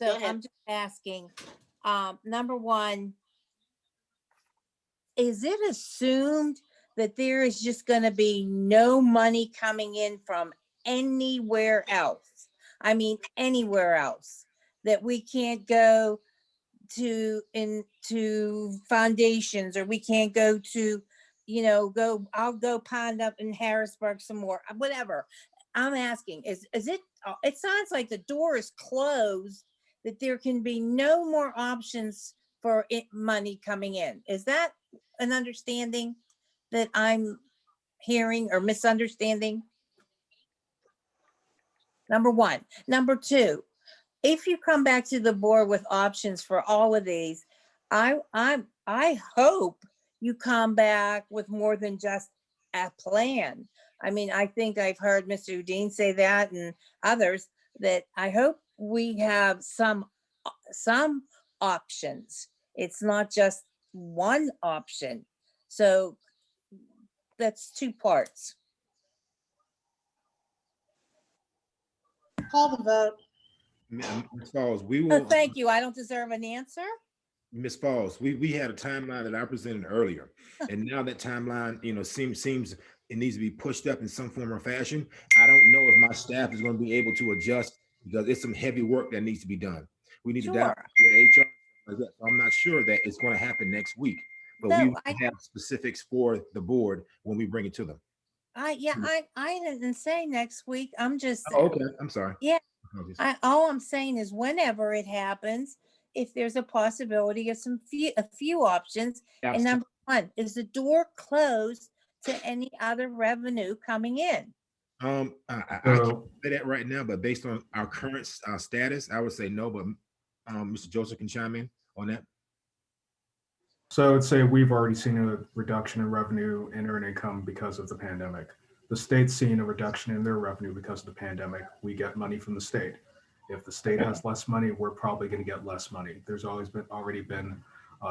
So Go ahead. I'm just asking, number one, is it assumed that there is just going to be no money coming in from anywhere else. I mean, anywhere else that we can't go into foundations, or we can't go to, I'll go pond up in Harrisburg some more, whatever. I'm asking, is it, it sounds like the door is closed, that there can be no more options for money coming in. Is that an understanding that I'm hearing or misunderstanding? Number one. Number two, if you come back to the board with options for all of these, I hope you come back with more than just a plan. I mean, I think I've heard Mr. Udine say that, and others, that I hope we have some options. It's not just one option. So that's two parts. Call the vote. Ms. Falls, we Oh, will. thank you. I don't deserve an answer. Ms. Falls, we had a timeline that I presented earlier, and now that timeline, seems it needs to be pushed up in some form or fashion. I don't know if my staff is going to be able to adjust, because it's some heavy work that needs to be done. We need to dive with HR. I'm not sure that it's going to happen next week, but we will have specifics for the board when we bring it to them. I didn't say next week. I'm just. Oh, okay. I'm sorry. Yeah. All I'm saying is whenever it happens, if there's a possibility of a few options. Absolutely. And number one, is the door closed to any other revenue coming in? I can't say that right now, but based on our current status, I would say no, but Mr. Joseph can chime in on that. So I would say we've already seen a reduction in revenue and earned income because of the pandemic. The state's seen a reduction in their revenue because of the pandemic. We get money from the state. If the state has less money, we're probably going to get less money. There's already been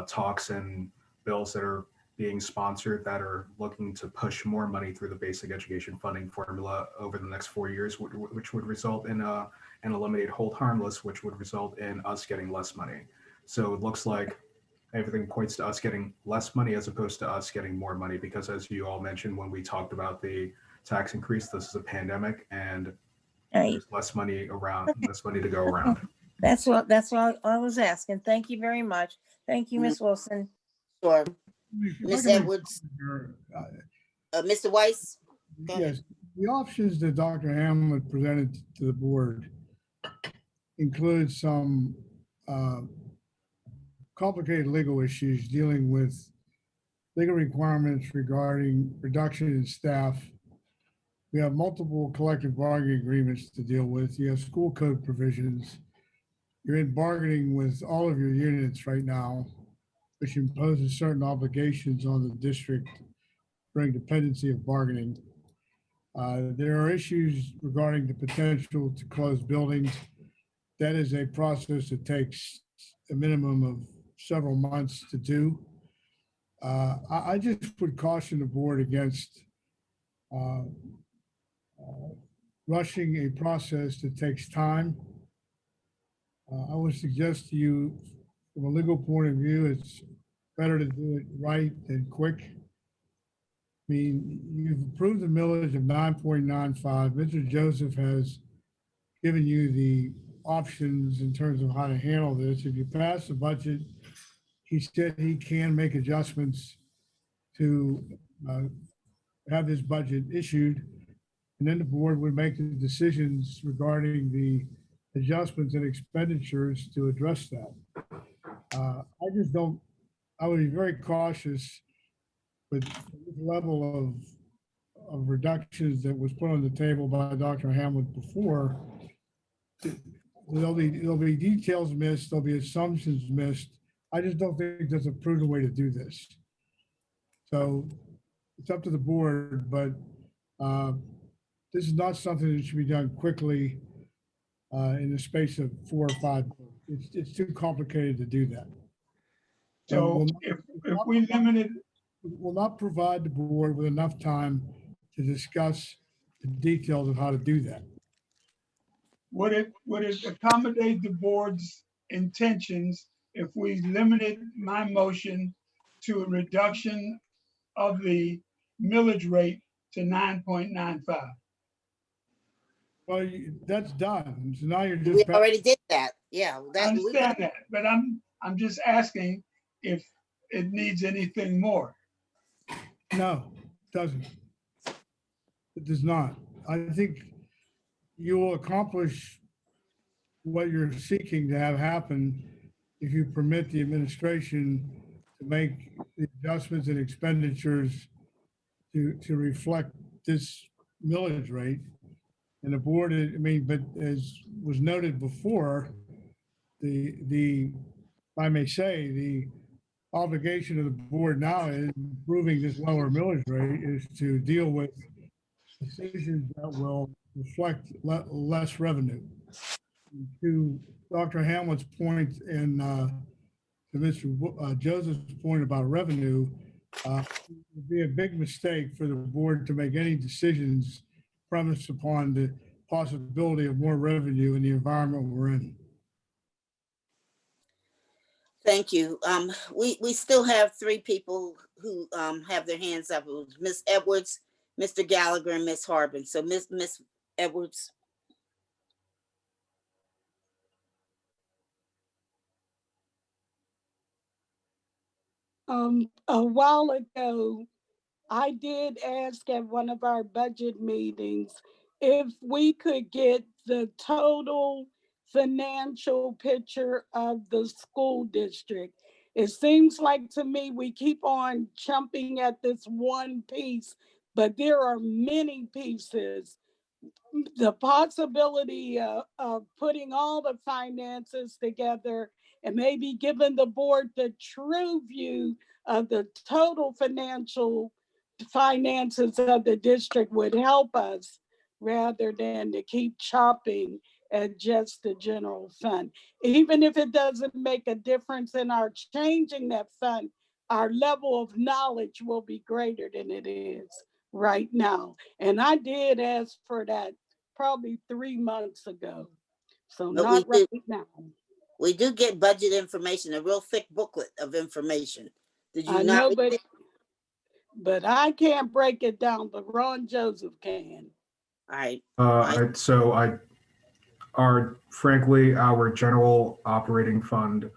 talks and bills that are being sponsored that are looking to push more money through the basic education funding formula over the next 4 years, which would result in an eliminate hold harmless, which would result in us getting less money. So it looks like everything points to us getting less money as opposed to us getting more money, because as you all mentioned when we talked about the tax increase, this is a pandemic and there's less money around, less money to go around. That's what I was asking. Thank you very much. Thank you, Ms. Wilson. Sure. Ms. Edwards. Mr. Weiss? Yes, the options that Dr. Hamlin presented to the board include some complicated legal issues dealing with legal requirements regarding reduction in staff. We have multiple collective bargaining agreements to deal with. You have school code provisions. You're in bargaining with all of your units right now, which imposes certain obligations on the district during dependency of bargaining. There are issues regarding the potential to close buildings. That is a process that takes a minimum of several months to do. I just would caution the board against rushing a process that takes time. I would suggest to you, from a legal point of view, it's better to do it right than quick. I mean, you've approved the millage of 9.95. Mr. Joseph has given you the options in terms of how to handle this. If you pass the budget, he said he can make adjustments to have this budget issued, and then the board would make the decisions regarding the adjustments and expenditures to address that. I would be very cautious with the level of reductions that was put on the table by Dr. Hamlin before. There'll be details missed, there'll be assumptions missed. I just don't think that's a prudent way to do this. So it's up to the board, but this is not something that should be done quickly in the space of 4 or 5 months. It's too complicated to do that. So if we limited, will not provide the board with enough time to discuss the details of how to do that. would it accommodate the board's intentions if we limited my motion to a reduction of the millage rate to 9.95? Well, that's done. So now you're We just. already did that. Yeah. I understand that, but I'm just asking if it needs anything more. No, it doesn't. It does not. I think you will accomplish what you're seeking to have happen if you permit the administration to make the adjustments and expenditures to reflect this millage rate. And the board, I mean, but as was noted before, if I may say, the obligation of the board now is improving this lower millage rate is to deal with decisions that will reflect less revenue. To Dr. Hamlet's point and to Mr. Joseph's point about revenue, it would be a big mistake for the board to make any decisions premised upon the possibility of more revenue in the environment we're in. Thank you. We still have three people who have their hands up. It was Ms. Edwards, Mr. Gallagher, and Ms. Harbin. So Ms. Edwards. A while ago, I did ask at one of our budget meetings if we could get the total financial picture of the school district. It seems like to me we keep on jumping at this one piece, but there are many pieces. The possibility of putting all the finances together and maybe giving the board the true view of the total finances of the district would help us rather than to keep chopping at just the general fund. Even if it doesn't make a difference in our changing that fund, our level of knowledge will be greater than it is right now. And I did ask for that probably 3 months ago. So But not right now. We do get budget information, a real thick booklet of information. Did you I not? know, but I can't break it down, but Ron Joseph can. All right. Frankly, our general operating fund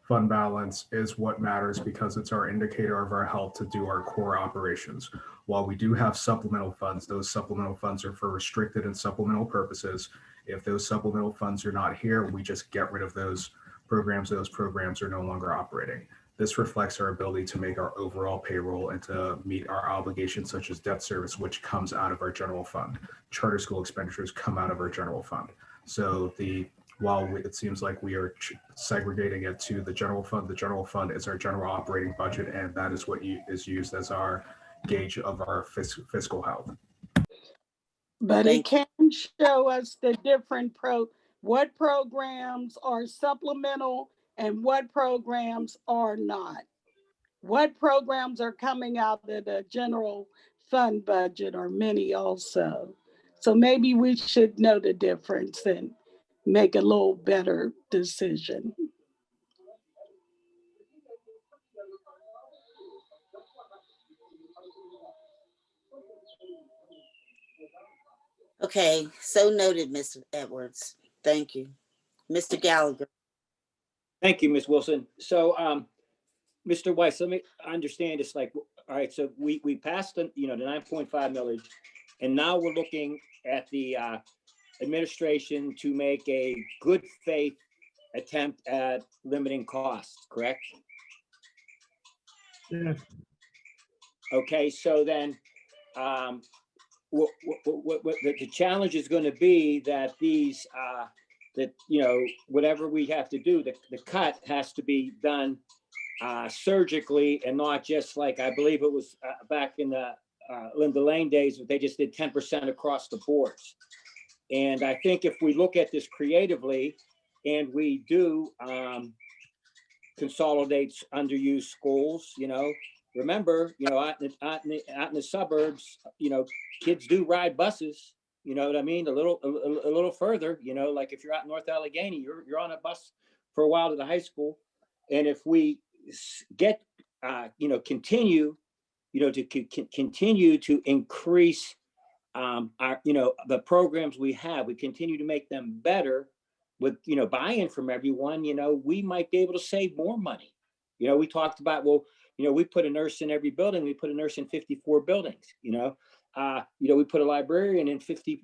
balance is what matters because it's our indicator of our health to do our core operations. While we do have supplemental funds, those supplemental funds are for restricted and supplemental purposes. If those supplemental funds are not here, we just get rid of those programs. Those programs are no longer operating. This reflects our ability to make our overall payroll and to meet our obligations such as debt service, which comes out of our general fund. Charter school expenditures come out of our general fund. So while it seems like we are segregating it to the general fund is our general operating budget, and that is what is used as our gauge of our fiscal health. But it can show us the different what programs are supplemental and what programs are not. What programs are coming out of the general fund budget or many also. So maybe we should know the difference and make a little better decision. Okay, so noted, Ms. Edwards. Thank you. Mr. Gallagher. Thank you, Ms. Wilson. So, Mr. Weiss, let me understand this. Like, all right, so we passed the 9.5 millage, and now we're looking at the administration to make a good faith attempt at limiting costs, correct? Yes. Okay, so then the challenge is going to be that these whatever we have to do, the cut has to be done surgically and not just like I believe it was back in the Linda Lane days, they just did 10% across the boards. And I think if we look at this creatively and we do consolidate underused schools, remember, out in the suburbs, kids do ride buses, you know what I mean? A little further, like if you're out in North Allegheny, you're on a bus for a while to the high school. And if we get, continue to increase the programs we have, we continue to make them better with, buy-in from everyone, we might be able to save more money. We talked about, well, we put a nurse in every building. We put a nurse in 54 buildings, we put a librarian in 50,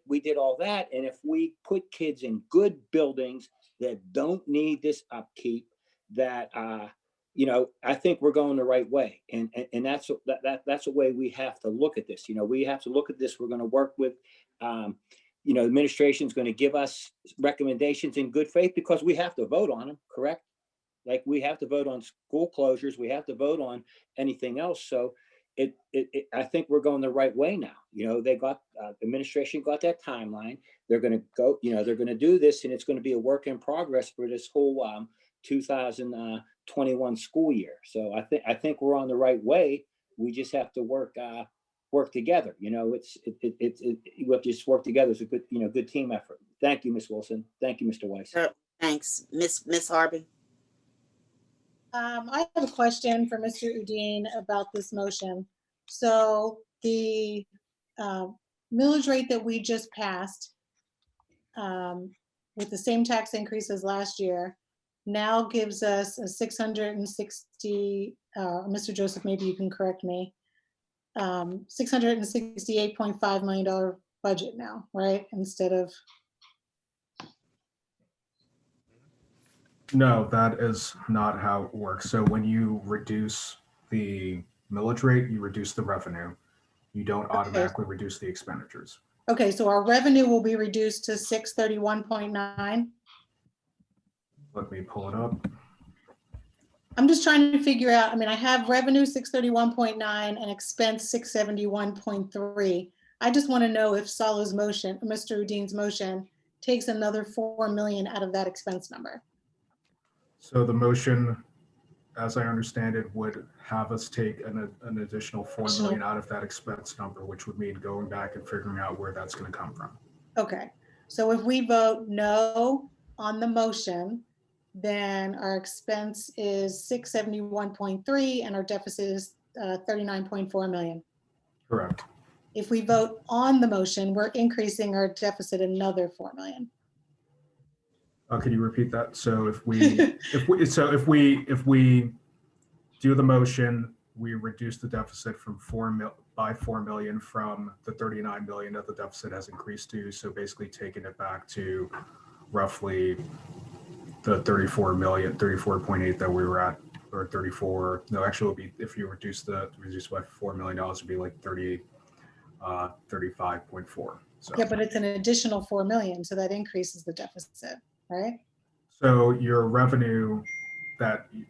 we did all that. And if we put kids in good buildings that don't need this upkeep, that, I think we're going the right way. And that's the way we have to look at this. We have to look at this. We're going to work with, administration is going to give us recommendations in good faith because we have to vote on them, correct? Like we have to vote on school closures. We have to vote on anything else. So I think we're going the right way now. They got, administration got that timeline. They're going to go, they're going to do this, and it's going to be a work in progress for this whole 2021 school year. So I think we're on the right way. We just have to work together. We have to just work together as a good, good team effort. Thank you, Ms. Wilson. Thank you, Mr. Weiss. Thanks. Miss Harvey. I have a question for Mr. Udine about this motion. So the millage rate that we just passed with the same tax increase as last year now gives us a 660, Mr. Joseph, maybe you can correct me, $668.5 million budget now, right? Instead of. No, that is not how it works. So when you reduce the millage rate, you reduce the revenue. You don't automatically reduce the expenditures. Okay, so our revenue will be reduced to 631.9. Let me pull it up. I'm just trying to figure out, I have revenue 631.9 and expense 671.3. I just want to know if Salo's motion, Mr. Udine's motion, takes another 4 million out of that expense number. So the motion, as I understand it, would have us take an additional 4 million out of that expense number, which would mean going back and figuring out where that's going to come from. Okay, so if we vote no on the motion, then our expense is 671.3 and our deficit is 39.4 million. Correct. If we vote on the motion, we're increasing our deficit another 4 million. Could you repeat that? So if we do the motion, we reduce the deficit from 4 million from the 39 million that the deficit has increased to. So basically taking it back to roughly the 34.8 that we were at, or 34. No, actually, it would be, if you reduce by $4 million, it would be like 35.4. So. Yeah, but it's an additional 4 million, so that increases the deficit, right? So your revenue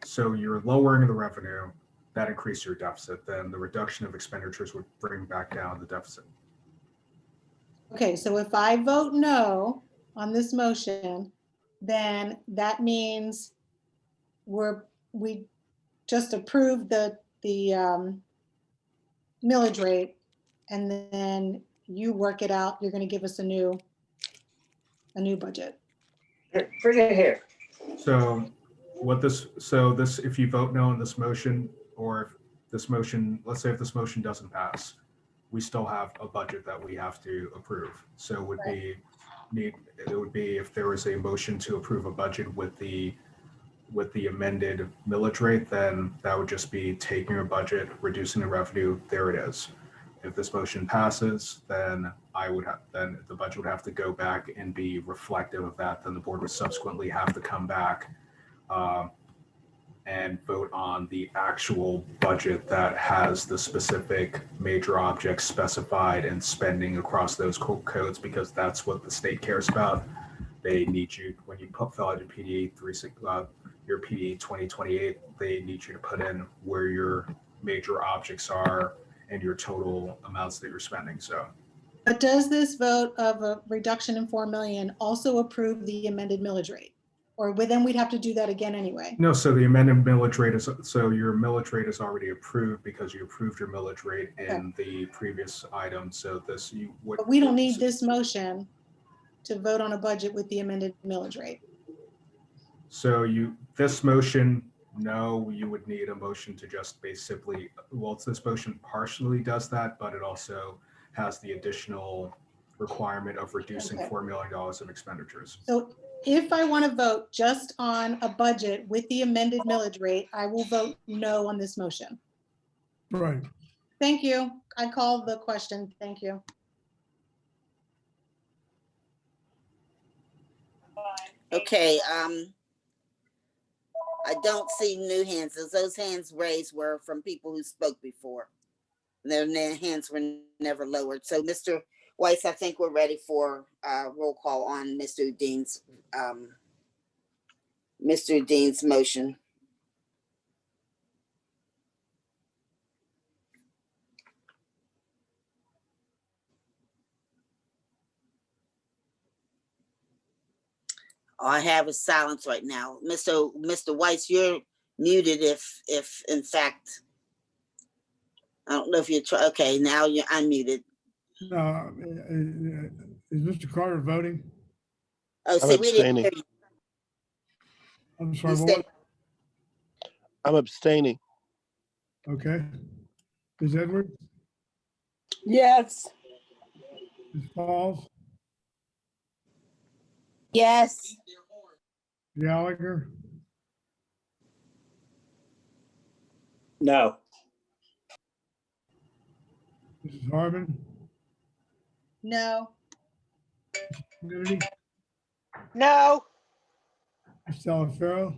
so you're lowering the revenue, that increases your deficit, then the reduction of expenditures would bring back down the deficit. Okay, so if I vote no on this motion, then that means we just approved the millage rate, and then you work it out. You're going to give us a new budget. Bring it here. So if you vote no on this motion, or if this motion, let's say if this motion doesn't pass, we still have a budget that we have to approve. So it would be if there was a motion to approve a budget with the amended millage rate, then that would just be taking a budget, reducing the revenue. There it is. If this motion passes, then then the budget would have to go back and be reflective of that. Then the board would subsequently have to come back and vote on the actual budget that has the specific major objects specified and spending across those codes, because that's what the state cares about. They need you, when you fill out your PD 2028, they need you to put in where your major objects are and your total amounts that you're spending. So, but does this vote of a reduction in 4 million also approve the amended millage rate? Or then we'd have to do that again anyway? No, so the amended millage rate your millage rate is already approved because you approved your millage rate in the previous item. So but we don't need this motion to vote on a budget with the amended millage rate. So this motion, no, you would need a motion to just basically, this motion partially does that, but it also has the additional requirement of reducing Okay. $4 million of expenditures. So if I want to vote just on a budget with the amended millage rate, I will vote no on this motion. Right. Thank you. I called the question. Thank you. Okay, I don't see new hands. Those hands raised were from people who spoke before. Their hands were never lowered. So Mr. Weiss, I think we're ready for roll call on Mr. Dean's motion. All I have is silence right now. Mr. Weiss, you're muted if in fact, I don't know if you're okay, now you're unmuted. Is Mr. Carter voting? Oh, see, we didn't hear you. I'm sorry, You what? said- I'm abstaining. Okay. Ms. Edwards, Yes. Ms. Pauls, Yes. Gallagher, No. Mrs. Harmon, No. Kennedy, No. Ms. Talaferro,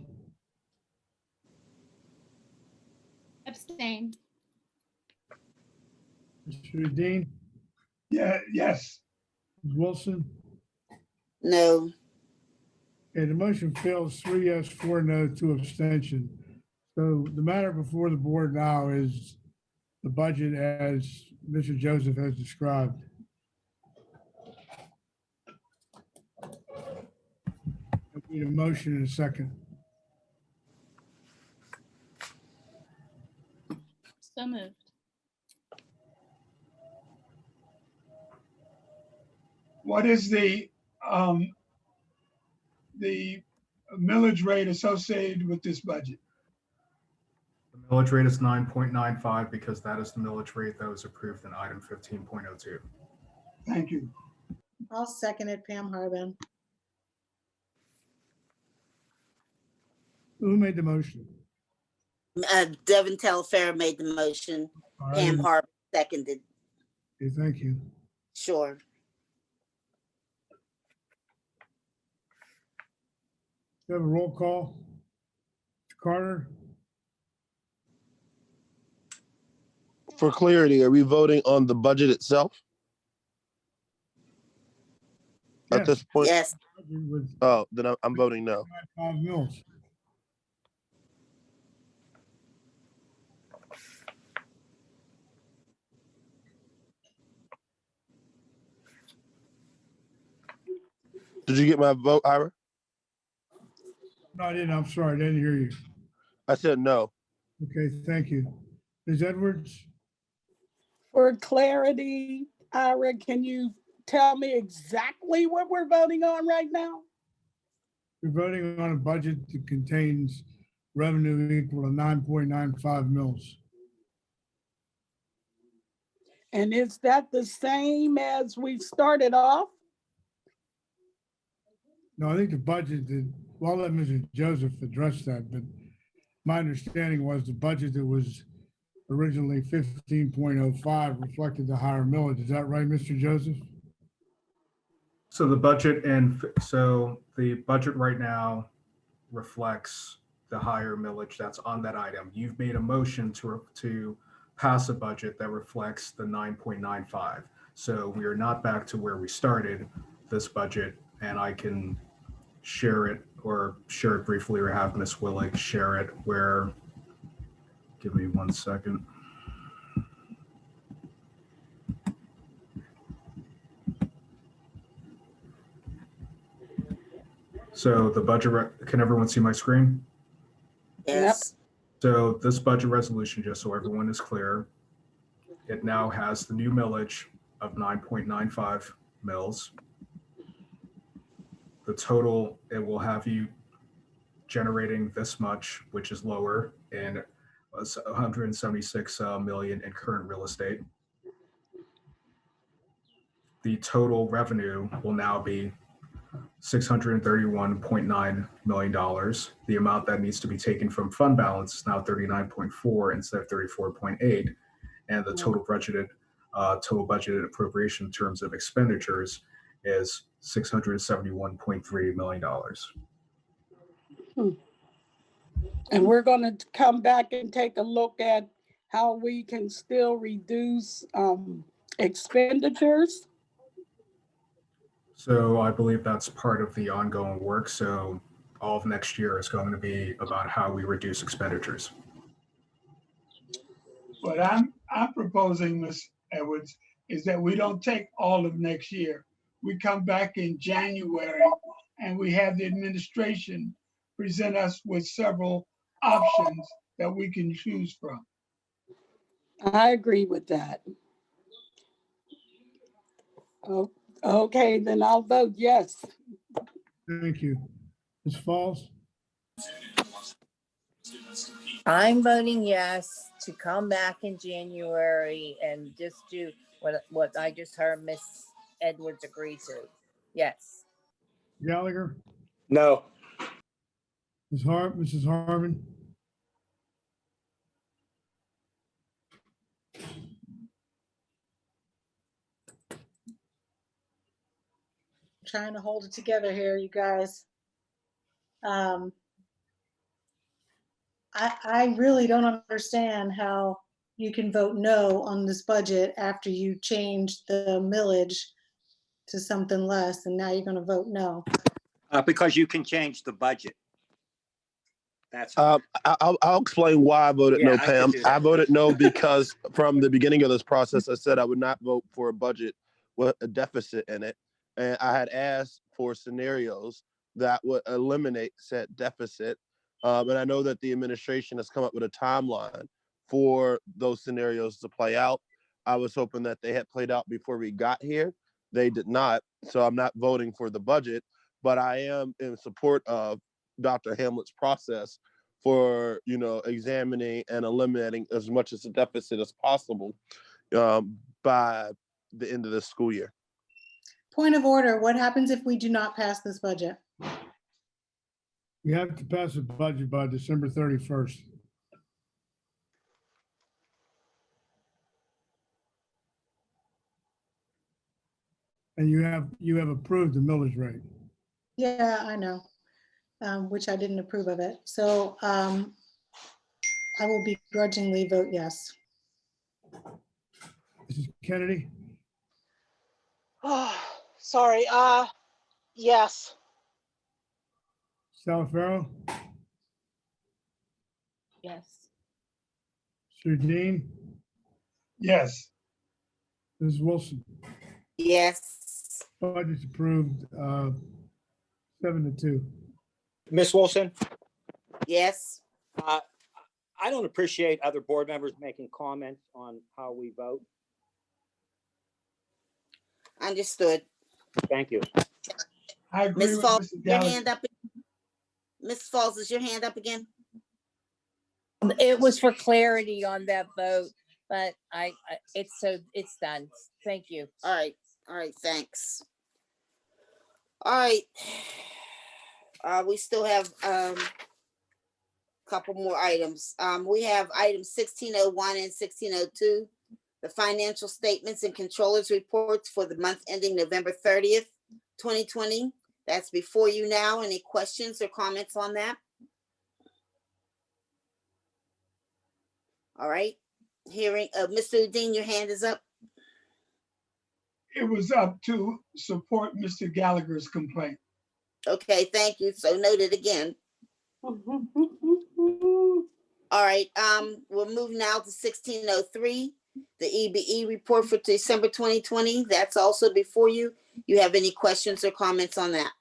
Abstain. Mr. Dean, Yeah, yes. Ms. Wilson. No. Okay, the motion fails 3 yes, 4 no, 2 abstention. So the matter before the board now is the budget as Mr. Joseph has described. I need a motion in a second. So moved. What is the millage rate associated with this budget? The millage rate is 9.95 because that is the millage rate that was approved in item 15.02. Thank you. I'll second it, Pam Harbin. Who made the motion? Devin Telfair made the motion. All Pam right. Harper seconded. Okay, thank you. Sure. We have a roll call. Carter, For clarity, are we voting on the budget itself? At Yes. this point? Yes. with Oh, then I'm voting no. 5 mils. Did you get my vote, Ira? No, I didn't. I'm sorry. I didn't hear you. I said no. Okay, thank you. Ms. Edwards, For clarity, Ira, can you tell me exactly what we're voting on right now? we're voting on a budget that contains revenue equal to 9.95 mils. And is that the same as we started off? No, I think the budget that, well, I'll let Mr. Joseph address that, but my understanding was the budget that was originally 15.05 reflected the higher millage. Is that right, Mr. Joseph? So the budget right now reflects the higher millage that's on that item. You've made a motion to pass a budget that reflects the 9.95. So we are not back to where we started this budget, and I can share it briefly or have Ms. Willig share it where, give me 1 second. So the budget, can everyone see my screen? Yes. So this budget resolution, just so everyone is clear, it now has the new millage of 9.95 mils. The total, it will have you generating this much, which is lower, and 176 million in current real estate. the total revenue will now be $631.9 million. The amount that needs to be taken from fund balance is now 39.4 instead of 34.8. And the total budgeted appropriation in terms of expenditures is $671.3 million. And we're going to come back and take a look at how we can still reduce expenditures. So I believe that's part of the ongoing work. So all of next year is going to be about how we reduce expenditures. What I'm proposing, Ms. Edwards, is that we don't take all of next year. We come back in January and we have the administration present us with several options that we can choose from. I agree with that. Oh, okay, then I'll vote yes. Thank you. Ms. Falls? I'm voting yes to come back in January and just do what I just heard Miss Edwards agree to. Yes. Gallagher? No. Mrs. Harmon? Trying to hold it together here, you guys. I really don't understand how you can vote no on this budget after you changed the millage to something less, and now you're going to vote no. Because you can change the budget. That's I'll explain why I voted no, Pam. I voted no because from the beginning of this process, I said I would not vote for a budget with a deficit in it. And I had asked for scenarios that would eliminate said deficit. And I know that the administration has come up with a timeline for those scenarios to play out. I was hoping that they had played out before we got here. They did not. So I'm not voting for the budget, but I am in support of Dr. Hamlet's process for, examining and eliminating as much as a deficit as possible by the end of the school year. Point of order, what happens if we do not pass this budget? We have to pass the budget by December 31st. And you have approved the millage rate. Yeah, I know, which I didn't approve of it. So I will begrudgingly vote yes. Mrs. Kennedy? Oh, sorry. Yes. Salafaro? Yes. Sudine? Yes. Ms. Wilson? Yes. Budget's approved 7-2. Miss Wilson, Yes. I don't appreciate other board members making comments on how we vote. Understood. Thank you. I agree Ms. with Falls, Mr. your Gallagher. hand up. Ms. Falls, is your hand up again? It was for clarity on that vote, but it's done. Thank you. All right, thanks. All right. We still have couple more items. We have items 1601 and 1602, the financial statements and controllers reports for the month ending November 30th, 2020. That's before you now. Any questions or comments on that? All right. Hearing, Mr. Udine, your hand is up. It was up to support Mr. Gallagher's complaint. Okay, thank you. So noted again. All right, we'll move now to 1603, the EBE report for December 2020. That's also before you. You have any questions or comments on that?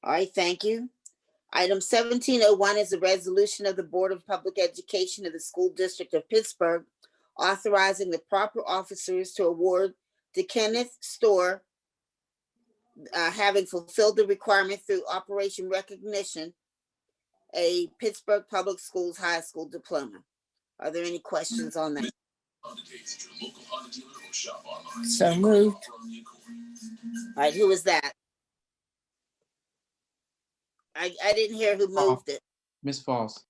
All right, thank you. Item 1701 is a resolution of the Board of Public Education of the School District of Pittsburgh, authorizing the proper officers to award to Kenneth Storr, having fulfilled the requirement through Operation Recognition, a Pittsburgh Public Schools High School diploma. Are there any questions on that? So moved. All right, who is that? I didn't hear who moved it. Ms. Falls.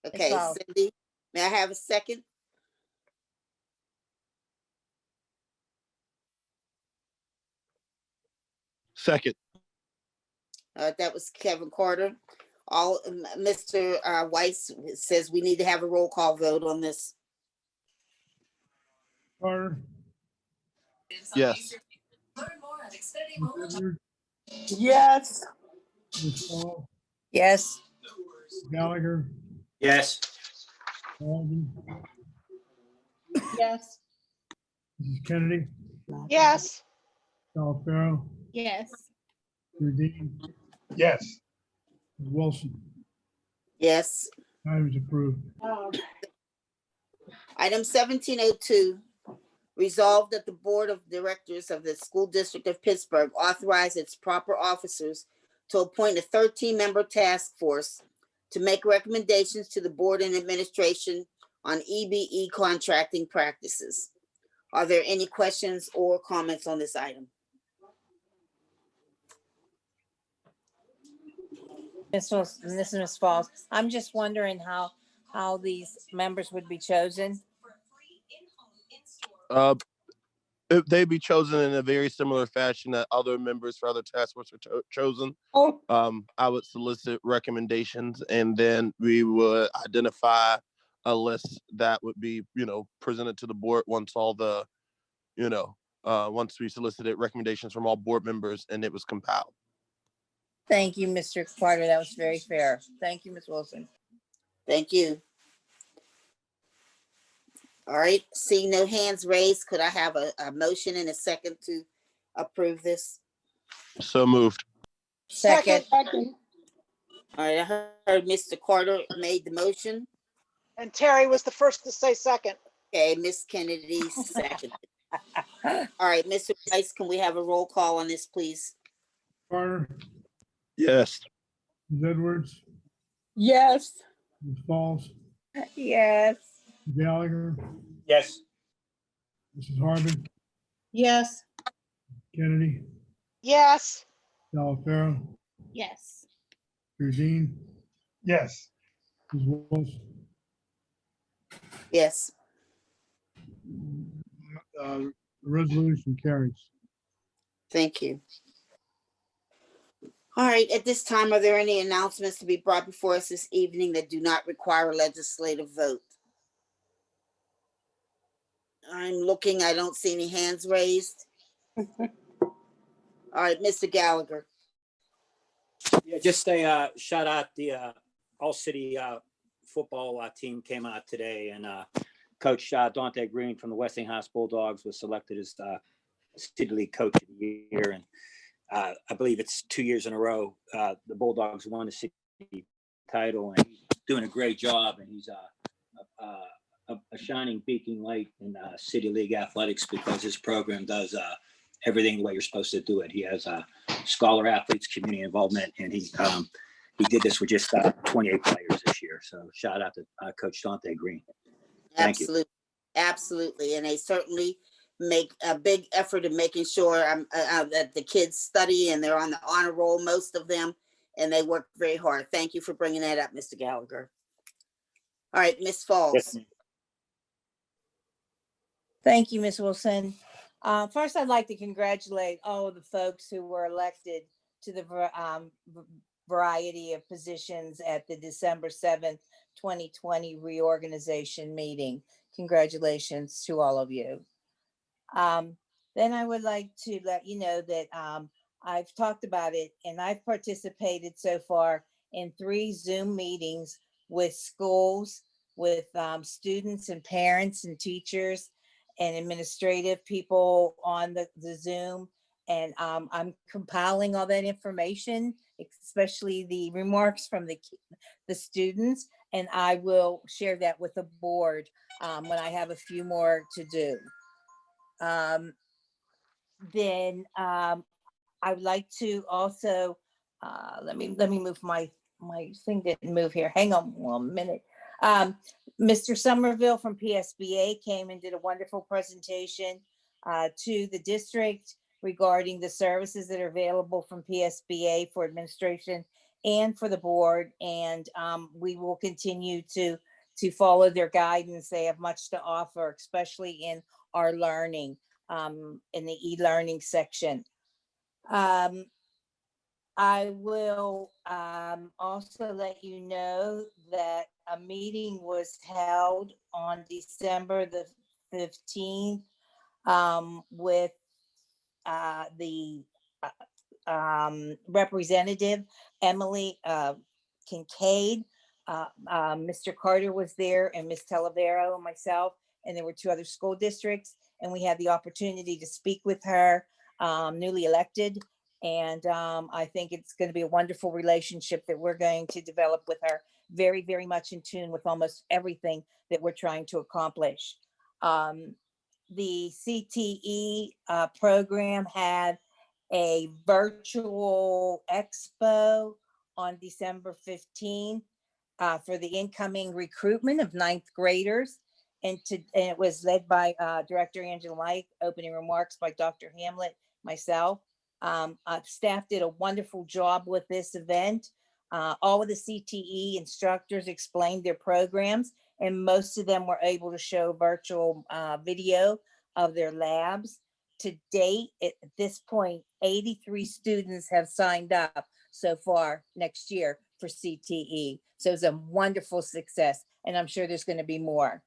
Okay, Falls. Cindy, may I have a second? Second. That was Kevin Carter. Mr. Weiss says we need to have a roll call vote on this. Carter, Yes. Ms. Edwards, Yes. Ms. Falls, Yes. Gallagher, Yes. Baldwin, Yes. Mrs. Kennedy, Yes. Alfaro, Yes. Rudine, Yes. Ms. Wilson. Yes. Item is approved. Item 1702, resolved that the Board of Directors of the School District of Pittsburgh authorize its proper officers to appoint a 13-member task force to make recommendations to the board and administration on EBE contracting practices. Are there any questions or comments on this item? This is Ms. Falls. I'm just wondering how these members would be chosen. They'd be chosen in a very similar fashion that other members for other task forces are chosen. Oh, I would solicit recommendations, and then we would identify a list that would be, presented to the board once all the, once we solicited recommendations from all board members and it was compiled. Thank you, Mr. Carter. That was very fair. Thank you, Ms. Wilson. Thank you. All right, seeing no hands raised, could I have a motion and a second to approve this? So moved. Second. second. All right, I heard Mr. Carter made the motion. And Terry was the first to say second. Okay, Miss Kennedy second. All right, Mr. Price, can we have a roll call on this, please? Carter, Yes. Ms. Edwards, Yes. Ms. Falls, Yes. Gallagher, Yes. Mrs. Harbin, Yes. Kennedy, Yes. Alfaro, Yes. Rudine, Yes. Ms. Wilson. Yes. The resolution carries. Thank you. All right, at this time, are there any announcements to be brought before us this evening that do not require a legislative vote? I'm looking, I don't see any hands raised. All right, Mr. Gallagher. Yeah, just a shout out the All City football team came out today, and Coach Dante Green from the Westinghouse Bulldogs was selected as City League Coach of the Year, and I believe it's 2 years in a row the Bulldogs won the city title, and he's doing a great job, and he's a shining beacon light in City League athletics because his program does everything the way you're supposed to do it. He has scholar athletes, community involvement, and he did this with just 28 players this year. So shout out to Coach Dante Green. Thank you. Absolutely, and they certainly make a big effort in making sure that the kids study and they're on the honor roll, most of them, and they work very hard. Thank you for bringing that up, Mr. Gallagher. All right, Ms. Falls. Yes, Thank you, Ms. Wilson. First, I'd like to congratulate all of the folks who were elected to the variety of positions at the December 7th, 2020 reorganization meeting. Congratulations to all of you. Then I would like to let you know that I've talked about it and I've participated so far in 3 Zoom meetings with schools, with students and parents and teachers and administrative people on the Zoom. And I'm compiling all that information, especially the remarks from the students, and I will share that with the board when I have a few more to do. Then I would like to also, let me move my thing didn't move here. Hang on 1 minute. Mr. Somerville from PSBA came and did a wonderful presentation to the district regarding the services that are available from PSBA for administration and for the board. And we will continue to follow their guidance. They have much to offer, especially in our learning, in the e-learning section. I will also let you know that a meeting was held on December the 15th with the representative, Emily Kincaid. Mr. Carter was there, and Ms. Talavero and myself, and there were 2 other school districts, and we had the opportunity to speak with her, newly elected. And I think it's going to be a wonderful relationship that we're going to develop with her, very, very much in tune with almost everything that we're trying to accomplish. The CTE program had a virtual expo on December 15th for the incoming recruitment of 9th graders. And it was led by Director Angela Mike, opening remarks by Dr. Hamlet, myself. Staff did a wonderful job with this event. All of the CTE instructors explained their programs, and most of them were able to show virtual video of their labs. To date, at this point, 83 students have signed up so far next year for CTE. So it's a wonderful success, and I'm sure there's going to be more.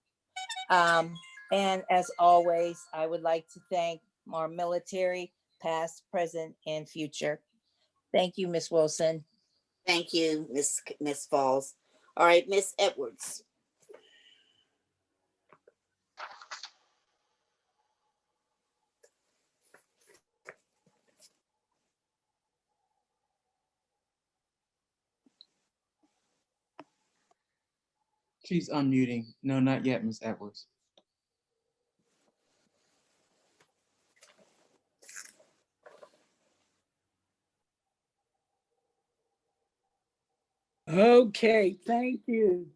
And as always, I would like to thank our military, past, present, and future. Thank you, Ms. Wilson. Thank you, Ms. Falls. All right, Ms. Edwards. She's unmuting. No, not yet, Ms. Edwards. Okay, thank you.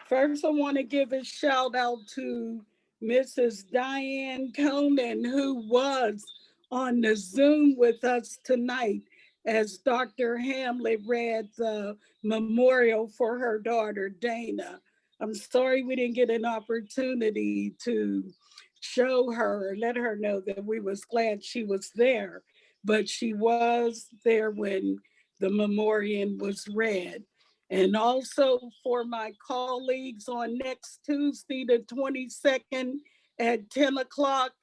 First, I want to give a shout out to Mrs. Diane Conan, who was on the Zoom with us tonight as Dr. Hamlet read the memorial for her daughter, Dana. I'm sorry we didn't get an opportunity to show her, let her know that we was glad she was there, but she was there when the memorial was read. And also for my colleagues on next Tuesday, the 22nd at 10 o'clock,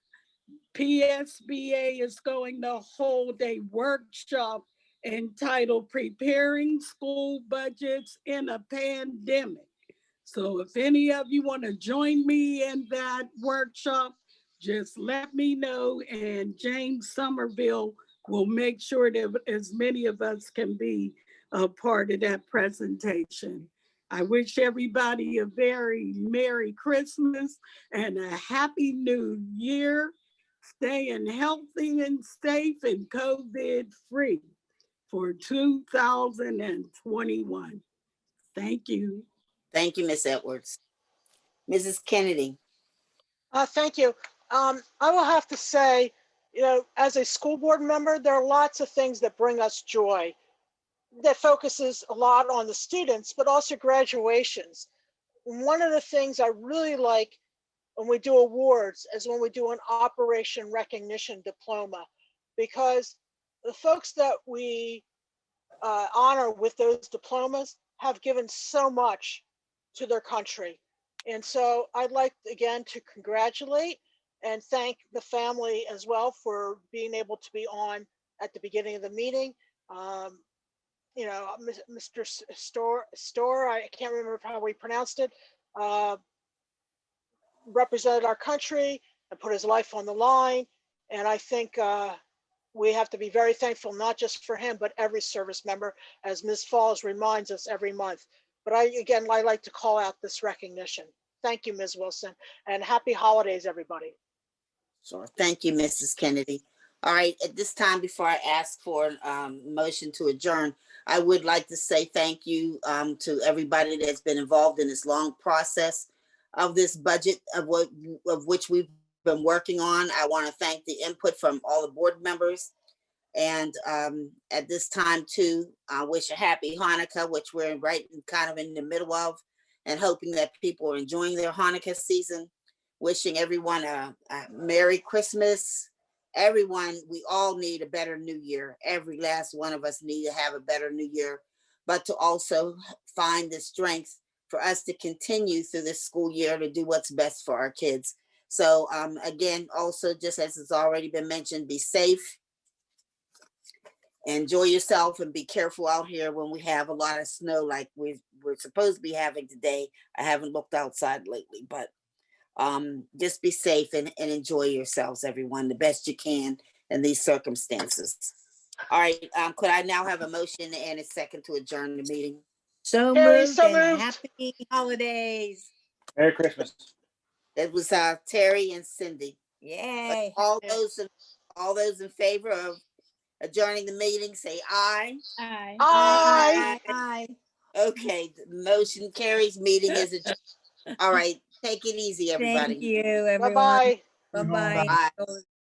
PSBA is going to hold a workshop entitled Preparing School Budgets in a Pandemic. So if any of you want to join me in that workshop, just let me know, and James Somerville will make sure that as many of us can be a part of that presentation. I wish everybody a very Merry Christmas and a Happy New Year, staying healthy and safe and COVID-free for 2021. Thank you. Thank you, Ms. Edwards. Mrs. Kennedy. Thank you. I will have to say, as a school board member, there are lots of things that bring us joy, that focuses a lot on the students, but also graduations. One of the things I really like when we do awards is when we do an operation recognition diploma, because the folks that we honor with those diplomas have given so much to their country. And so I'd like, again, to congratulate and thank the family as well for being able to be on at the beginning of the meeting. Mr. Store, I can't remember how we pronounced it, represented our country and put his life on the line. And I think we have to be very thankful, not just for him, but every service member, as Ms. Falls reminds us every month. But I like to call out this recognition. Thank you, Ms. Wilson, and happy holidays, everybody. Sure. Thank you, Mrs. Kennedy. All right, at this time, before I ask for motion to adjourn, I would like to say thank you to everybody that's been involved in this long process of this budget of which we've been working on. I want to thank the input from all the board members. And at this time too, I wish a happy Hanukkah, which we're kind of in the middle of, and hoping that people are enjoying their Hanukkah season. Wishing everyone a Merry Christmas. Everyone, we all need a better new year. Every last one of us need to have a better new year, but to also find the strength for us to continue through this school year to do what's best for our kids. So again, also, just as it's already been mentioned, be safe. Enjoy yourself and be careful out here when we have a lot of snow like we're supposed to be having today. I haven't looked outside lately, but just be safe and enjoy yourselves, everyone, the best you can in these circumstances. All right, could I now have a motion and a second to adjourn the meeting? So Carrie, moved, so and moved. happy holidays. Merry Christmas. It was Terry and Cindy. Yay. All those in favor of adjourning the meeting, say aye. Aye. Aye. Aye. Okay, the motion carries. Meeting is adjourned. All right, take it easy, everybody. Thank you, everyone. Bye-bye. Bye-bye. Bye.